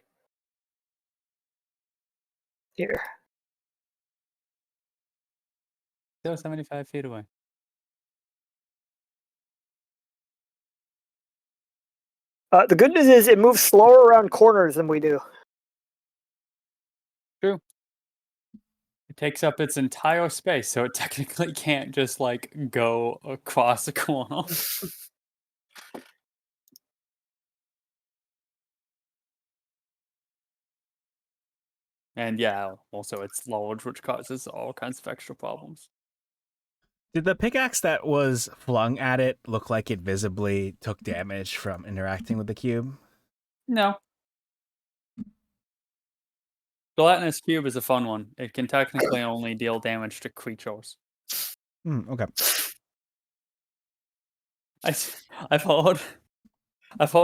Speaker 3: Here.
Speaker 1: Still 75 feet away.
Speaker 3: The good news is it moves slower around corners than we do.
Speaker 1: True. It takes up its entire space, so it technically can't just, like, go across the corner. And yeah, also it's large, which causes all kinds of extra problems.
Speaker 2: Did the pickaxe that was flung at it look like it visibly took damage from interacting with the cube?
Speaker 1: No. Gelatinous cube is a fun one. It can technically only deal damage to creatures.
Speaker 2: Okay.
Speaker 1: I've heard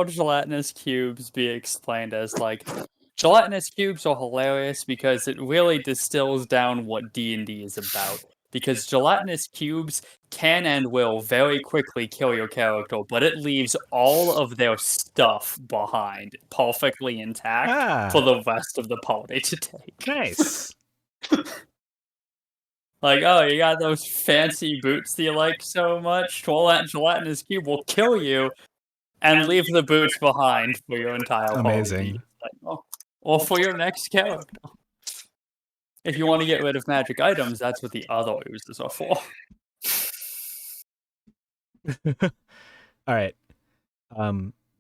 Speaker 1: gelatinous cubes be explained as like gelatinous cubes are hilarious because it really distills down what D&D is about. Because gelatinous cubes can and will very quickly kill your character, but it leaves all of their stuff behind, perfectly intact, for the rest of the party to take.
Speaker 2: Nice.
Speaker 1: Like, oh, you got those fancy boots that you like so much? Well, that gelatinous cube will kill you and leave the boots behind for your entire party.
Speaker 2: Amazing.
Speaker 1: Like, oh, or for your next character. If you want to get rid of magic items, that's what the other oozes are for.
Speaker 2: All right.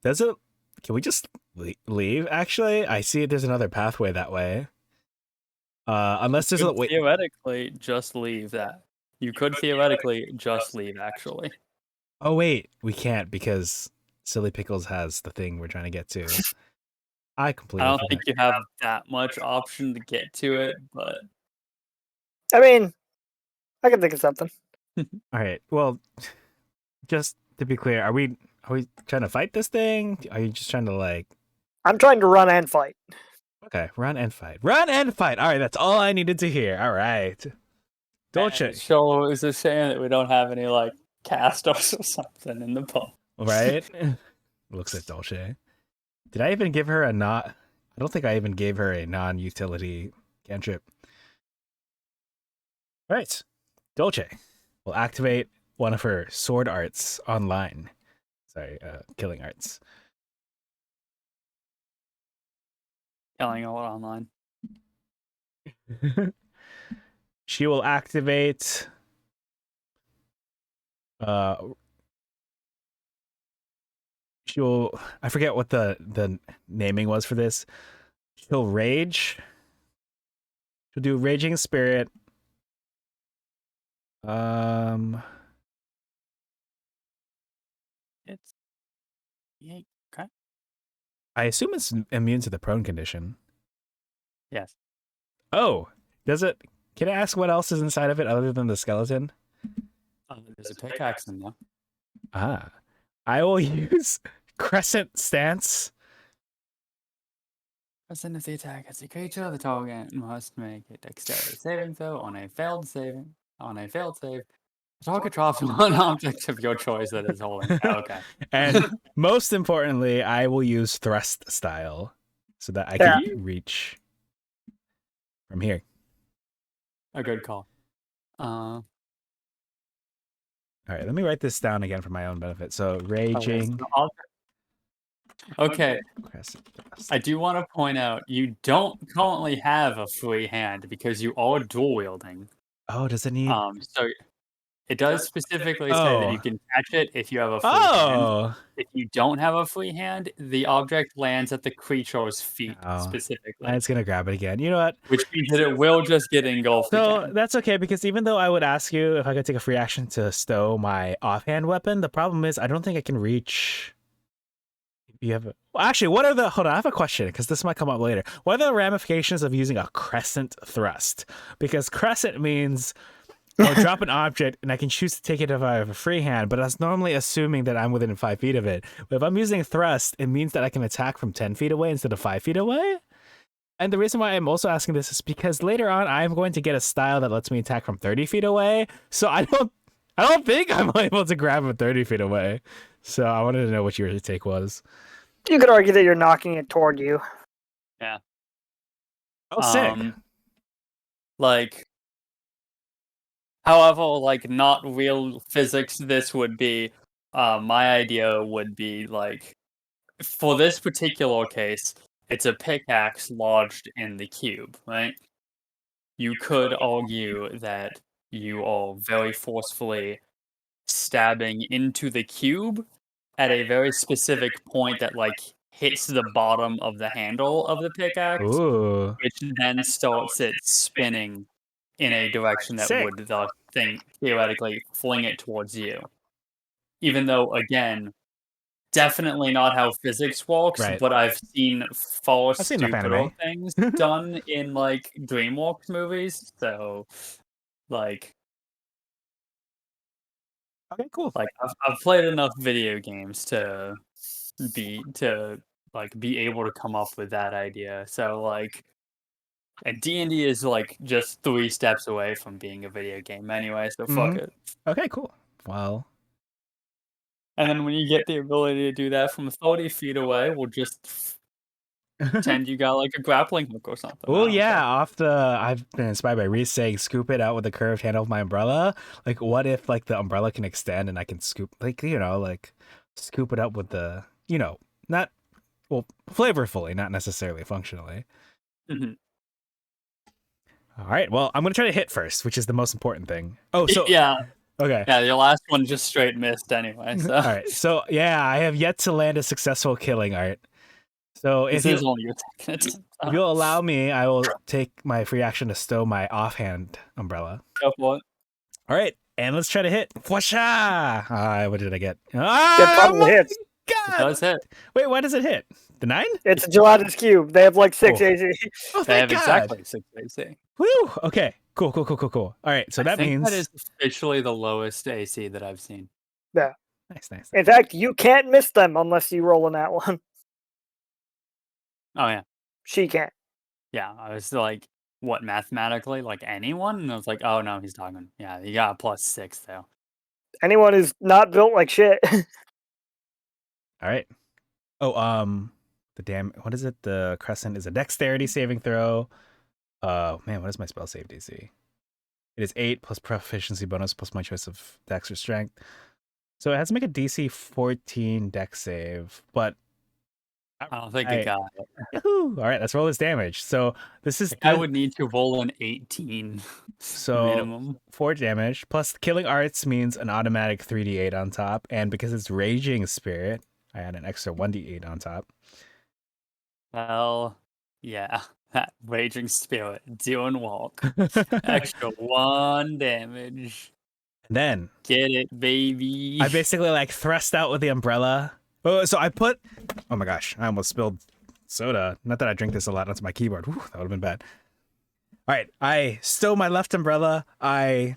Speaker 2: Does it? Can we just leave? Actually, I see there's another pathway that way. Unless there's
Speaker 1: You
Speaker 2: a
Speaker 1: could
Speaker 2: wait.
Speaker 1: theoretically just leave that. You could theoretically just leave, actually.
Speaker 2: Oh wait, we can't because Silly Pickles has the thing we're trying to get to. I completely.
Speaker 1: I don't think you have that much option to get to it, but
Speaker 3: I mean, I can think of something.
Speaker 2: All right. Well, just to be clear, are we trying to fight this thing? Are you just trying to like?
Speaker 3: I'm trying to run and fight.
Speaker 2: Okay, run and fight. Run and fight. All right, that's all I needed to hear. All right. Dolce.
Speaker 1: So it's a shame that we don't have any like casters or something in the book.
Speaker 2: Right? Looks at Dolce. Did I even give her a not? I don't think I even gave her a non-utility cantrip. All right. Dolce will activate one of her sword arts online. Sorry, killing arts.
Speaker 1: Killing all online.
Speaker 2: She will activate she'll I forget what the naming was for this. She'll rage. She'll do raging spirit.
Speaker 1: It's yeah, okay.
Speaker 2: I assume it's immune to the prone condition.
Speaker 1: Yes.
Speaker 2: Oh, does it? Can I ask what else is inside of it other than the skeleton?
Speaker 1: There's a pickaxe in there.
Speaker 2: Ah, I will use Crescent Stance.
Speaker 1: Present of the attack as a creature, the target must make a dexterity saving throw on a failed save. The target drops one object of your choice that is holding. Okay.
Speaker 2: And most importantly, I will use Thrust Style so that I can reach from here.
Speaker 1: A good call.
Speaker 2: All right, let me write this down again for my own benefit. So raging.
Speaker 1: Okay.
Speaker 2: Crescent Thrust.
Speaker 1: I do want to point out you don't currently have a free hand because you are dual wielding.
Speaker 2: Oh, does it need?
Speaker 1: So it does specifically say that you can catch it if you have a free hand.
Speaker 2: Oh,
Speaker 1: If you don't have a free hand, the object lands at the creature's feet specifically,
Speaker 2: it's gonna grab it again. You know what?
Speaker 1: which means that it will just get engulfed
Speaker 2: So
Speaker 1: again.
Speaker 2: that's okay because even though I would ask you if I could take a free action to stow my offhand weapon, the problem is I don't think I can reach. You have a Well, actually, what are the? Hold on, I have a question because this might come up later. What are the ramifications of using a crescent thrust? Because crescent means I'll drop an object and I can choose to take it if I have a free hand, but that's normally assuming that I'm within 5 feet of it. But if I'm using thrust, it means that I can attack from 10 feet away instead of 5 feet away. And the reason why I'm also asking this is because later on I'm going to get a style that lets me attack from 30 feet away. So I don't think I'm able to grab him 30 feet away. So I wanted to know what your take was.
Speaker 3: You could argue that you're knocking it toward you.
Speaker 2: Oh, sick.
Speaker 1: Like, however, like not real physics, this would be. My idea would be like, for this particular case, it's a pickaxe lodged in the cube, right? You could argue that you are very forcefully stabbing into the cube at a very specific point that like hits the bottom of the handle of the pickaxe,
Speaker 2: Ooh.
Speaker 1: which then starts it spinning in a direction that
Speaker 2: Sick.
Speaker 1: would the thing theoretically fling it towards you. Even though, again, definitely not how physics works,
Speaker 2: Right.
Speaker 1: but I've seen far
Speaker 2: I've seen enough
Speaker 1: stupider
Speaker 2: anime.
Speaker 1: things done in like DreamWorks movies. So, like,
Speaker 2: Okay, cool.
Speaker 1: I've played enough video games to be able to come up with that idea. So like, and D&D is like just 3 steps away from being a video game anyway. So fuck
Speaker 2: Mhm.
Speaker 1: it.
Speaker 2: Okay, cool. Well,
Speaker 1: And then when you get the ability to do that from 30 feet away, we'll just pretend you got like a grappling hook or something. I
Speaker 2: oh
Speaker 1: don't
Speaker 2: yeah,
Speaker 1: care.
Speaker 2: I've been inspired by Reese saying scoop it out with the curved handle of my umbrella. Like, what if like the umbrella can extend and I can scoop, like, like scoop it up with the, not, well, flavorfully, not necessarily functionally.
Speaker 1: Mhm.
Speaker 2: All right, well, I'm gonna try to hit first, which is the most important thing. Oh, so
Speaker 1: Yeah,
Speaker 2: okay.
Speaker 1: yeah. Your last one just straight missed anyway. So
Speaker 2: All right, so yeah, I have yet to land a successful killing art. So
Speaker 1: this is only your second.
Speaker 2: if you'll allow me, I will take my free action to stow my offhand umbrella.
Speaker 1: Go for it.
Speaker 2: All right, and let's try to hit. Whasha! What did I get?
Speaker 3: It
Speaker 2: Ah,
Speaker 3: probably
Speaker 2: my
Speaker 3: hits.
Speaker 1: It
Speaker 2: God!
Speaker 1: does hit.
Speaker 2: Wait, why does it hit? The 9?
Speaker 3: It's a gelatinous cube. They have like 6
Speaker 2: Oh.
Speaker 3: AC.
Speaker 2: Oh,
Speaker 1: They have
Speaker 2: thank God!
Speaker 1: exactly 6 AC.
Speaker 2: Woo! Okay, cool. All right, so
Speaker 1: I
Speaker 2: that
Speaker 1: think
Speaker 2: means
Speaker 1: that is officially the lowest AC that I've seen.
Speaker 2: nice.
Speaker 3: In fact, you can't miss them unless you roll in that one.
Speaker 1: Oh yeah,
Speaker 3: She can't.
Speaker 1: yeah. I was like, what mathematically? Like anyone? And I was like, oh no, he's talking. Yeah, you got a +6 though.
Speaker 3: Anyone who's not built like shit.
Speaker 2: All right. Oh, what is it? The crescent is a dexterity saving throw. Man, what is my spell save DC? It is 8 plus proficiency bonus plus my choice of dex or strength. So it has to make a DC 14 dex save, but
Speaker 1: I don't think it got it.
Speaker 2: Yahoo! All right, let's roll this damage. So this is
Speaker 1: I would need to roll an 18
Speaker 2: so
Speaker 1: minimum.
Speaker 2: 4 damage plus killing arts means an automatic 3d8 on top, and because it's raging spirit, I add an extra 1d8 on top.
Speaker 1: Well, yeah, that raging spirit doing walk. Extra 1 damage.
Speaker 2: Then
Speaker 1: Get it, baby.
Speaker 2: I basically like thrust out with the umbrella. Oh, so I put. Oh my gosh! I almost spilled soda. Not that I drink this a lot onto my keyboard. Whew, that would have been bad. All right, I stow my left umbrella. I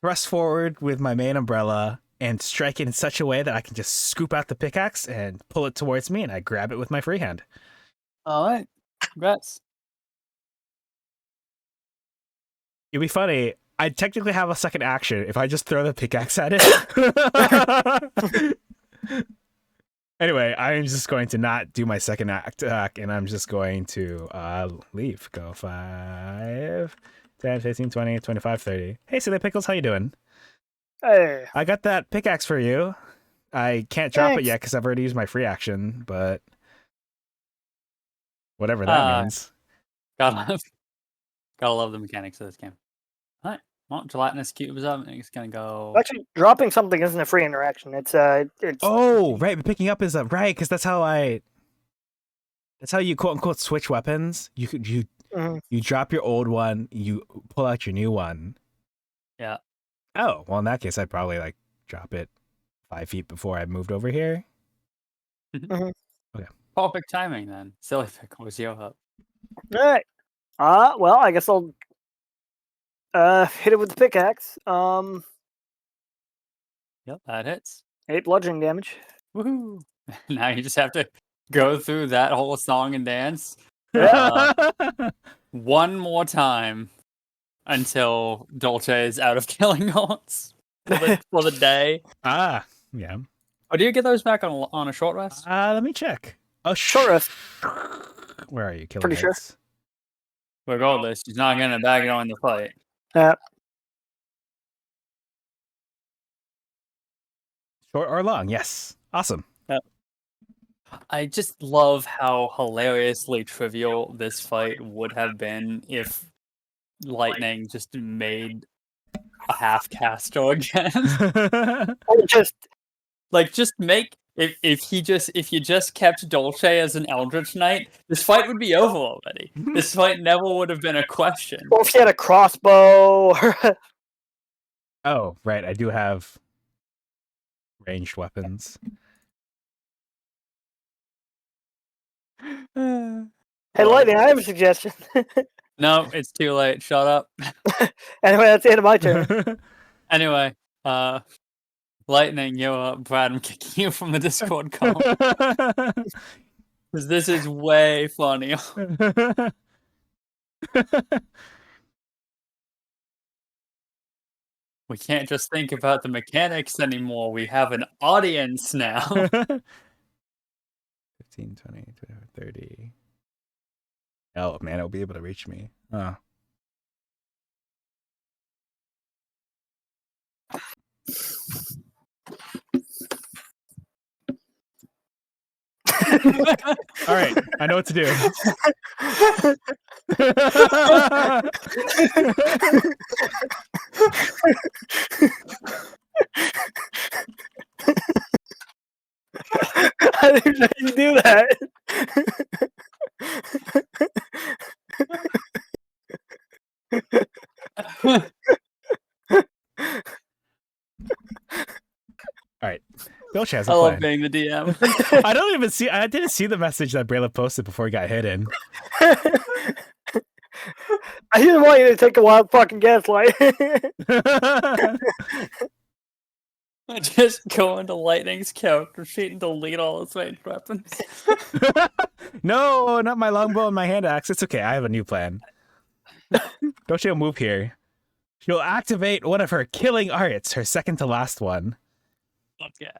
Speaker 2: thrust forward with my main umbrella and strike it in such a way that I can just scoop out the pickaxe and pull it towards me, and I grab it with my free hand.
Speaker 1: All right, congrats.
Speaker 2: It'd be funny. I technically have a second action if I just throw the pickaxe at it. Anyway, I'm just going to not do my second attack, and I'm just going to leave. Go 5, 10, 15, 20, 25, 30. Hey, Silly Pickles, how you doing?
Speaker 3: Hey.
Speaker 2: I got that pickaxe for you. I can't drop it
Speaker 3: Thanks.
Speaker 2: yet because I've already used my free action, but whatever that means.
Speaker 1: Gotta love the mechanics of this game. All right, well, gelatinous cubes up. It's gonna go.
Speaker 3: Actually, dropping something isn't a free interaction. It's
Speaker 2: Oh, right, but picking up is right because that's how you quote unquote switch weapons. You drop your old one, you pull out your new one.
Speaker 1: Yeah.
Speaker 2: Oh, well, in that case, I'd probably like drop it 5 feet before I moved over here.
Speaker 3: Mhm.
Speaker 1: Perfect timing then. Silly Pickles, you're up.
Speaker 3: All right. Well, I guess I'll hit it with the pickaxe.
Speaker 1: Yep, that hits.
Speaker 3: 8 bludgeoning damage.
Speaker 1: Woohoo! Now you just have to go through that whole song and dance one more time until Dolce is out of killing hearts for the day.
Speaker 2: Ah, yeah.
Speaker 1: Oh, do you get those back on a short rest?
Speaker 2: Let me check. Oh,
Speaker 3: Short rest.
Speaker 2: Where are you, Killing
Speaker 3: Pretty sure.
Speaker 2: Hearts?
Speaker 1: Regardless, he's not gonna bag it on the fight.
Speaker 2: Short or long? Yes. Awesome.
Speaker 1: I just love how hilariously trivial this fight would have been if Lightning just made a half caster again.
Speaker 3: Or just
Speaker 1: Like, just make if you just kept Dolce as an Eldritch Knight, this fight would be over already. This fight never would have been a question.
Speaker 3: or if you had a crossbow.
Speaker 2: Oh, right. I do have ranged weapons.
Speaker 3: Hey, Lightning, I have a suggestion.
Speaker 1: No, it's too late. Shut up.
Speaker 3: Anyway, that's the end of my turn.
Speaker 1: Anyway, Lightning, you're up. Brad, I'm kicking you from the Discord call because this is way funnier. We can't just think about the mechanics anymore. We have an audience now.
Speaker 2: 15, 20, 25, 30. Oh, man, it'll be able to reach me. Oh. All right, I know what to do.
Speaker 3: I didn't know you do that.
Speaker 2: All right, Dolce has a
Speaker 1: I love
Speaker 2: plan.
Speaker 1: being the DM.
Speaker 2: I don't even see. I didn't see the message that Brayla posted before he got hidden.
Speaker 3: I didn't want you to take a wild fucking guess, like.
Speaker 1: Just go into Lightning's character sheet and delete all his ranged weapons.
Speaker 2: No, not my longbow and my hand axe. It's okay. I have a new plan. Dolce will move here. She'll activate one of her killing arts, her second to last one.
Speaker 1: Fuck yeah.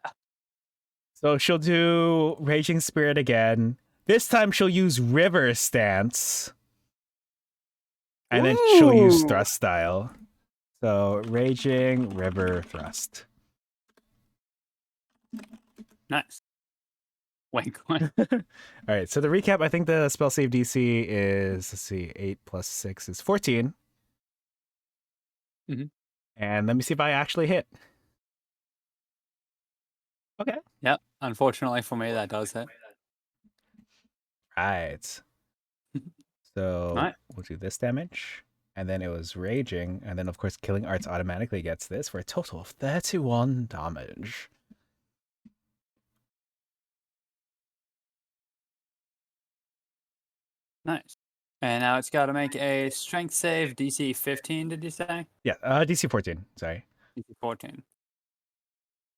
Speaker 2: So she'll do Raging Spirit again. This time she'll use River Stance. And then she'll use
Speaker 3: Ooh.
Speaker 2: Thrust Style. So Raging, River, Thrust.
Speaker 1: Nice. Wink, wink.
Speaker 2: All right, so the recap, I think the spell save DC is, let's see, 8 plus 6 is 14.
Speaker 1: Mhm.
Speaker 2: And let me see if I actually hit. Okay.
Speaker 1: Yep. Unfortunately for me, that does hit.
Speaker 2: Right. So
Speaker 1: Right.
Speaker 2: we'll do this damage. And then it was Raging. And then, of course, Killing Arts automatically gets this for a total of 31 damage.
Speaker 1: Nice. And now it's got to make a strength save, DC 15, did you say?
Speaker 2: Yeah, DC 14. Sorry.
Speaker 1: DC 14.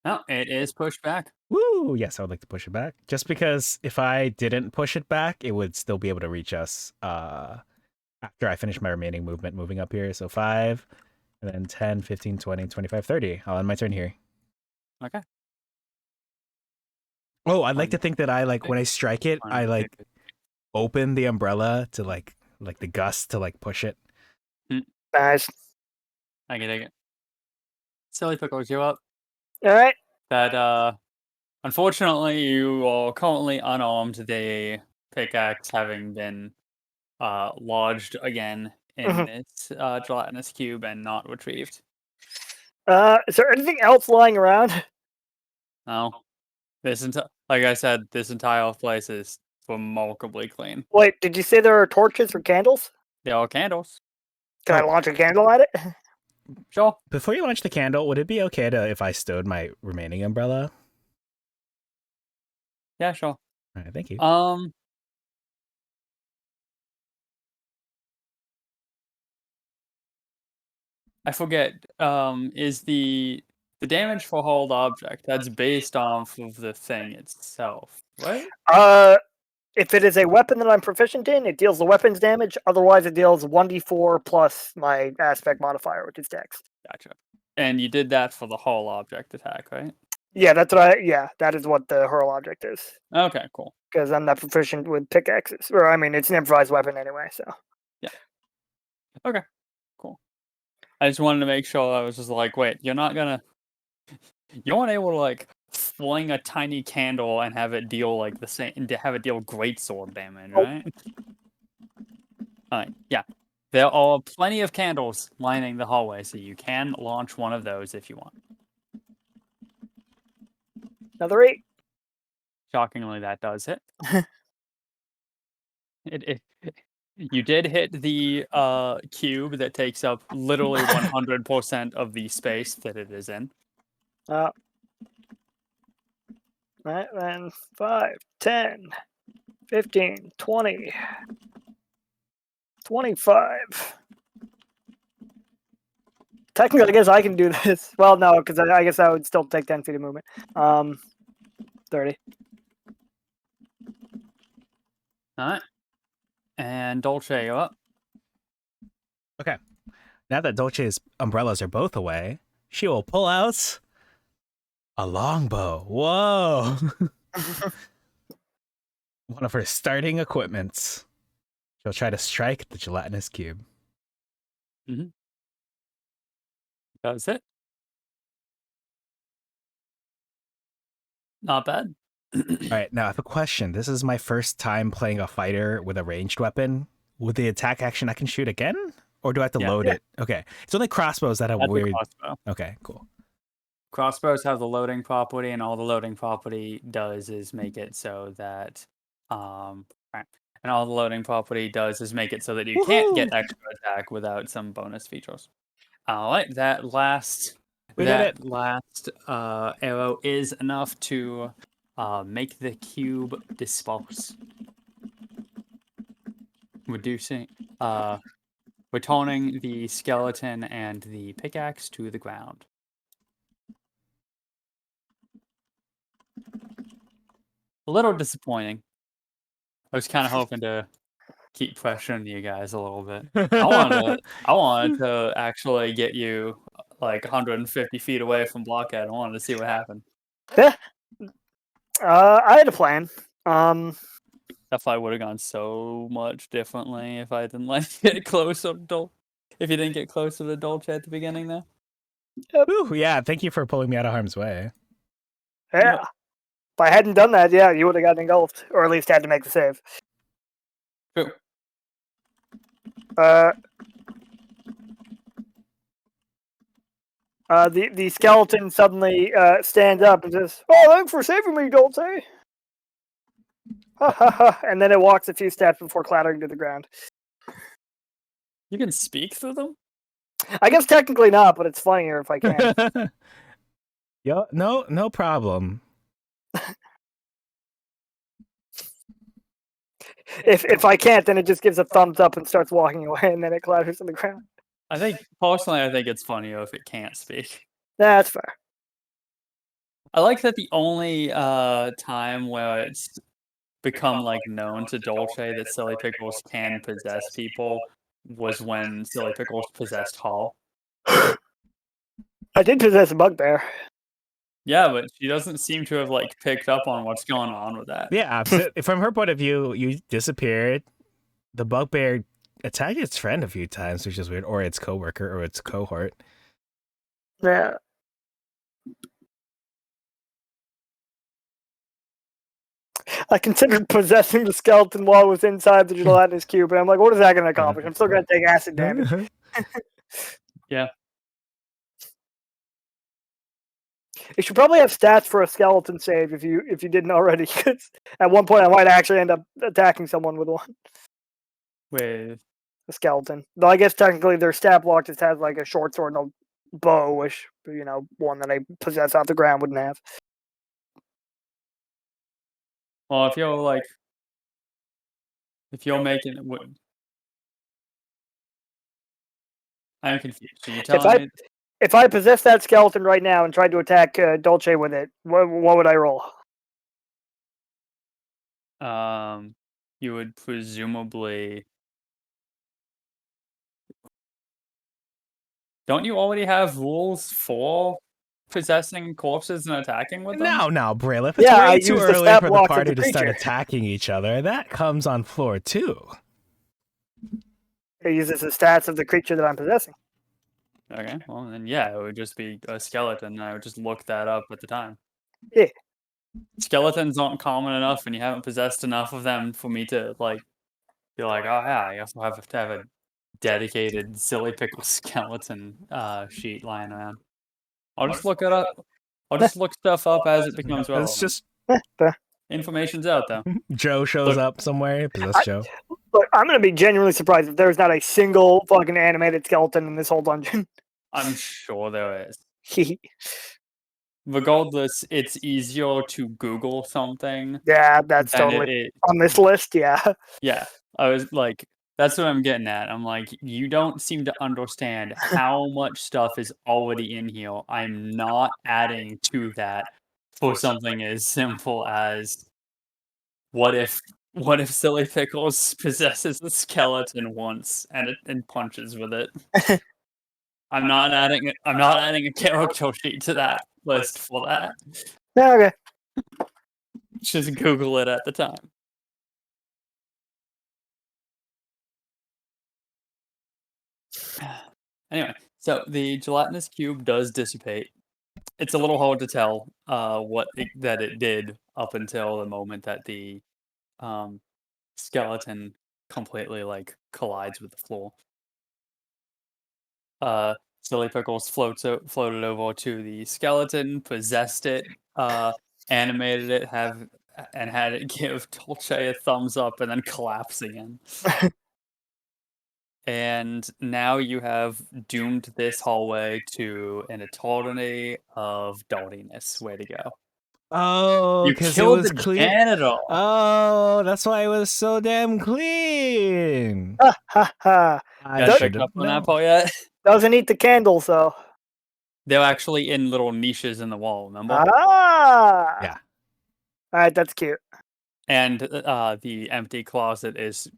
Speaker 1: No, it is pushed back.
Speaker 2: Woo! Yes, I would like to push it back. Just because if I didn't push it back, it would still be able to reach us after I finish my remaining movement moving up here. So 5, and then 10, 15, 20, 25, 30. I'll end my turn here.
Speaker 1: Okay.
Speaker 2: Oh, I'd like to think that I, like, when I strike it, I, like, open the umbrella to, like the gust to, like, push it.
Speaker 3: Nice.
Speaker 1: I can take it. Silly Pickles, you up?
Speaker 3: All right.
Speaker 1: That, unfortunately, you are currently unarmed, the pickaxe having been lodged again in its gelatinous cube and not retrieved.
Speaker 3: Is there anything else lying around?
Speaker 1: No. Like I said, this entire place is remarkably clean.
Speaker 3: Wait, did you say there are torches or candles?
Speaker 1: There are candles.
Speaker 3: Can I launch a candle at it?
Speaker 1: Sure.
Speaker 2: Before you launch the candle, would it be okay if I stowed my remaining umbrella?
Speaker 1: Yeah, sure.
Speaker 2: All right, thank you.
Speaker 1: I forget. Is the damage for hold object that's based off of the thing itself, right?
Speaker 3: If it is a weapon that I'm proficient in, it deals the weapon's damage. Otherwise, it deals 1d4 plus my aspect modifier, which is Dex.
Speaker 1: Gotcha. And you did that for the whole object attack, right?
Speaker 3: Yeah, that's what that is what the hurl object is.
Speaker 1: Okay, cool.
Speaker 3: Because I'm not proficient with pickaxes. Or, I mean, it's an improvised weapon anyway, so.
Speaker 1: Yeah. Okay, cool. I just wanted to make sure. I was just like, wait, you're not gonna... You weren't able to, like, fling a tiny candle and have it deal, like, the same... Have it deal greatsword damage, right? Alright, yeah. There are plenty of candles lining the hallway, so you can launch one of those if you want.
Speaker 3: Another 8.
Speaker 1: Shockingly, that does hit. You did hit the cube that takes up literally 100% of the space that it is in.
Speaker 3: Right, then 5, 10, 15, 20, 25. Technically, I guess I can do this. Well, no, because I guess I would still take 10 feet of movement. 30.
Speaker 1: Alright. And Dolce, you're up.
Speaker 2: Okay. Now that Dolce's umbrellas are both away, she will pull out a longbow. Whoa. One of her starting equipments. She'll try to strike the gelatinous cube.
Speaker 1: Does it? Not bad.
Speaker 2: All right, now I have a question. This is my first time playing a fighter with a ranged weapon. With the attack action, I can shoot again? Or do I have to load it? Okay. It's only crossbows that have
Speaker 1: That's
Speaker 2: weird...
Speaker 1: a crossbow.
Speaker 2: Okay, cool.
Speaker 1: Crossbows have the loading property, and all the loading property does is make it so that... And all the loading property does is make it so that you can't get extra attack without some bonus features. Alright, that last arrow is enough to make the cube disperse. Returning the skeleton and the pickaxe to the ground. A little disappointing. I was kind of hoping to keep pressuring you guys a little bit. I wanted to actually get you like 150 feet away from Blockhead. I wanted to see what happened.
Speaker 3: Yeah. I had a plan.
Speaker 1: That fight would have gone so much differently if I didn't let you get closer to if you didn't get closer to Dolce at the beginning there.
Speaker 2: Ooh, yeah, thank you for pulling me out of harm's way.
Speaker 3: Yeah. If I hadn't done that, yeah, you would have gotten engulfed. Or at least had to make the save.
Speaker 1: True.
Speaker 3: The skeleton suddenly stands up and says, "Oh, thanks for saving me, Dolce." Ha ha ha! And then it walks a few steps before clattering to the ground.
Speaker 1: You can speak through them?
Speaker 3: I guess technically not, but it's funnier if I can.
Speaker 2: Yo, no problem.
Speaker 3: If I can't, then it just gives a thumbs up and starts walking away, and then it clatters to the ground.
Speaker 1: I think it's funnier if it can't speak.
Speaker 3: That's fair.
Speaker 1: I like that the only time where it's become like known to Dolce that Silly Pickles can possess people was when Silly Pickles possessed Hall.
Speaker 3: I did possess a bugbear.
Speaker 1: Yeah, but she doesn't seem to have like picked up on what's going on with that.
Speaker 2: Yeah, from her point of view, you disappeared. The bugbear attacked its friend a few times, which is weird, or its coworker, or its cohort.
Speaker 3: Yeah. I considered possessing the skeleton while it was inside the gelatinous cube, and I'm like, what is that going to accomplish? I'm still going to take acid damage.
Speaker 1: Yeah.
Speaker 3: You should probably have stats for a skeleton save if you didn't already. Cause at one point, I might actually end up attacking someone with one.
Speaker 1: With
Speaker 3: a skeleton. Though I guess technically their stat block just has like a short sword and a bow, which one that I possess off the ground wouldn't have.
Speaker 1: Well, if you're making what I'm confused. So you're
Speaker 3: If
Speaker 1: telling
Speaker 3: I
Speaker 1: me
Speaker 3: if I possess that skeleton right now and tried to attack Dolce with it, what would I roll?
Speaker 1: you would presumably don't you already have rules for possessing corpses and attacking with them?
Speaker 2: No, Braylif, it's
Speaker 3: Yeah, I
Speaker 2: way too
Speaker 3: use the
Speaker 2: early
Speaker 3: stat
Speaker 2: for the
Speaker 3: blocks of the
Speaker 2: party to start
Speaker 3: creature.
Speaker 2: attacking each other. That comes on floor 2.
Speaker 3: It uses the stats of the creature that I'm possessing.
Speaker 1: Okay, well then yeah, it would just be a skeleton. I would just look that up at the time.
Speaker 3: Yeah.
Speaker 1: Skeletons aren't common enough, and you haven't possessed enough of them for me to be like, oh yeah, I also have to have a dedicated silly pickle skeleton sheet lying around. I'll just look it up. I'll just look stuff up as it becomes
Speaker 2: It's
Speaker 1: relevant.
Speaker 2: just
Speaker 1: Information's out there.
Speaker 2: Joe shows
Speaker 1: Look-
Speaker 2: up somewhere. Possessed Joe.
Speaker 3: Look, I'm gonna be genuinely surprised if there's not a single fucking animated skeleton in this whole dungeon.
Speaker 1: I'm sure there is.
Speaker 3: yeah,
Speaker 1: Regardless, it's easier to Google something
Speaker 3: that's
Speaker 1: than
Speaker 3: totally
Speaker 1: it
Speaker 3: on this list. Yeah.
Speaker 1: Yeah, I was like, that's what I'm getting at. I'm like, you don't seem to understand how much stuff is already in here. I'm not adding to that for something as simple as what if Silly Pickles possesses a skeleton once and punches with it? I'm not adding a character sheet to that list for that.
Speaker 3: Okay.
Speaker 1: Just Google it at the time. Anyway, so the gelatinous cube does dissipate. It's a little hard to tell that it did up until the moment that the skeleton completely collides with the floor. Silly Pickles floated over to the skeleton, possessed it, animated it, and had it give Dolce a thumbs up, and then collapse again. And now you have doomed this hallway to an eternity of dirtiness. Way to go.
Speaker 2: Oh,
Speaker 1: You
Speaker 2: because it
Speaker 1: killed
Speaker 2: was
Speaker 1: the
Speaker 2: clean.
Speaker 1: janitor.
Speaker 2: Oh, that's why it was so damn clean.
Speaker 3: Ha ha ha.
Speaker 2: I
Speaker 1: Gotta
Speaker 2: should
Speaker 1: pick
Speaker 2: have
Speaker 1: up on that
Speaker 2: known.
Speaker 1: part yet?
Speaker 3: Doesn't eat the candles though.
Speaker 1: They're actually in little niches in the wall, remember?
Speaker 3: Ah.
Speaker 2: Yeah.
Speaker 3: All right, that's cute.
Speaker 1: And the empty closet is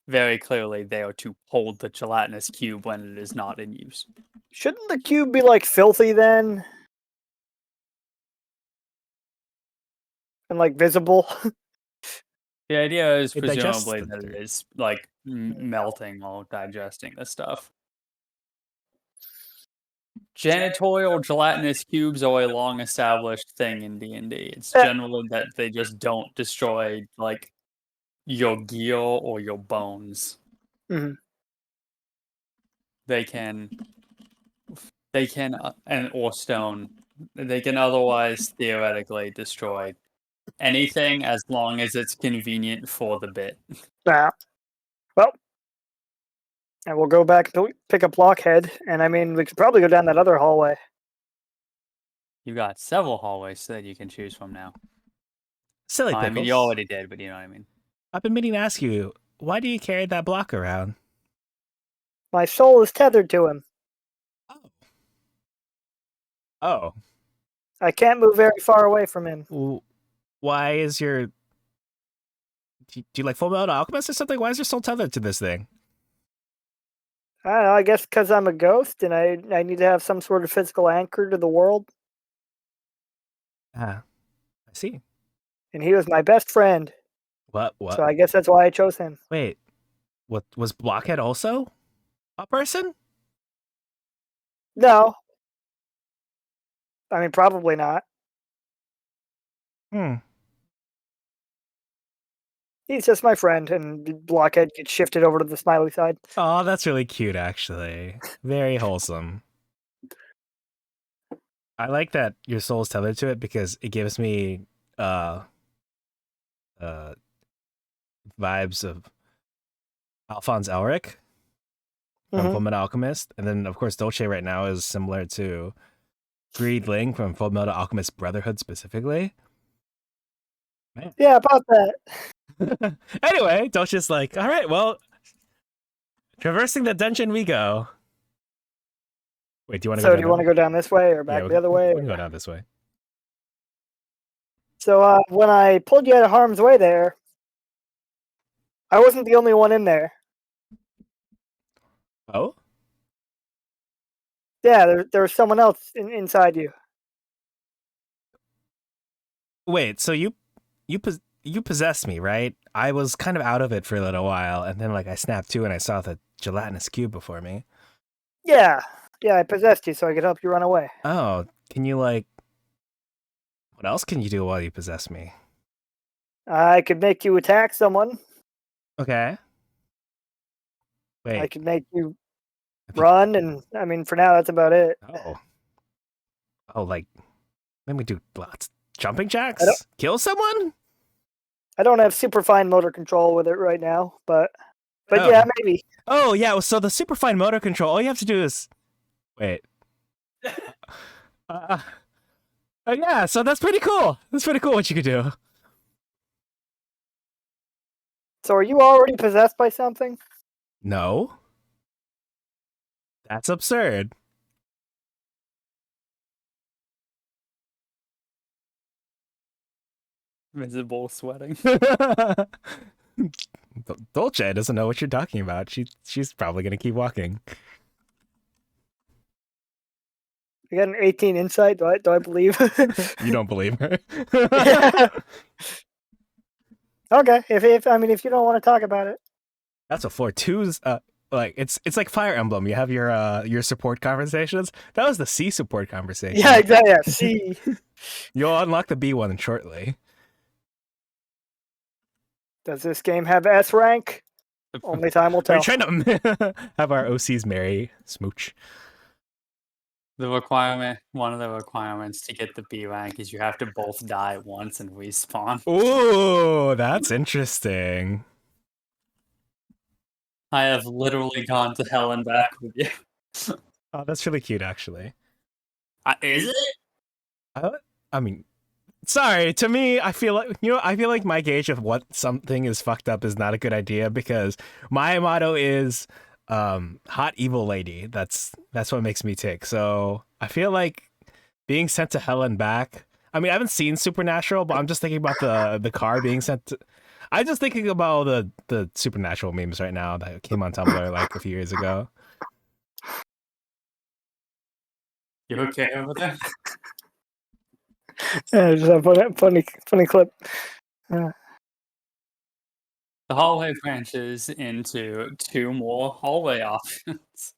Speaker 1: very clearly there to hold the gelatinous cube when it is not in use.
Speaker 3: Shouldn't the cube be like filthy then? And like visible?
Speaker 1: The idea is
Speaker 2: It digests
Speaker 1: presumably
Speaker 2: the
Speaker 1: that it
Speaker 2: dirt.
Speaker 1: is melting while digesting the stuff. Janitorial gelatinous cubes are a long established thing in D&D. It's generally that they just don't destroy your gear or your bones.
Speaker 3: Mhm.
Speaker 1: They can or stone. They can otherwise theoretically destroy anything as long as it's convenient for the bit.
Speaker 3: Yeah. Well, and we'll go back and pick up Blockhead, and I mean we could probably go down that other hallway.
Speaker 1: You got several hallways that you can choose from now.
Speaker 2: Silly Pickles.
Speaker 1: I mean, you already did, but you know what I mean.
Speaker 2: I've been meaning to ask you, why do you carry that block around?
Speaker 3: My soul is tethered to him.
Speaker 2: Oh.
Speaker 3: I can't move very far away from him.
Speaker 2: Why is your... Do you like Full Metal Alchemist or something? Why is your soul tethered to this thing?
Speaker 3: I don't know, I guess because I'm a ghost and I need to have some sort of physical anchor to the world.
Speaker 2: Ah, I see.
Speaker 3: And he was my best friend.
Speaker 2: What?
Speaker 3: So I guess that's why I chose him.
Speaker 2: Wait, what was Blockhead also a person?
Speaker 3: No. I mean, probably not. He's just my friend, and Blockhead gets shifted over to the smiley side.
Speaker 2: Oh, that's really cute, actually. Very wholesome. I like that your soul's tethered to it because it gives me vibes of Alphonse Elric from Fullmetal Alchemist, and then of course Dolce right now is similar to Greed Ling from Fullmetal Alchemist Brotherhood specifically. Man.
Speaker 3: Yeah, about that.
Speaker 2: Anyway, Dolce's like, all right, well, traversing the dungeon we go. Wait, do you want to go
Speaker 3: So
Speaker 2: down?
Speaker 3: do you want to go down this way or
Speaker 2: Yeah,
Speaker 3: back the other way?
Speaker 2: we can go down this way.
Speaker 3: So when I pulled you out of harm's way there, I wasn't the only one in there.
Speaker 2: Oh?
Speaker 3: Yeah, there was someone else inside you.
Speaker 2: Wait, so you possessed me, right? I was kind of out of it for a little while, and then like I snapped to and I saw the gelatinous cube before me.
Speaker 3: Yeah, I possessed you so I could help you run away.
Speaker 2: Oh, can you like what else can you do while you possess me?
Speaker 3: I could make you attack someone.
Speaker 2: Okay.
Speaker 3: I
Speaker 2: Wait.
Speaker 3: could make you run, and I mean, for now, that's about it.
Speaker 2: Oh. Oh, like let me do lots jumping jacks? Kill someone?
Speaker 3: I don't have super fine motor control with it right now, but
Speaker 2: Oh.
Speaker 3: yeah, maybe.
Speaker 2: Oh yeah, so the super fine motor control, all you have to do is wait. Yeah, so that's pretty cool. That's pretty cool what you could do.
Speaker 3: So are you already possessed by something?
Speaker 2: No. That's absurd.
Speaker 1: Visible sweating.
Speaker 2: Dolce doesn't know what you're talking about. She's probably gonna keep walking.
Speaker 3: I got an 18 insight. Do I believe?
Speaker 2: You don't believe her.
Speaker 3: Okay, if you don't want to talk about it.
Speaker 2: That's a 4-2's. Like it's like Fire Emblem. You have your support conversations. That was the C support conversation.
Speaker 3: Yeah, exactly. Yeah, C.
Speaker 2: You'll unlock the B one shortly.
Speaker 3: Does this game have S rank? Only time will
Speaker 2: Are
Speaker 3: tell.
Speaker 2: you trying to have our OCs marry Smooch?
Speaker 1: One of the requirements to get the B rank is you have to both die once and respawn.
Speaker 2: Ooh, that's interesting.
Speaker 1: I have literally gone to hell and back with you.
Speaker 2: Oh, that's really cute, actually.
Speaker 1: Is it?
Speaker 2: I mean, sorry. To me, I feel like my gauge of what something is fucked up is not a good idea because my motto is hot evil lady. That's what makes me tick. So I feel like being sent to hell and back. I mean, I haven't seen Supernatural, but I'm just thinking about the car being sent to. I'm just thinking about the Supernatural memes right now that came on Tumblr like a few years ago.
Speaker 1: You okay over there?
Speaker 3: Yeah, just a funny clip.
Speaker 1: The hallway branches into two more hallway options.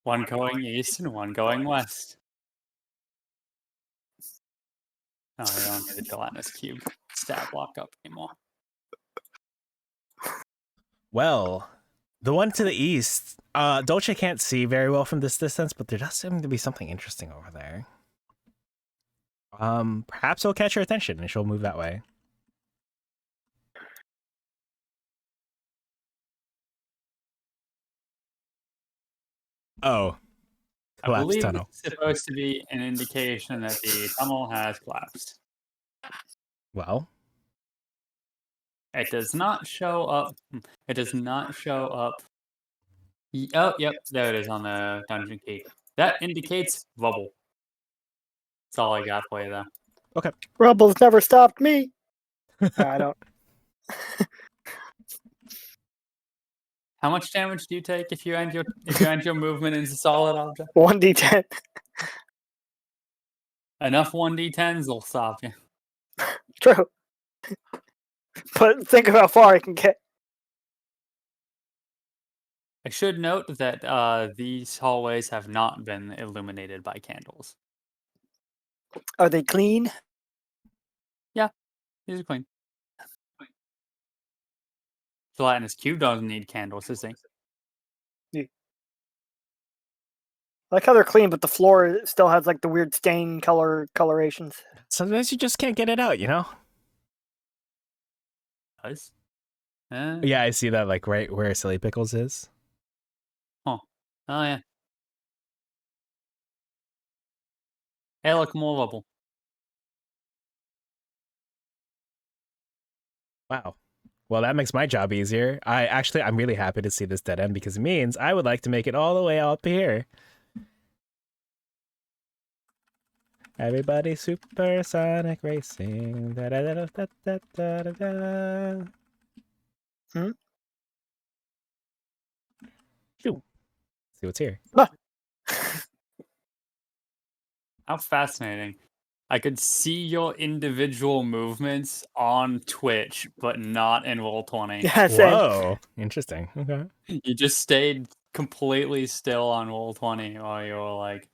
Speaker 1: One going east and one going west. Oh, we don't need the gelatinous cube stab lock up anymore.
Speaker 2: Well, the one to the east, Dolce can't see very well from this distance, but there does seem to be something interesting over there. Perhaps it'll catch her attention and she'll move that way. Oh,
Speaker 1: I
Speaker 2: collapsed
Speaker 1: believe
Speaker 2: tunnel.
Speaker 1: it's supposed to be an indication that the tunnel has collapsed.
Speaker 2: Well,
Speaker 1: It does not show up. It does not show up. Oh, yep, there it is on the dungeon key. That indicates rubble. That's all I got for you, though.
Speaker 2: okay.
Speaker 3: Rubble's never stopped me. I don't.
Speaker 1: How much damage do you take if you end your movement into solid object?
Speaker 3: 1d10.
Speaker 1: Enough 1d10s will stop you.
Speaker 3: True. But think of how far I can get.
Speaker 1: I should note that these hallways have not been illuminated by candles.
Speaker 3: Are they clean?
Speaker 1: These are clean. Gelatinous cube doesn't need candles, does he?
Speaker 3: I like how they're clean, but the floor still has like the weird stain colorations.
Speaker 2: Sometimes you just can't get it out, you know?
Speaker 1: Does?
Speaker 2: Yeah, I see that like right where Silly Pickles is.
Speaker 1: Oh yeah. Hey, look, more rubble.
Speaker 2: Wow. Well, that makes my job easier. I'm really happy to see this dead end because it means I would like to make it all the way up here. Everybody supersonic racing. Da, da, da, da, da, da, da, da.
Speaker 3: Hmm?
Speaker 2: Shoo. See what's here.
Speaker 1: How fascinating. I could see your individual movements on Twitch, but not in Roll20.
Speaker 3: Yeah, same.
Speaker 2: Whoa. Interesting. Okay.
Speaker 1: You just stayed completely still on Roll20 while you were like,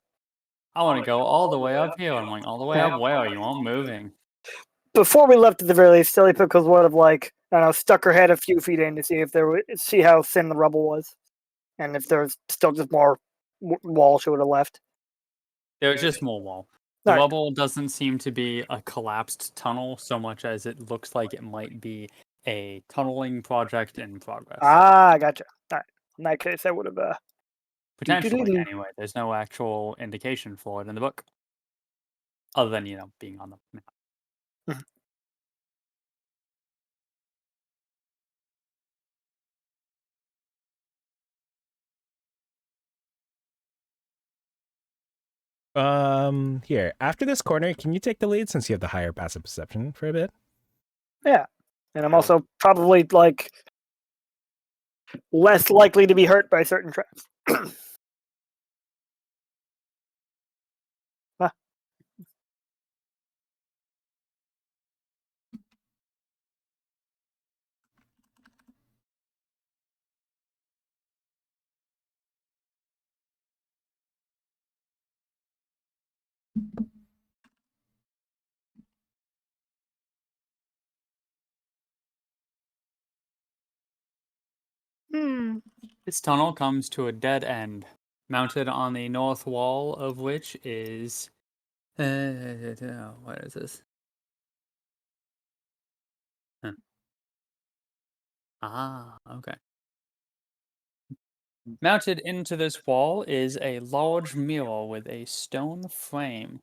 Speaker 1: I want to go all the way up here. I'm like, all the way up where? You aren't moving.
Speaker 3: Before we left, at the very least, Silly Pickles would have like I don't know, stuck her head a few feet in to see how thin the rubble was, and if there's still just more wall, she would have left.
Speaker 1: There was just more wall. The
Speaker 3: Alright.
Speaker 1: rubble doesn't seem to be a collapsed tunnel so much as it looks like it might be a tunneling project in progress.
Speaker 3: Ah, gotcha. All right. In that case, I would have.
Speaker 1: Potentially, anyway. There's no actual indication for it in the book. Other than, being on the map.
Speaker 2: Here. After this corner, can you take the lead since you have the higher passive perception for a bit?
Speaker 3: Yeah, and I'm also probably like less likely to be hurt by certain traps. Huh.
Speaker 1: This tunnel comes to a dead end, mounted on the north wall of which is. What is this? Huh. Ah, okay. Mounted into this wall is a large mirror with a stone frame,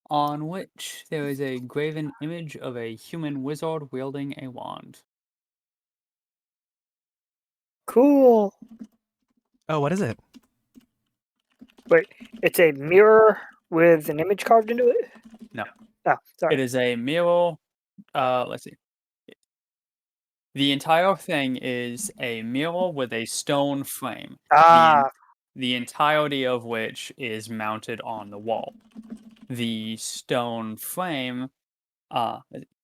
Speaker 1: on which there is a graven image of a human wizard wielding a wand.
Speaker 3: Cool.
Speaker 2: Oh, what is it?
Speaker 3: Wait, it's a mirror with an image carved into it?
Speaker 1: No.
Speaker 3: Oh, sorry.
Speaker 1: It is a mirror. Let's see. The entire thing is a mirror with a stone frame. The entirety of which is mounted on the wall. The stone frame, has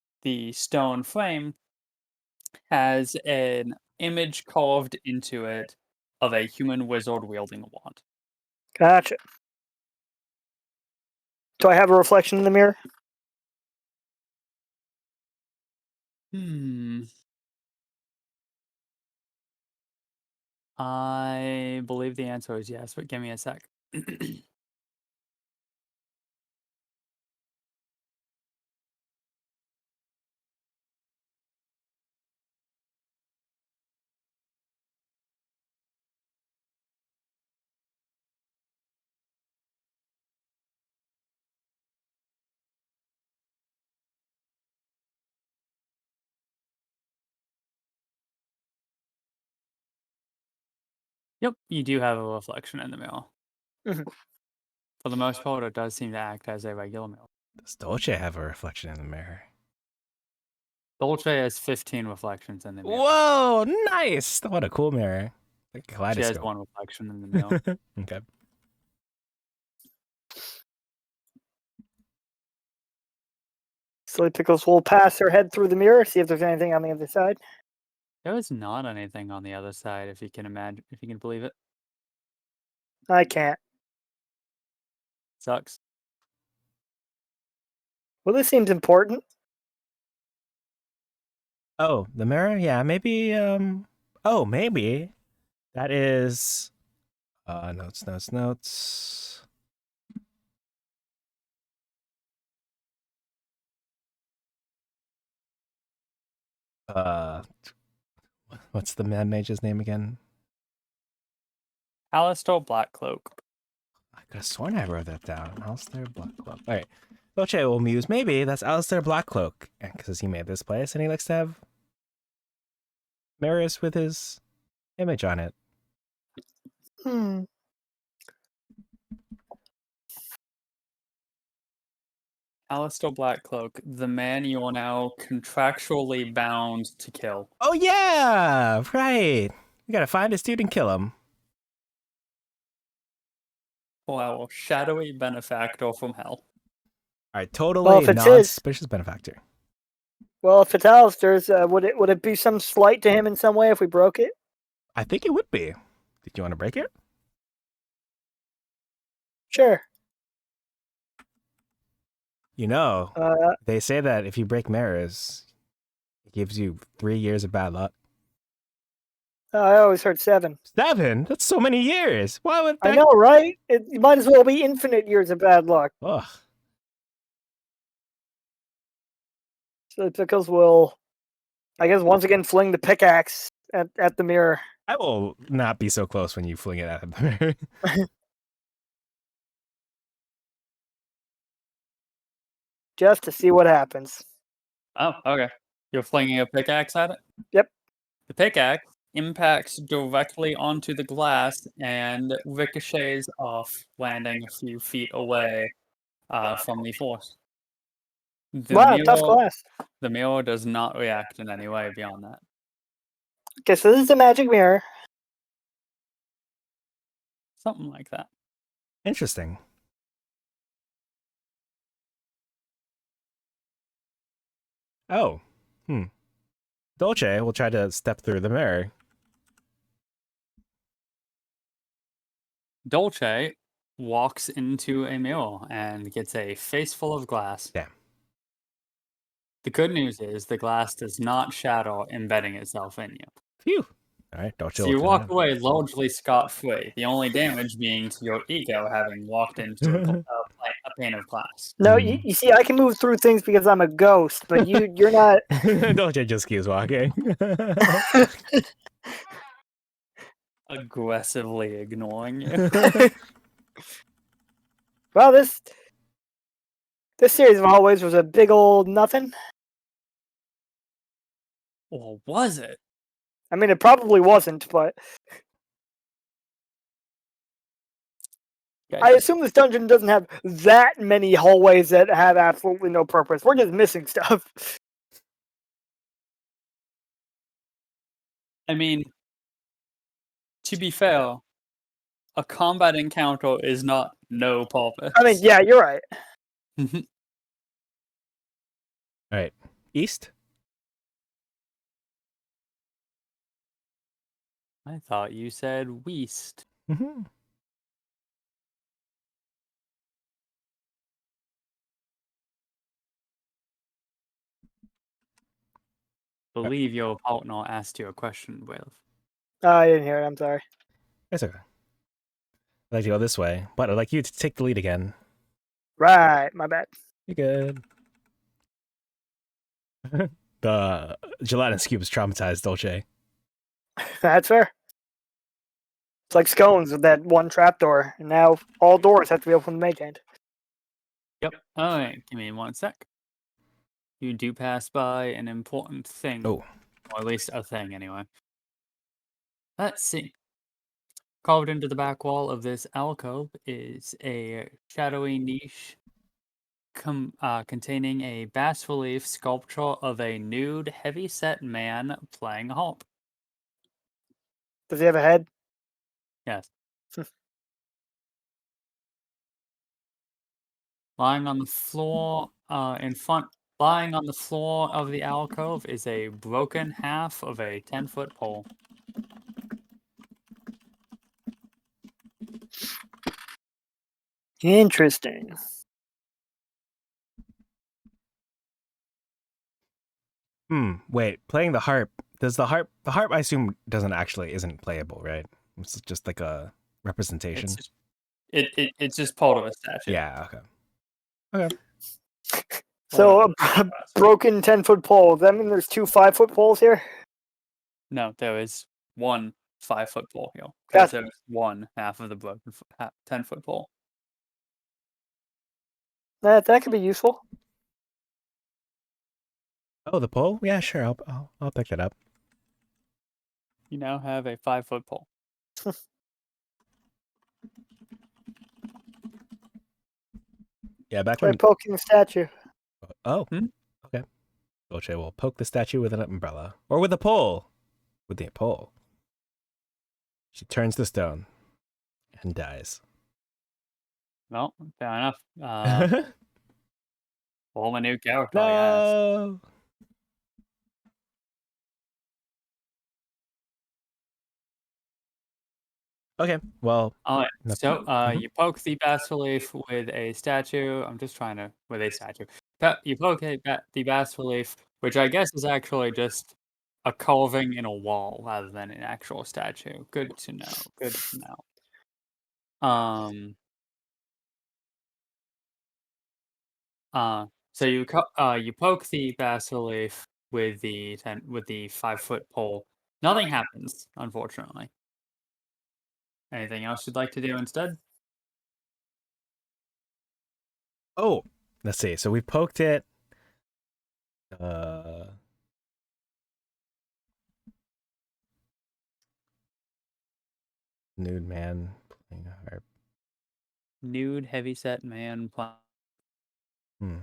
Speaker 1: an image carved into it of a human wizard wielding a wand.
Speaker 3: Gotcha. Do I have a reflection in the mirror?
Speaker 1: I believe the answer is yes, but give me a sec. Yep, you do have a reflection in the mirror.
Speaker 3: Mhm.
Speaker 1: For the most part, it does seem to act as a regular mirror.
Speaker 2: Does Dolce have a reflection in the mirror?
Speaker 1: Dolce has 15 reflections in the mirror.
Speaker 2: Whoa, nice! What a cool mirror. Like a
Speaker 1: She has
Speaker 2: kaleidoscope.
Speaker 1: one reflection in the mirror.
Speaker 2: Okay.
Speaker 3: Silly Pickles will pass her head through the mirror, see if there's anything on the other side.
Speaker 1: There is not anything on the other side, if you can believe it.
Speaker 3: I can't.
Speaker 1: Sucks.
Speaker 3: Well, this seems important.
Speaker 2: Oh, the mirror? Yeah, maybe oh, maybe. That is notes. What's the man mage's name again?
Speaker 1: Alistair Blackcloak.
Speaker 2: I could have sworn I wrote that down. Alistair Blackcloak. All right. Dolce will muse, maybe that's Alistair Blackcloak, because he made this place and he likes to have mirrors with his image on it.
Speaker 3: Hmm.
Speaker 1: Alistair Blackcloak, the man you are now contractually bound to kill.
Speaker 2: Oh yeah, right. We gotta find this dude and kill him.
Speaker 1: Or our shadowy benefactor from hell.
Speaker 2: All right, totally
Speaker 3: Well, if it's
Speaker 2: non-suspicious benefactor.
Speaker 3: Well, if it's Alistair's, would it be some slight to him in some way if we broke it?
Speaker 2: I think it would be. Did you want to break it?
Speaker 3: Sure.
Speaker 2: You know,
Speaker 3: Uh,
Speaker 2: they say that if you break mirrors, it gives you 3 years of bad luck.
Speaker 3: I always heard 7.
Speaker 2: 7? That's so many years. Why would that?
Speaker 3: I know, right? It might as well be infinite years of bad luck.
Speaker 2: Ugh.
Speaker 3: So Pickles will, I guess, once again fling the pickaxe at the mirror.
Speaker 2: I will not be so close when you fling it at the mirror.
Speaker 3: Just to see what happens.
Speaker 1: Oh, okay. You're flinging a pickaxe at it?
Speaker 3: Yep.
Speaker 1: The pickaxe impacts directly onto the glass and ricochets off, landing a few feet away from the force.
Speaker 3: Wow, tough glass.
Speaker 1: The mirror does not react in any way beyond that.
Speaker 3: Okay, so this is a magic mirror.
Speaker 1: Something like that.
Speaker 2: Interesting. Oh. Dolce will try to step through the mirror.
Speaker 1: Dolce walks into a mirror and gets a face full of glass.
Speaker 2: Damn.
Speaker 1: The good news is the glass does not shatter, embedding itself in you.
Speaker 2: Phew. All right, Dolce
Speaker 1: So
Speaker 2: will
Speaker 1: you
Speaker 2: clean
Speaker 1: walk
Speaker 2: up.
Speaker 1: away largely scot-free, the only damage being to your ego having walked into a pane of glass.
Speaker 3: No, you see, I can move through things because I'm a ghost, but you're not.
Speaker 2: Dolce just keeps walking.
Speaker 1: Aggressively ignoring you.
Speaker 3: Well, this series of hallways was a big old nothing.
Speaker 1: Or was it?
Speaker 3: I mean, it probably wasn't, but I assume this dungeon doesn't have that many hallways that have absolutely no purpose. We're just missing stuff.
Speaker 1: I mean, to be fair, a combat encounter is not no purpose.
Speaker 3: I mean, yeah, you're right.
Speaker 2: All right, east.
Speaker 1: I thought you said west.
Speaker 2: Mm-hmm.
Speaker 1: Believe your partner asked you a question, Will.
Speaker 3: I didn't hear it. I'm sorry.
Speaker 2: It's okay. I'd like to go this way, but I'd like you to take the lead again.
Speaker 3: Right, my bad.
Speaker 2: You're good. The gelatinous cube is traumatized Dolce.
Speaker 3: That's fair. It's like scones with that one trapdoor, and now all doors have to be open with the mage hand.
Speaker 1: Yep. Alright, give me 1 sec. You do pass by an important thing.
Speaker 2: Oh.
Speaker 1: Or at least a thing, anyway. Let's see. Carved into the back wall of this alcove is a shadowy niche containing a bas-relief sculpture of a nude, heavy-set man playing a harp.
Speaker 3: Does he have a head?
Speaker 1: Yes. Lying on the floor lying on the floor of the alcove is a broken half of a 10-foot pole.
Speaker 3: Interesting.
Speaker 2: Wait, playing the harp. Does the harp I assume isn't playable, right? It's just like a representation.
Speaker 1: It's just part of a statue.
Speaker 2: Yeah, okay.
Speaker 3: So a broken 10-foot pole. Does that mean there's 2 5-foot poles here?
Speaker 1: No, there is 1 5-foot pole here.
Speaker 3: Gotcha.
Speaker 1: There's one half of the broken 10-foot pole.
Speaker 3: That could be useful.
Speaker 2: Oh, the pole? Yeah, sure. I'll pick that up.
Speaker 1: You now have a 5-foot pole.
Speaker 2: Yeah, back
Speaker 3: Try
Speaker 2: when.
Speaker 3: poking the statue.
Speaker 2: Oh,
Speaker 1: Hmm?
Speaker 2: okay. Dolce will poke the statue with an umbrella or with a pole. With the pole. She turns to stone and dies.
Speaker 1: Well, fair enough. Well, a new character, I guess.
Speaker 2: No. Okay. Well.
Speaker 1: All right. So,
Speaker 2: Mhm.
Speaker 1: you poke the bas relief with a statue. I'm just trying to with a statue. You poke the bas relief, which I guess is actually just a carving in a wall rather than an actual statue. Good to know. Good to know. So you poke the bas relief with the 5-foot pole. Nothing happens, unfortunately. Anything else you'd like to do instead?
Speaker 2: Oh, let's see. So we poked it. Uh, nude man playing a harp.
Speaker 1: Nude, heavyset man.
Speaker 2: Hmm.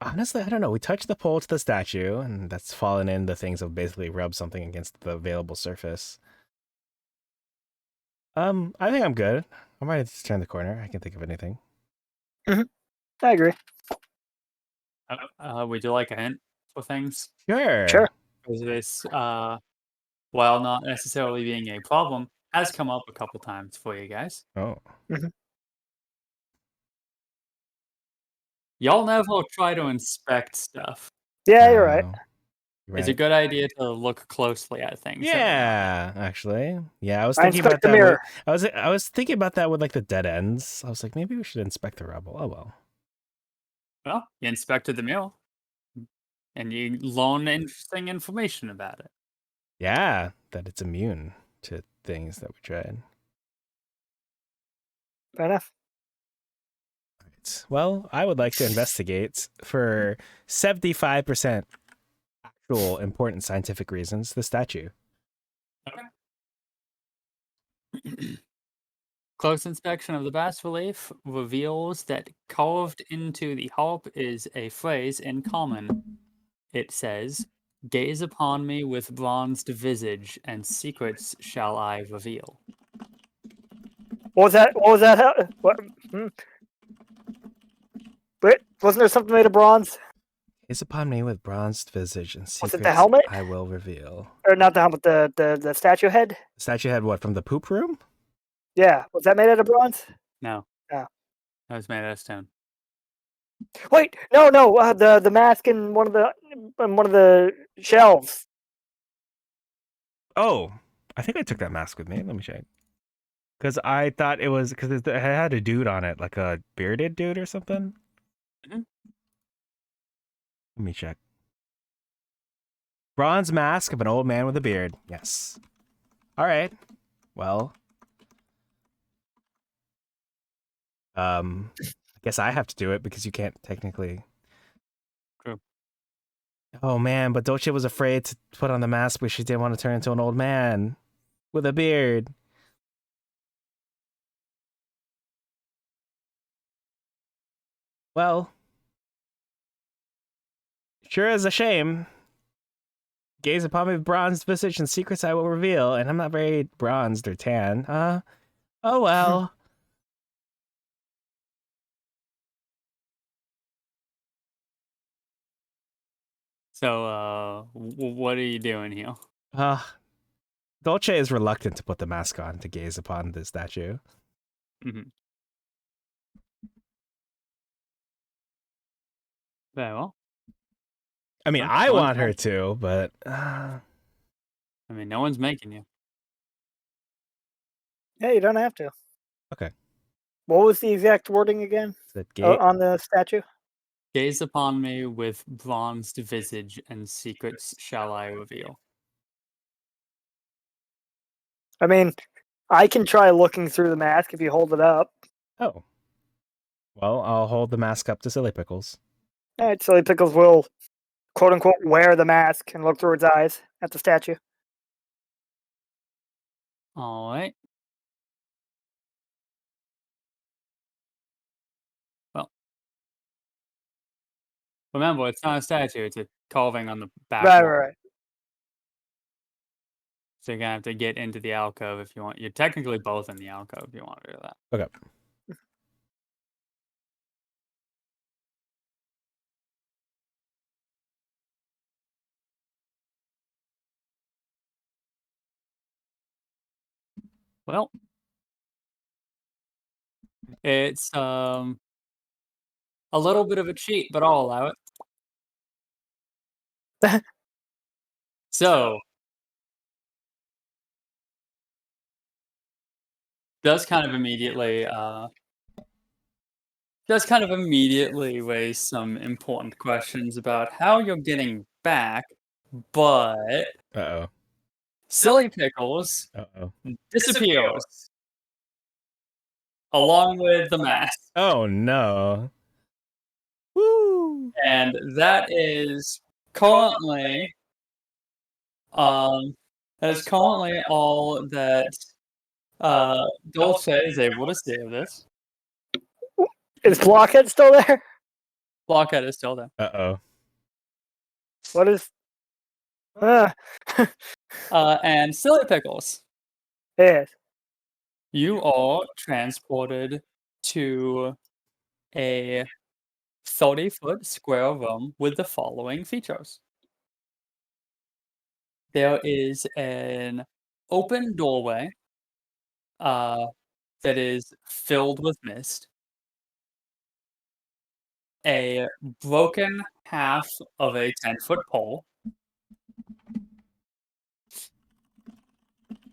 Speaker 2: Honestly, I don't know. We touched the pole to the statue, and that's fallen in the things of basically rub something against the available surface. I think I'm good. I might just turn the corner. I can think of anything.
Speaker 3: I agree.
Speaker 1: Would you like a hint for things?
Speaker 2: Sure.
Speaker 3: Sure.
Speaker 1: Because this, while not necessarily being a problem, has come up a couple times for you guys.
Speaker 2: Oh.
Speaker 1: Y'all never try to inspect stuff.
Speaker 3: Yeah, you're right.
Speaker 1: It's a good idea to look closely at things. every now and then.
Speaker 2: Yeah, actually. Yeah, I was
Speaker 3: I
Speaker 2: thinking about
Speaker 3: inspect the
Speaker 2: that.
Speaker 3: mirror.
Speaker 2: I was thinking about that with like the dead ends. I was like, maybe we should inspect the rubble. Oh well.
Speaker 1: Well, you inspected the mural, and you learned interesting information about it.
Speaker 2: Yeah, that it's immune to things that we tried.
Speaker 3: Fair enough.
Speaker 2: Right. Well, I would like to investigate for 75% actual important scientific reasons the statue.
Speaker 1: Close inspection of the bas relief reveals that carved into the harp is a phrase in common. It says, "Gaze upon me with bronzed visage, and secrets shall I reveal."
Speaker 3: What was that? What was that? What? Wait, wasn't there something made of bronze?
Speaker 2: Gaze upon me with bronzed visage and
Speaker 3: Was it the
Speaker 2: secrets
Speaker 3: helmet?
Speaker 2: I will reveal.
Speaker 3: Or not the helmet, the statue head?
Speaker 2: The statue had what, from the poop room?
Speaker 3: Yeah, was that made out of bronze?
Speaker 1: No.
Speaker 3: Oh.
Speaker 1: That was made out of stone.
Speaker 3: Wait, no, the mask in one of the shelves.
Speaker 2: Oh, I think I took that mask with me. Let me check. Because I thought it was because it had a dude on it, like a bearded dude or something.
Speaker 1: Mhm.
Speaker 2: Let me check. Bronze mask of an old man with a beard. Yes. All right. Well, I guess I have to do it because you can't technically.
Speaker 1: True.
Speaker 2: Oh man, but Dolce was afraid to put on the mask because she didn't want to turn into an old man with a beard. Well, sure is a shame. Gaze upon me with bronzed visage and secrets I will reveal, and I'm not very bronzed or tan. Oh well.
Speaker 1: So, what are you doing here?
Speaker 2: Dolce is reluctant to put the mask on to gaze upon the statue.
Speaker 1: Mm-hmm. Very well.
Speaker 2: I mean,
Speaker 1: Well,
Speaker 2: I
Speaker 1: no one's
Speaker 2: want her
Speaker 1: making-
Speaker 2: to, but
Speaker 1: I mean, no one's making you.
Speaker 3: Yeah, you don't have to.
Speaker 2: okay.
Speaker 3: What was the exact wording again?
Speaker 2: That gate.
Speaker 3: On the statue?
Speaker 1: Gaze upon me with bronzed visage, and secrets shall I reveal.
Speaker 3: I mean, I can try looking through the mask if you hold it up.
Speaker 2: Oh. Well, I'll hold the mask up to Silly Pickles.
Speaker 3: All right, Silly Pickles will, quote unquote, wear the mask and look through its eyes at the statue.
Speaker 1: All right. Well, remember, it's not a statue; it's a carving on the back
Speaker 3: Right,
Speaker 1: wall.
Speaker 3: right, right.
Speaker 1: So you're gonna have to get into the alcove if you want. You're technically both in the alcove if you want to do that.
Speaker 2: Okay.
Speaker 1: Well, it's a little bit of a cheat, but I'll allow it. So does kind of immediately raise some important questions about how you're getting back, but
Speaker 2: Uh-oh.
Speaker 1: Silly Pickles
Speaker 2: Uh-oh.
Speaker 1: disappears along with the mask.
Speaker 2: Oh, no. Woo!
Speaker 1: And that is currently all that Dulce is able to say of this.
Speaker 3: Is Blockhead still there?
Speaker 1: Blockhead is still there.
Speaker 2: Uh-oh.
Speaker 3: What is?
Speaker 1: And Silly Pickles,
Speaker 3: Yes.
Speaker 1: you are transported to a 30-foot square room with the following features. There is an open doorway that is filled with mist. A broken half of a 10-foot pole.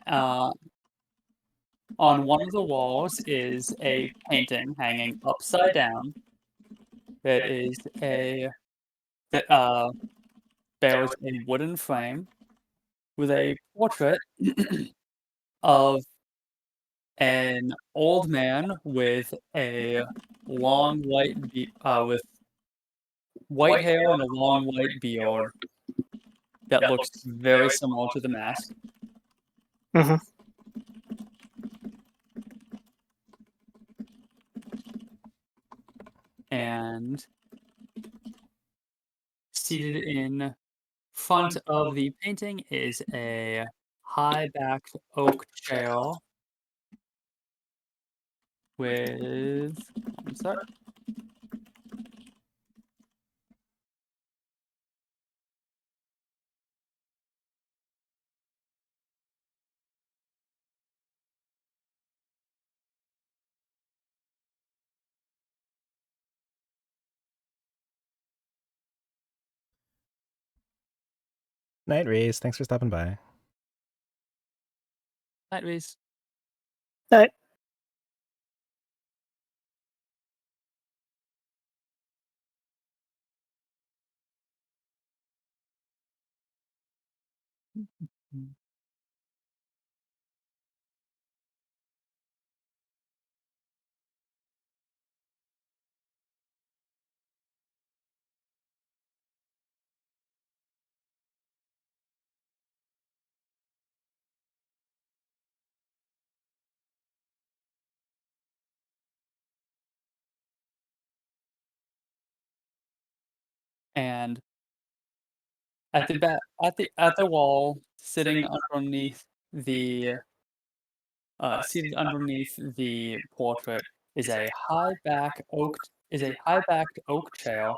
Speaker 1: On one of the walls is a painting hanging upside down that bears a wooden frame with a portrait of an old man with a long with white hair and a long white beard that looks very similar to the mask.
Speaker 3: Mm-hmm.
Speaker 1: And seated in front of the painting is a high-backed oak chair with one sec.
Speaker 2: Night Race, thanks for stopping by.
Speaker 1: Night Reese.
Speaker 3: Night.
Speaker 1: And at the wall, sitting underneath the portrait is a high-backed oak chair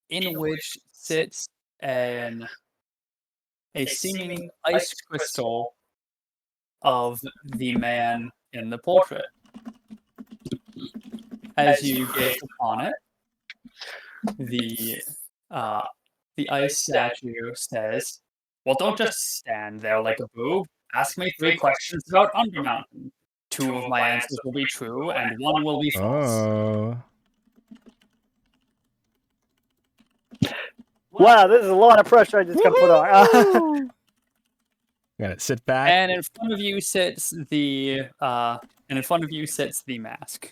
Speaker 1: in which sits a seeming ice crystal of the man in the portrait. As you gaze upon it, the ice statue says, "Well, don't just stand there like a boob. Ask me 3 questions about Undermountain. 2 of my answers will be true, and 1 will be false."
Speaker 2: Oh.
Speaker 3: Wow, this is a lot of pressure I just got put on.
Speaker 2: Gotta sit back.
Speaker 1: And in front of you sits the mask.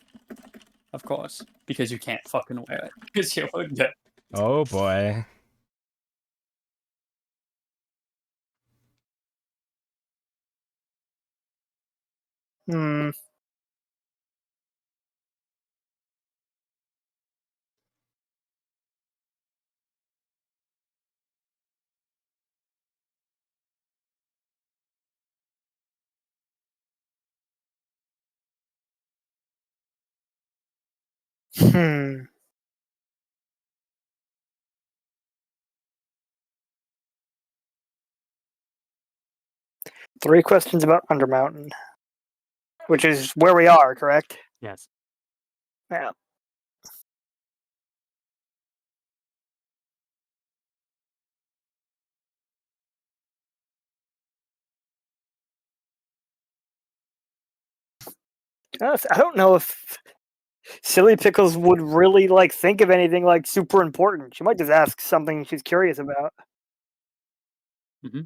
Speaker 1: of course, because you can't fucking wear it because you would get.
Speaker 2: Oh boy.
Speaker 3: Hmm. Hmm. Three questions about Undermountain, which is where we are, correct?
Speaker 1: Yes.
Speaker 3: Yeah. I don't know if Silly Pickles would really like think of anything like super important. She might just ask something she's curious about.
Speaker 1: Mm-hmm.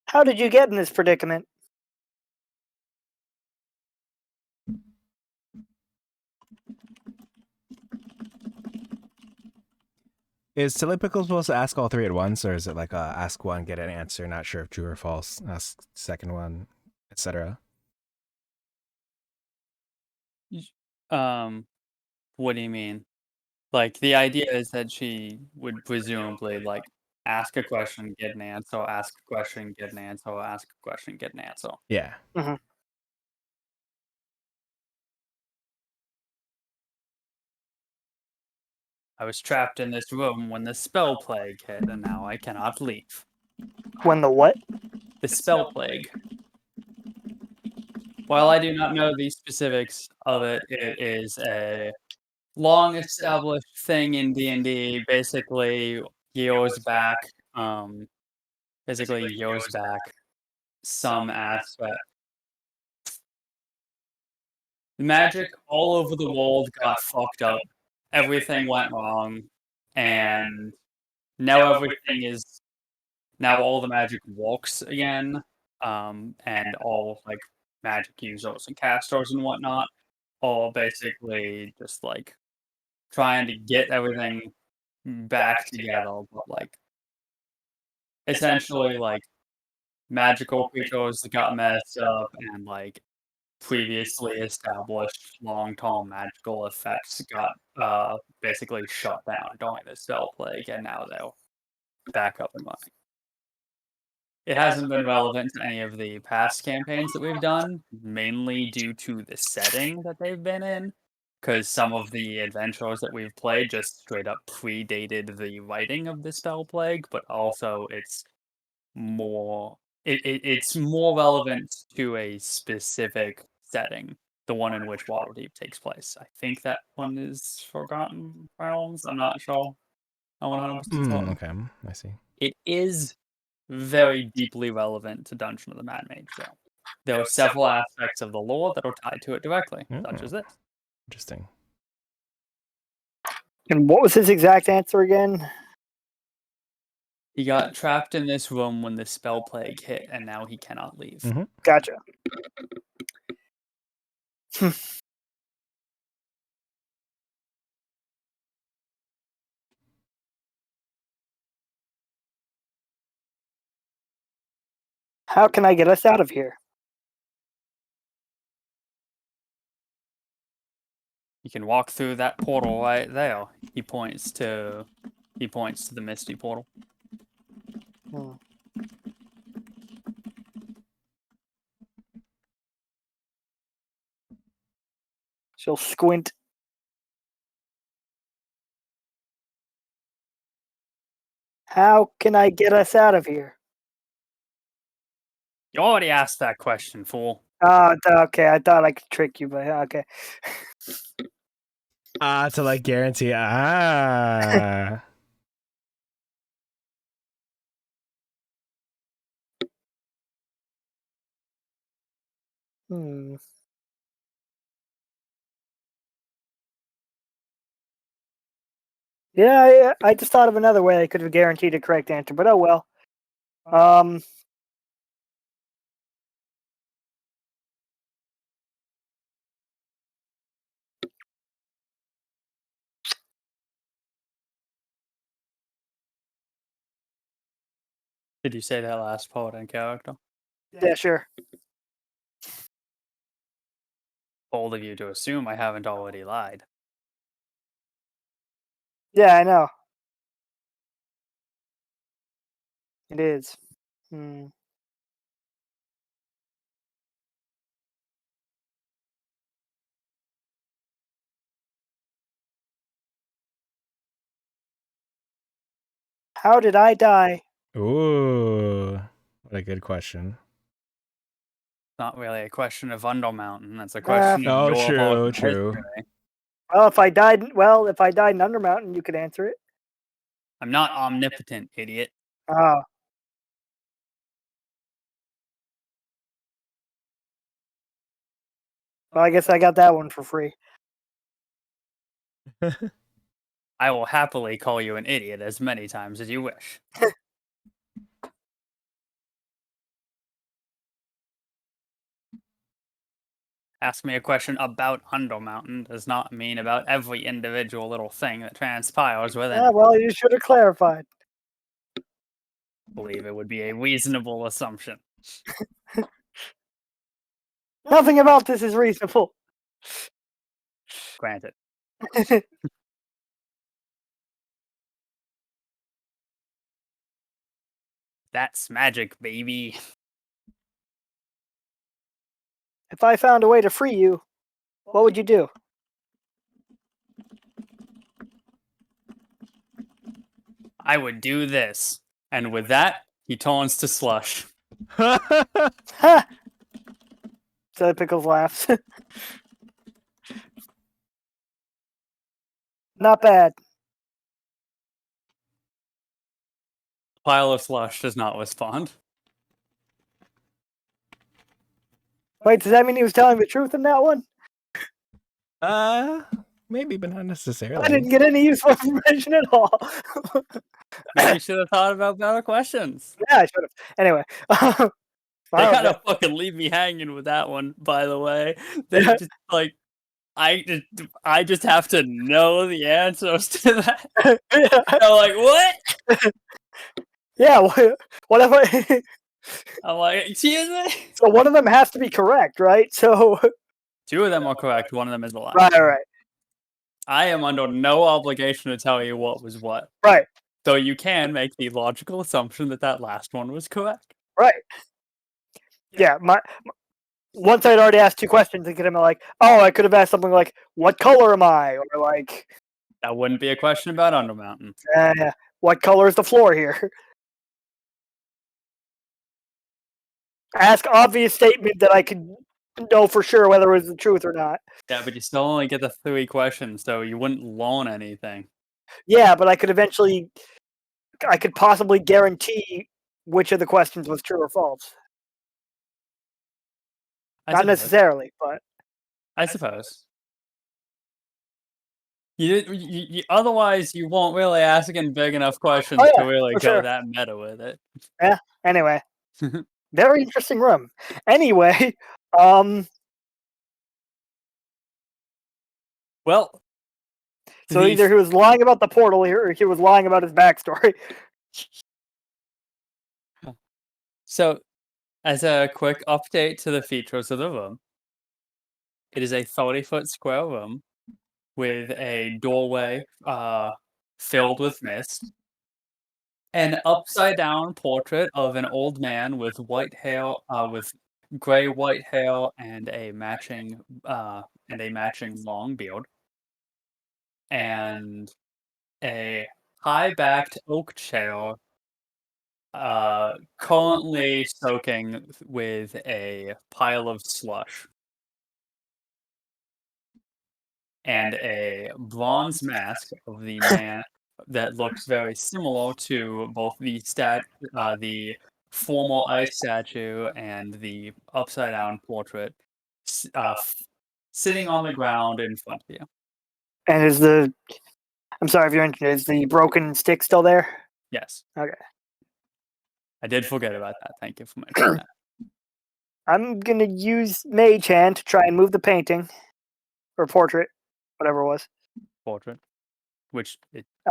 Speaker 3: How did you get in this predicament?
Speaker 2: Is Silly Pickle supposed to ask all three at once, or is it like ask one, get an answer, not sure if true or false, ask second one, etc.?
Speaker 1: What do you mean? Like, the idea is that she would presumably, like, ask a question, get an answer, ask a question, get an answer, ask a question, get an answer.
Speaker 2: Yeah.
Speaker 3: Mhm.
Speaker 1: I was trapped in this room when the spell plague hit, and now I cannot leave.
Speaker 3: When the what?
Speaker 1: The spell plague. While I do not know the specifics of it, it is a long-established thing in D&D, basically years back, some aspect. Magic all over the world got fucked up. Everything went wrong, and now now all the magic works again, and all like magic users and casters and whatnot, all basically just like trying to get everything back together, but like essentially like magical creatures that got messed up and like previously established long-term magical effects got basically shut down during the spell plague, and now they're back up and running. It hasn't been relevant to any of the past campaigns that we've done, mainly due to the setting that they've been in, because some of the adventures that we've played just straight up predated the writing of the spell plague, but also it's more relevant to a specific setting, the one in which Waterdeep takes place. I think that one is Forgotten Realms. I'm not sure. I'm 100% certain.
Speaker 2: Okay, I see.
Speaker 1: It is very deeply relevant to Dungeon of the Mad Mage, though. There are several aspects of the lore that are tied to it directly, such as this.
Speaker 2: Interesting.
Speaker 3: And what was his exact answer again?
Speaker 1: He got trapped in this room when the spell plague hit, and now he cannot leave.
Speaker 2: Mm-hmm.
Speaker 3: Gotcha. How can I get us out of here?
Speaker 1: You can walk through that portal right there. He points to the misty portal.
Speaker 3: Hmm. She'll squint. How can I get us out of here?
Speaker 1: You already asked that question, fool.
Speaker 3: Okay. I thought I could trick you, but okay.
Speaker 2: To like guarantee.
Speaker 3: Hmm. Yeah, I just thought of another way I could have guaranteed a correct answer, but oh well. Um,
Speaker 1: Did you say that last part in character?
Speaker 3: yeah, sure.
Speaker 1: Bold of you to assume I haven't already lied.
Speaker 3: Yeah, I know. It is. Hmm. How did I die?
Speaker 2: Ooh, what a good question.
Speaker 1: Not really a question of Undermountain. It's a
Speaker 3: Uh,
Speaker 1: question of
Speaker 2: Oh,
Speaker 1: your
Speaker 2: true,
Speaker 1: version of
Speaker 2: true.
Speaker 1: history.
Speaker 3: If I died in Undermountain, you could answer it.
Speaker 1: I'm not omnipotent, idiot.
Speaker 3: Oh, well, I guess I got that one for free.
Speaker 1: I will happily call you an idiot as many times as you wish. Ask me a question about Undermountain does not mean about every individual little thing that transpires within
Speaker 3: Yeah,
Speaker 1: it.
Speaker 3: well, you should have clarified.
Speaker 1: I believe it would be a reasonable assumption.
Speaker 3: Nothing about this is reasonable.
Speaker 1: Granted. That's magic, baby.
Speaker 3: If I found a way to free you, what would you do?
Speaker 1: I would do this. And with that, he turns to slush.
Speaker 3: Ha! So Pickles laughs. Not bad.
Speaker 1: Pile of slush does not respond.
Speaker 3: Wait, does that mean he was telling the truth in that one?
Speaker 2: Maybe, but not
Speaker 3: I
Speaker 2: necessarily.
Speaker 3: didn't get any useful information at all.
Speaker 1: Maybe you should have thought about better questions.
Speaker 3: Yeah, I should have. Anyway,
Speaker 1: They
Speaker 3: wow,
Speaker 1: kind of fucking leave me hanging with that one, by the way. They
Speaker 3: Yeah.
Speaker 1: just like I just have to know the answers to that.
Speaker 3: yeah,
Speaker 1: I'm like, what?
Speaker 3: yeah. What if I?
Speaker 1: I'm like, excuse me?
Speaker 3: So one of them has to be correct, right? So
Speaker 1: Two of them are correct, one of them is a lie.
Speaker 3: right,
Speaker 1: I am under no obligation to tell you what was what.
Speaker 3: right,
Speaker 1: Though you can make the logical assumption that that last one was correct.
Speaker 3: right. Yeah, once I'd already asked two questions, and I'm like, oh, I could have asked something like, "What color am I?" or like,
Speaker 1: That wouldn't be a question about Undermountain.
Speaker 3: "What color is the floor here?" Ask obvious statement that I could know for sure whether it was the truth or not.
Speaker 1: Yeah, but you still only get the 3 questions, so you wouldn't learn anything.
Speaker 3: Yeah, but I could possibly guarantee which of the questions was true or false.
Speaker 1: I
Speaker 3: Not
Speaker 1: suppose.
Speaker 3: necessarily, but
Speaker 1: I suppose. Otherwise, you won't really asking big enough questions
Speaker 3: oh
Speaker 1: to
Speaker 3: yeah,
Speaker 1: really
Speaker 3: for
Speaker 1: go
Speaker 3: sure.
Speaker 1: that meta with it.
Speaker 3: Anyway, very interesting room. Anyway, um,
Speaker 1: Well,
Speaker 3: so
Speaker 1: the
Speaker 3: either he was lying about the portal or he was lying about his backstory.
Speaker 1: so as a quick update to the features of the room, it is a 30-foot square room with a doorway filled with mist, an upside down portrait of an old man with white hair, with gray white hair and a matching long beard, and a high backed oak chair, currently soaking with a pile of slush, and a bronze mask of the man that looks very similar to both the formal ice statue and the upside down portrait sitting on the ground in front of you.
Speaker 3: And I'm sorry if you're interested, is the broken stick still there?
Speaker 1: Yes.
Speaker 3: Okay.
Speaker 1: I did forget about that. Thank you for mentioning that.
Speaker 3: I'm going to use Mage Hand to try and move the painting. Or portrait. Whatever it was.
Speaker 1: Portrait. Which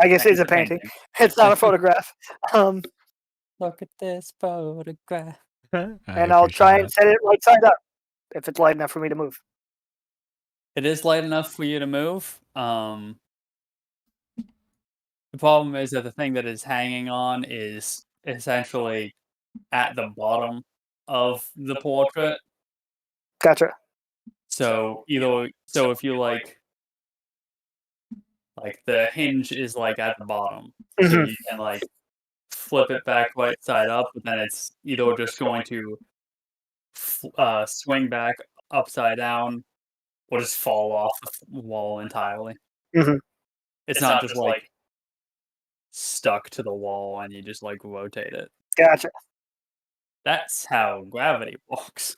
Speaker 3: I guess is a painting. It's not a photograph.
Speaker 1: Look at this photograph.
Speaker 3: And I'll try and set it right side up if it's light enough for me to move.
Speaker 1: It is light enough for you to move. The problem is that the thing that is hanging on is essentially at the bottom of the portrait.
Speaker 3: Gotcha.
Speaker 1: So if you like the hinge is like at the bottom, so
Speaker 3: Mhm.
Speaker 1: you can like flip it back right side up, but then it's either just going to swing back upside down or just fall off the wall entirely.
Speaker 3: Mhm.
Speaker 1: It's not just like stuck to the wall and you just like rotate it.
Speaker 3: Gotcha.
Speaker 1: That's how gravity works.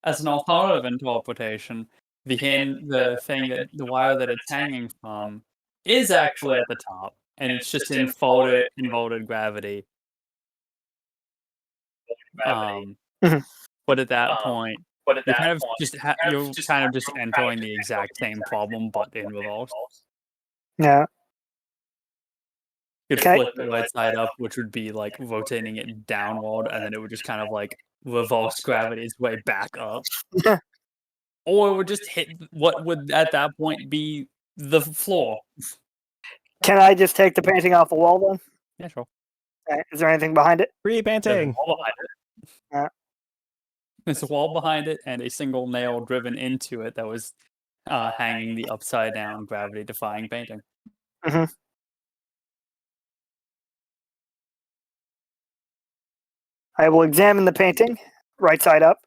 Speaker 1: As an alternative interpretation, the wire that it's hanging from is actually at the top, and it's just inverted gravity.
Speaker 3: Mhm.
Speaker 1: But at that point, you're kind of just entering the exact same problem, but in reverse.
Speaker 3: Yeah.
Speaker 1: You'd
Speaker 3: Okay.
Speaker 1: flip it right side up, which would be like rotating it downward, and then it would just kind of like reverse gravity its way back up. Or it would just hit what would at that point be the floor.
Speaker 3: Can I just take the painting off the wall then?
Speaker 1: Yeah, sure.
Speaker 3: Is there anything behind it?
Speaker 2: Free
Speaker 1: There's a
Speaker 2: painting.
Speaker 1: wall behind it. There's a wall behind it and a single nail driven into it that was hanging the upside down gravity defying painting.
Speaker 3: Mhm. I will examine the painting, right side up.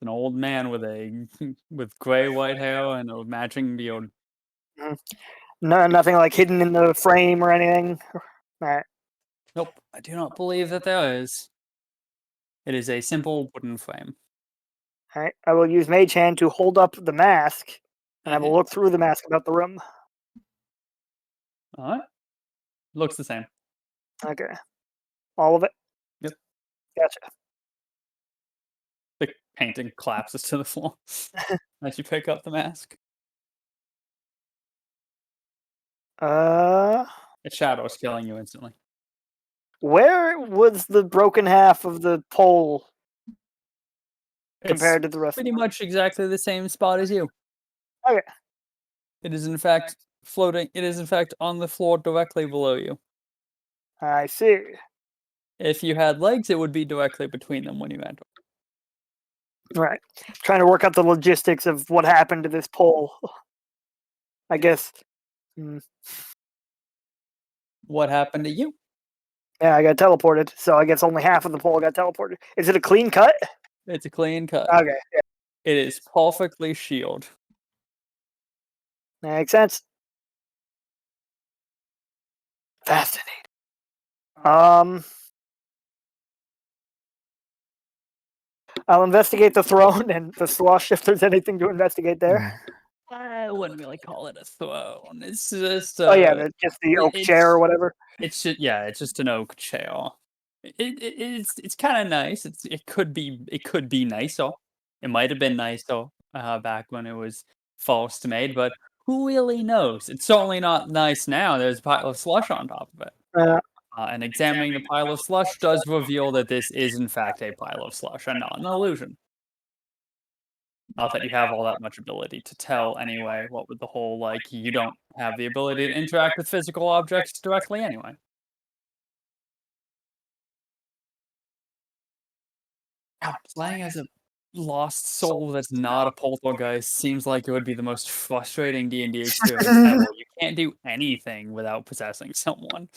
Speaker 1: An old man with gray white hair and a matching beard.
Speaker 3: No, nothing like hidden in the frame or anything. Alright.
Speaker 1: Nope, I do not believe that there is. It is a simple wooden frame.
Speaker 3: Alright. I will use Mage Hand to hold up the mask, and I will look through the mask about the room.
Speaker 1: Alright. Looks the same.
Speaker 3: Okay. All of it?
Speaker 1: Yep.
Speaker 3: Gotcha.
Speaker 1: The painting collapses to the floor as you pick up the mask. Its shadow is killing you instantly.
Speaker 3: Where was the broken half of the pole
Speaker 1: It's
Speaker 3: compared to the rest of
Speaker 1: pretty
Speaker 3: them?
Speaker 1: much exactly the same spot as you.
Speaker 3: Okay.
Speaker 1: It is in fact floating. It is in fact on the floor directly below you.
Speaker 3: I see.
Speaker 1: If you had legs, it would be directly between them when you enter.
Speaker 3: Right. Trying to work out the logistics of what happened to this pole. I guess.
Speaker 1: What happened to you?
Speaker 3: Yeah, I got teleported, so I guess only half of the pole got teleported. Is it a clean cut?
Speaker 1: It's a clean cut.
Speaker 3: Okay. Yeah.
Speaker 1: It is perfectly shielded.
Speaker 3: Makes sense. Fascinating. I'll investigate the throne and the slush if there's anything to investigate there.
Speaker 1: I wouldn't really call it a throne. It's just
Speaker 3: Oh yeah, just the oak chair or whatever.
Speaker 1: It's just an oak chair. It's kind of nice. It could be nicer. It might have been nicer back when it was first made, but who really knows? It's certainly not nice now. There's a pile of slush on top of it. And examining the pile of slush does reveal that this is in fact a pile of slush and not an illusion. Not that you have all that much ability to tell anyway, what with the whole, like, you don't have the ability to interact with physical objects directly anyway. God, playing as a lost soul that's not a poltergeist seems like it would be the most frustrating D&D experience ever. You can't do anything without possessing someone.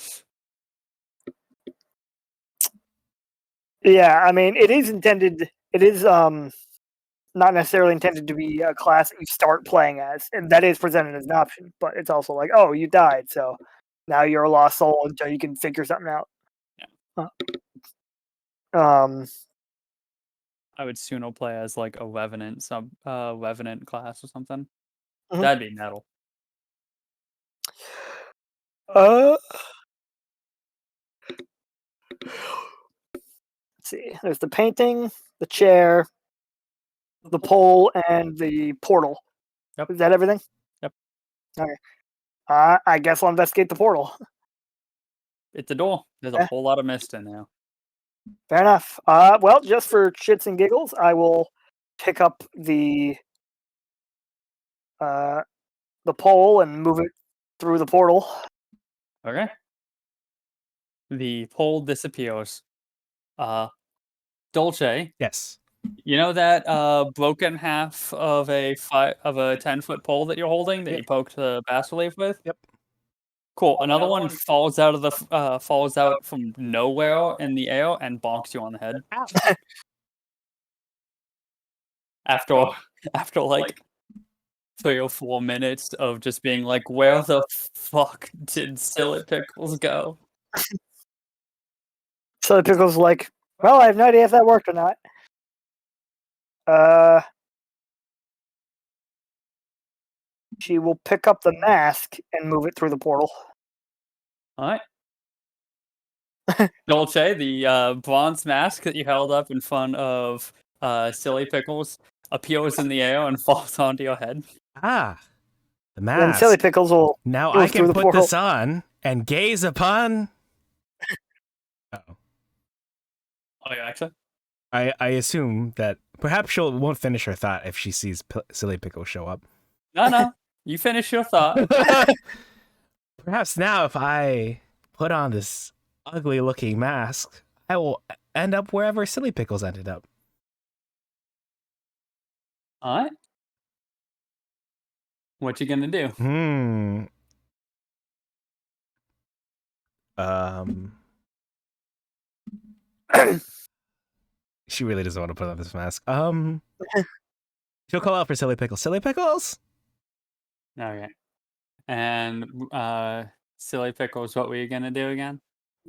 Speaker 3: Yeah, I mean, it is not necessarily intended to be a class that you start playing as, and that is presented as an option, but it's also like, oh, you died, so now you're a lost soul until you can figure something out.
Speaker 1: Yeah.
Speaker 3: Um,
Speaker 1: I would sooner play as like a Revenant class or something.
Speaker 3: Mhm.
Speaker 1: That'd be metal.
Speaker 3: let's see. There's the painting, the chair, the pole, and the portal.
Speaker 1: Yep.
Speaker 3: Is that everything?
Speaker 1: Yep.
Speaker 3: Okay. I guess I'll investigate the portal.
Speaker 1: It's a door. There's a
Speaker 3: Yeah.
Speaker 1: whole lot of mist in there.
Speaker 3: Fair enough. Well, just for shits and giggles, I will pick up the pole and move it through the portal.
Speaker 1: Okay. The pole disappears. Dolce,
Speaker 2: Yes.
Speaker 1: you know that broken half of a 10-foot pole that you're holding that
Speaker 2: Yep.
Speaker 1: you poked the bas relief with?
Speaker 2: Yep.
Speaker 1: Cool. Another one falls out of the falls out from nowhere in the air and bonks you on the head.
Speaker 2: Ow.
Speaker 1: After after like 3 or 4 minutes of just being like, where the fuck did Silly Pickles go?
Speaker 3: So the pickle's like, well, I have no idea if that worked or not. She will pick up the mask and move it through the portal.
Speaker 1: Alright. Dolce, the bronze mask that you held up in front of Silly Pickles appears in the air and falls onto your head.
Speaker 2: Ah, the
Speaker 3: Then Silly
Speaker 2: mask.
Speaker 3: Pickles will
Speaker 2: Now
Speaker 3: move
Speaker 2: I
Speaker 3: through
Speaker 2: can
Speaker 3: the
Speaker 2: put
Speaker 3: portal.
Speaker 2: this on and gaze upon. Uh-oh.
Speaker 1: Oh, yeah, actually?
Speaker 2: I assume that perhaps she won't finish her thought if she sees Silly Pickle show up.
Speaker 1: No. You finish your thought.
Speaker 2: Perhaps now, if I put on this ugly-looking mask, I will end up wherever Silly Pickles ended up.
Speaker 1: Alright. What you gonna do?
Speaker 2: She really doesn't want to put on this mask. She'll call out for Silly Pickles. Silly Pickles!
Speaker 1: Okay. And Silly Pickles, what were you gonna do again?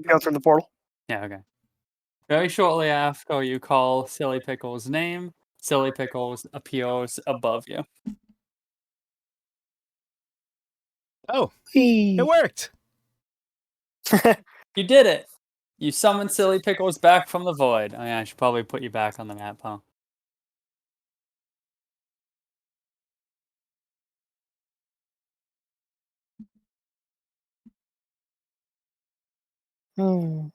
Speaker 3: Go through the portal.
Speaker 1: Yeah, okay. Very shortly after you call Silly Pickles' name, Silly Pickles appears above you.
Speaker 2: Oh, it worked!
Speaker 1: You did it! You summoned Silly Pickles back from the void. Oh yeah, I should probably put you back on the map, huh? And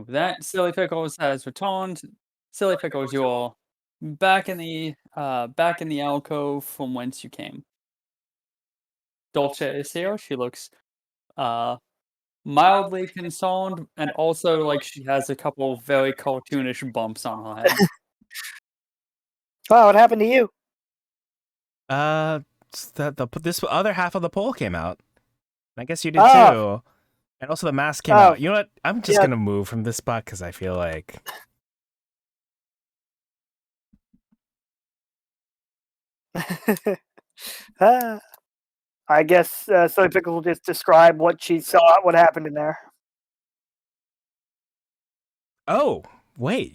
Speaker 1: with that, Silly Pickles has returned. Silly Pickles, you're back in the alcove from whence you came. Dolce is here. She looks mildly concerned, and also like she has a couple of very cartoonish bumps on her head.
Speaker 3: Wow, what happened to you?
Speaker 2: This other half of the pole came out. I guess you did
Speaker 3: Oh.
Speaker 2: too. And also the mask came
Speaker 3: Oh.
Speaker 2: out. You know what? I'm just
Speaker 3: Yeah.
Speaker 2: gonna move from this spot because I feel like
Speaker 3: I guess Silly Pickles will just describe what she saw, what happened in there.
Speaker 2: oh wait,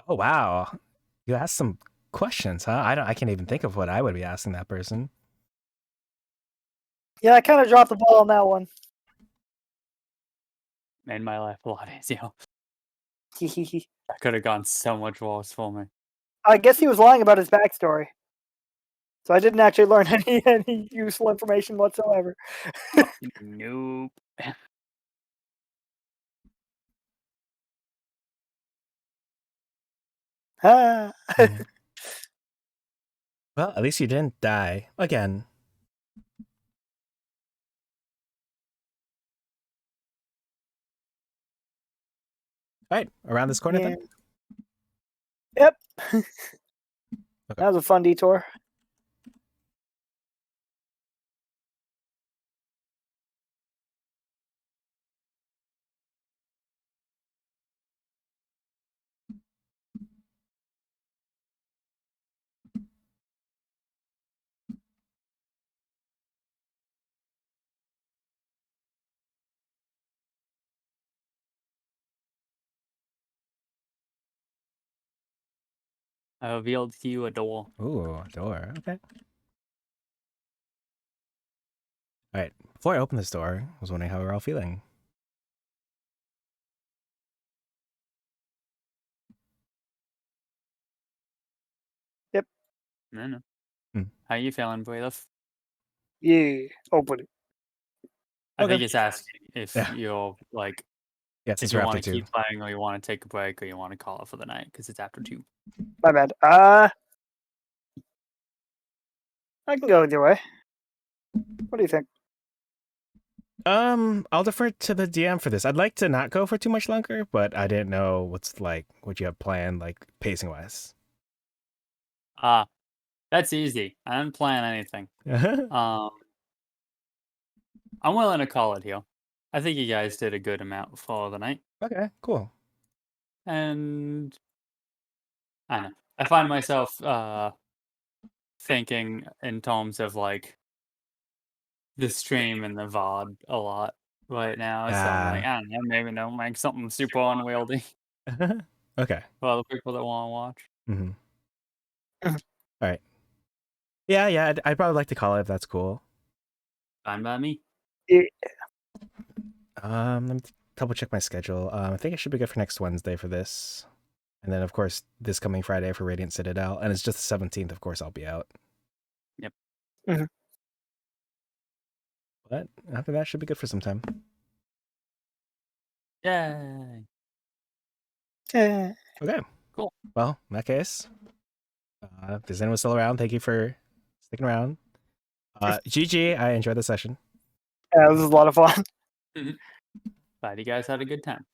Speaker 2: oh wow. You asked some questions, huh? I can't even think of what I would be asking that person.
Speaker 3: Yeah, I kind of dropped the ball on that one.
Speaker 1: Made my life a lot easier. That could have gone so much worse for me.
Speaker 3: I guess he was lying about his backstory. So I didn't actually learn any useful information whatsoever.
Speaker 1: Nope.
Speaker 3: Ah.
Speaker 2: Well, at least you didn't die again. All right, around this corner then.
Speaker 3: Yep.
Speaker 2: Okay.
Speaker 3: That was a fun detour.
Speaker 1: I revealed to you a door.
Speaker 2: Ooh, a door. Okay. All right. Before I open this door, I was wondering how we're all feeling.
Speaker 1: No, no.
Speaker 2: Hmm.
Speaker 1: How you feeling, Braylif?
Speaker 3: Yeah, open it.
Speaker 1: I
Speaker 2: Okay.
Speaker 1: think it's asking if
Speaker 2: Yeah.
Speaker 1: you're like,
Speaker 2: Yeah,
Speaker 1: if
Speaker 2: since
Speaker 1: you
Speaker 2: we're
Speaker 1: want
Speaker 2: after
Speaker 1: to
Speaker 2: two.
Speaker 1: keep playing or you want to take a break or you want to call it for the night because it's after 2.
Speaker 3: My bad. I can go either way. What do you think?
Speaker 2: I'll defer to the DM for this. I'd like to not go for too much longer, but I didn't know what you have planned, like pacing wise.
Speaker 1: That's easy. I didn't plan anything.
Speaker 2: Okay,
Speaker 1: I'm willing to call it here. I think you guys did a good amount for the night,
Speaker 2: cool.
Speaker 1: and I don't know. I find myself thinking in terms of like the stream and the VOD a lot right now. So I'm like, I don't know, maybe don't make something super unwieldy
Speaker 2: Okay.
Speaker 1: for other people that want to watch.
Speaker 2: Mm-hmm. All right. Yeah, I'd probably like to call it if that's cool.
Speaker 1: Fine by me.
Speaker 3: Yeah.
Speaker 2: Let me double check my schedule. I think it should be good for next Wednesday for this. And then, of course, this coming Friday for Radiant Citadel. And it's just the 17th, of course, I'll be out.
Speaker 1: Yep.
Speaker 3: Mhm.
Speaker 2: But after that, should be good for some time.
Speaker 1: Yay.
Speaker 3: Yeah.
Speaker 2: Okay.
Speaker 1: Cool.
Speaker 2: Well, in that case, if there's anyone still around, thank you for sticking around. GG, I enjoyed the session.
Speaker 3: Yeah, this is a lot of fun.
Speaker 1: Glad you guys had a good time.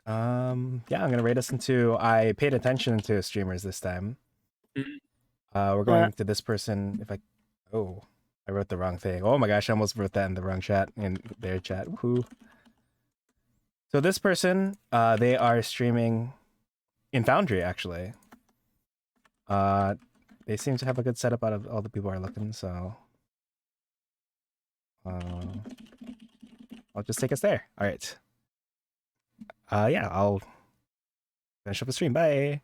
Speaker 2: Yeah, I'm gonna rate us into. I paid attention to streamers this time.
Speaker 1: Mhm.
Speaker 2: We're going to this person. Oh, I wrote the wrong thing. Oh my gosh, I almost wrote that in the wrong chat, in their chat. Woohoo. So this person, they are streaming in Foundry actually. They seem to have a good setup out of all the people who are looking, so I'll just take us there. All right. Yeah, I'll finish up the stream. Bye.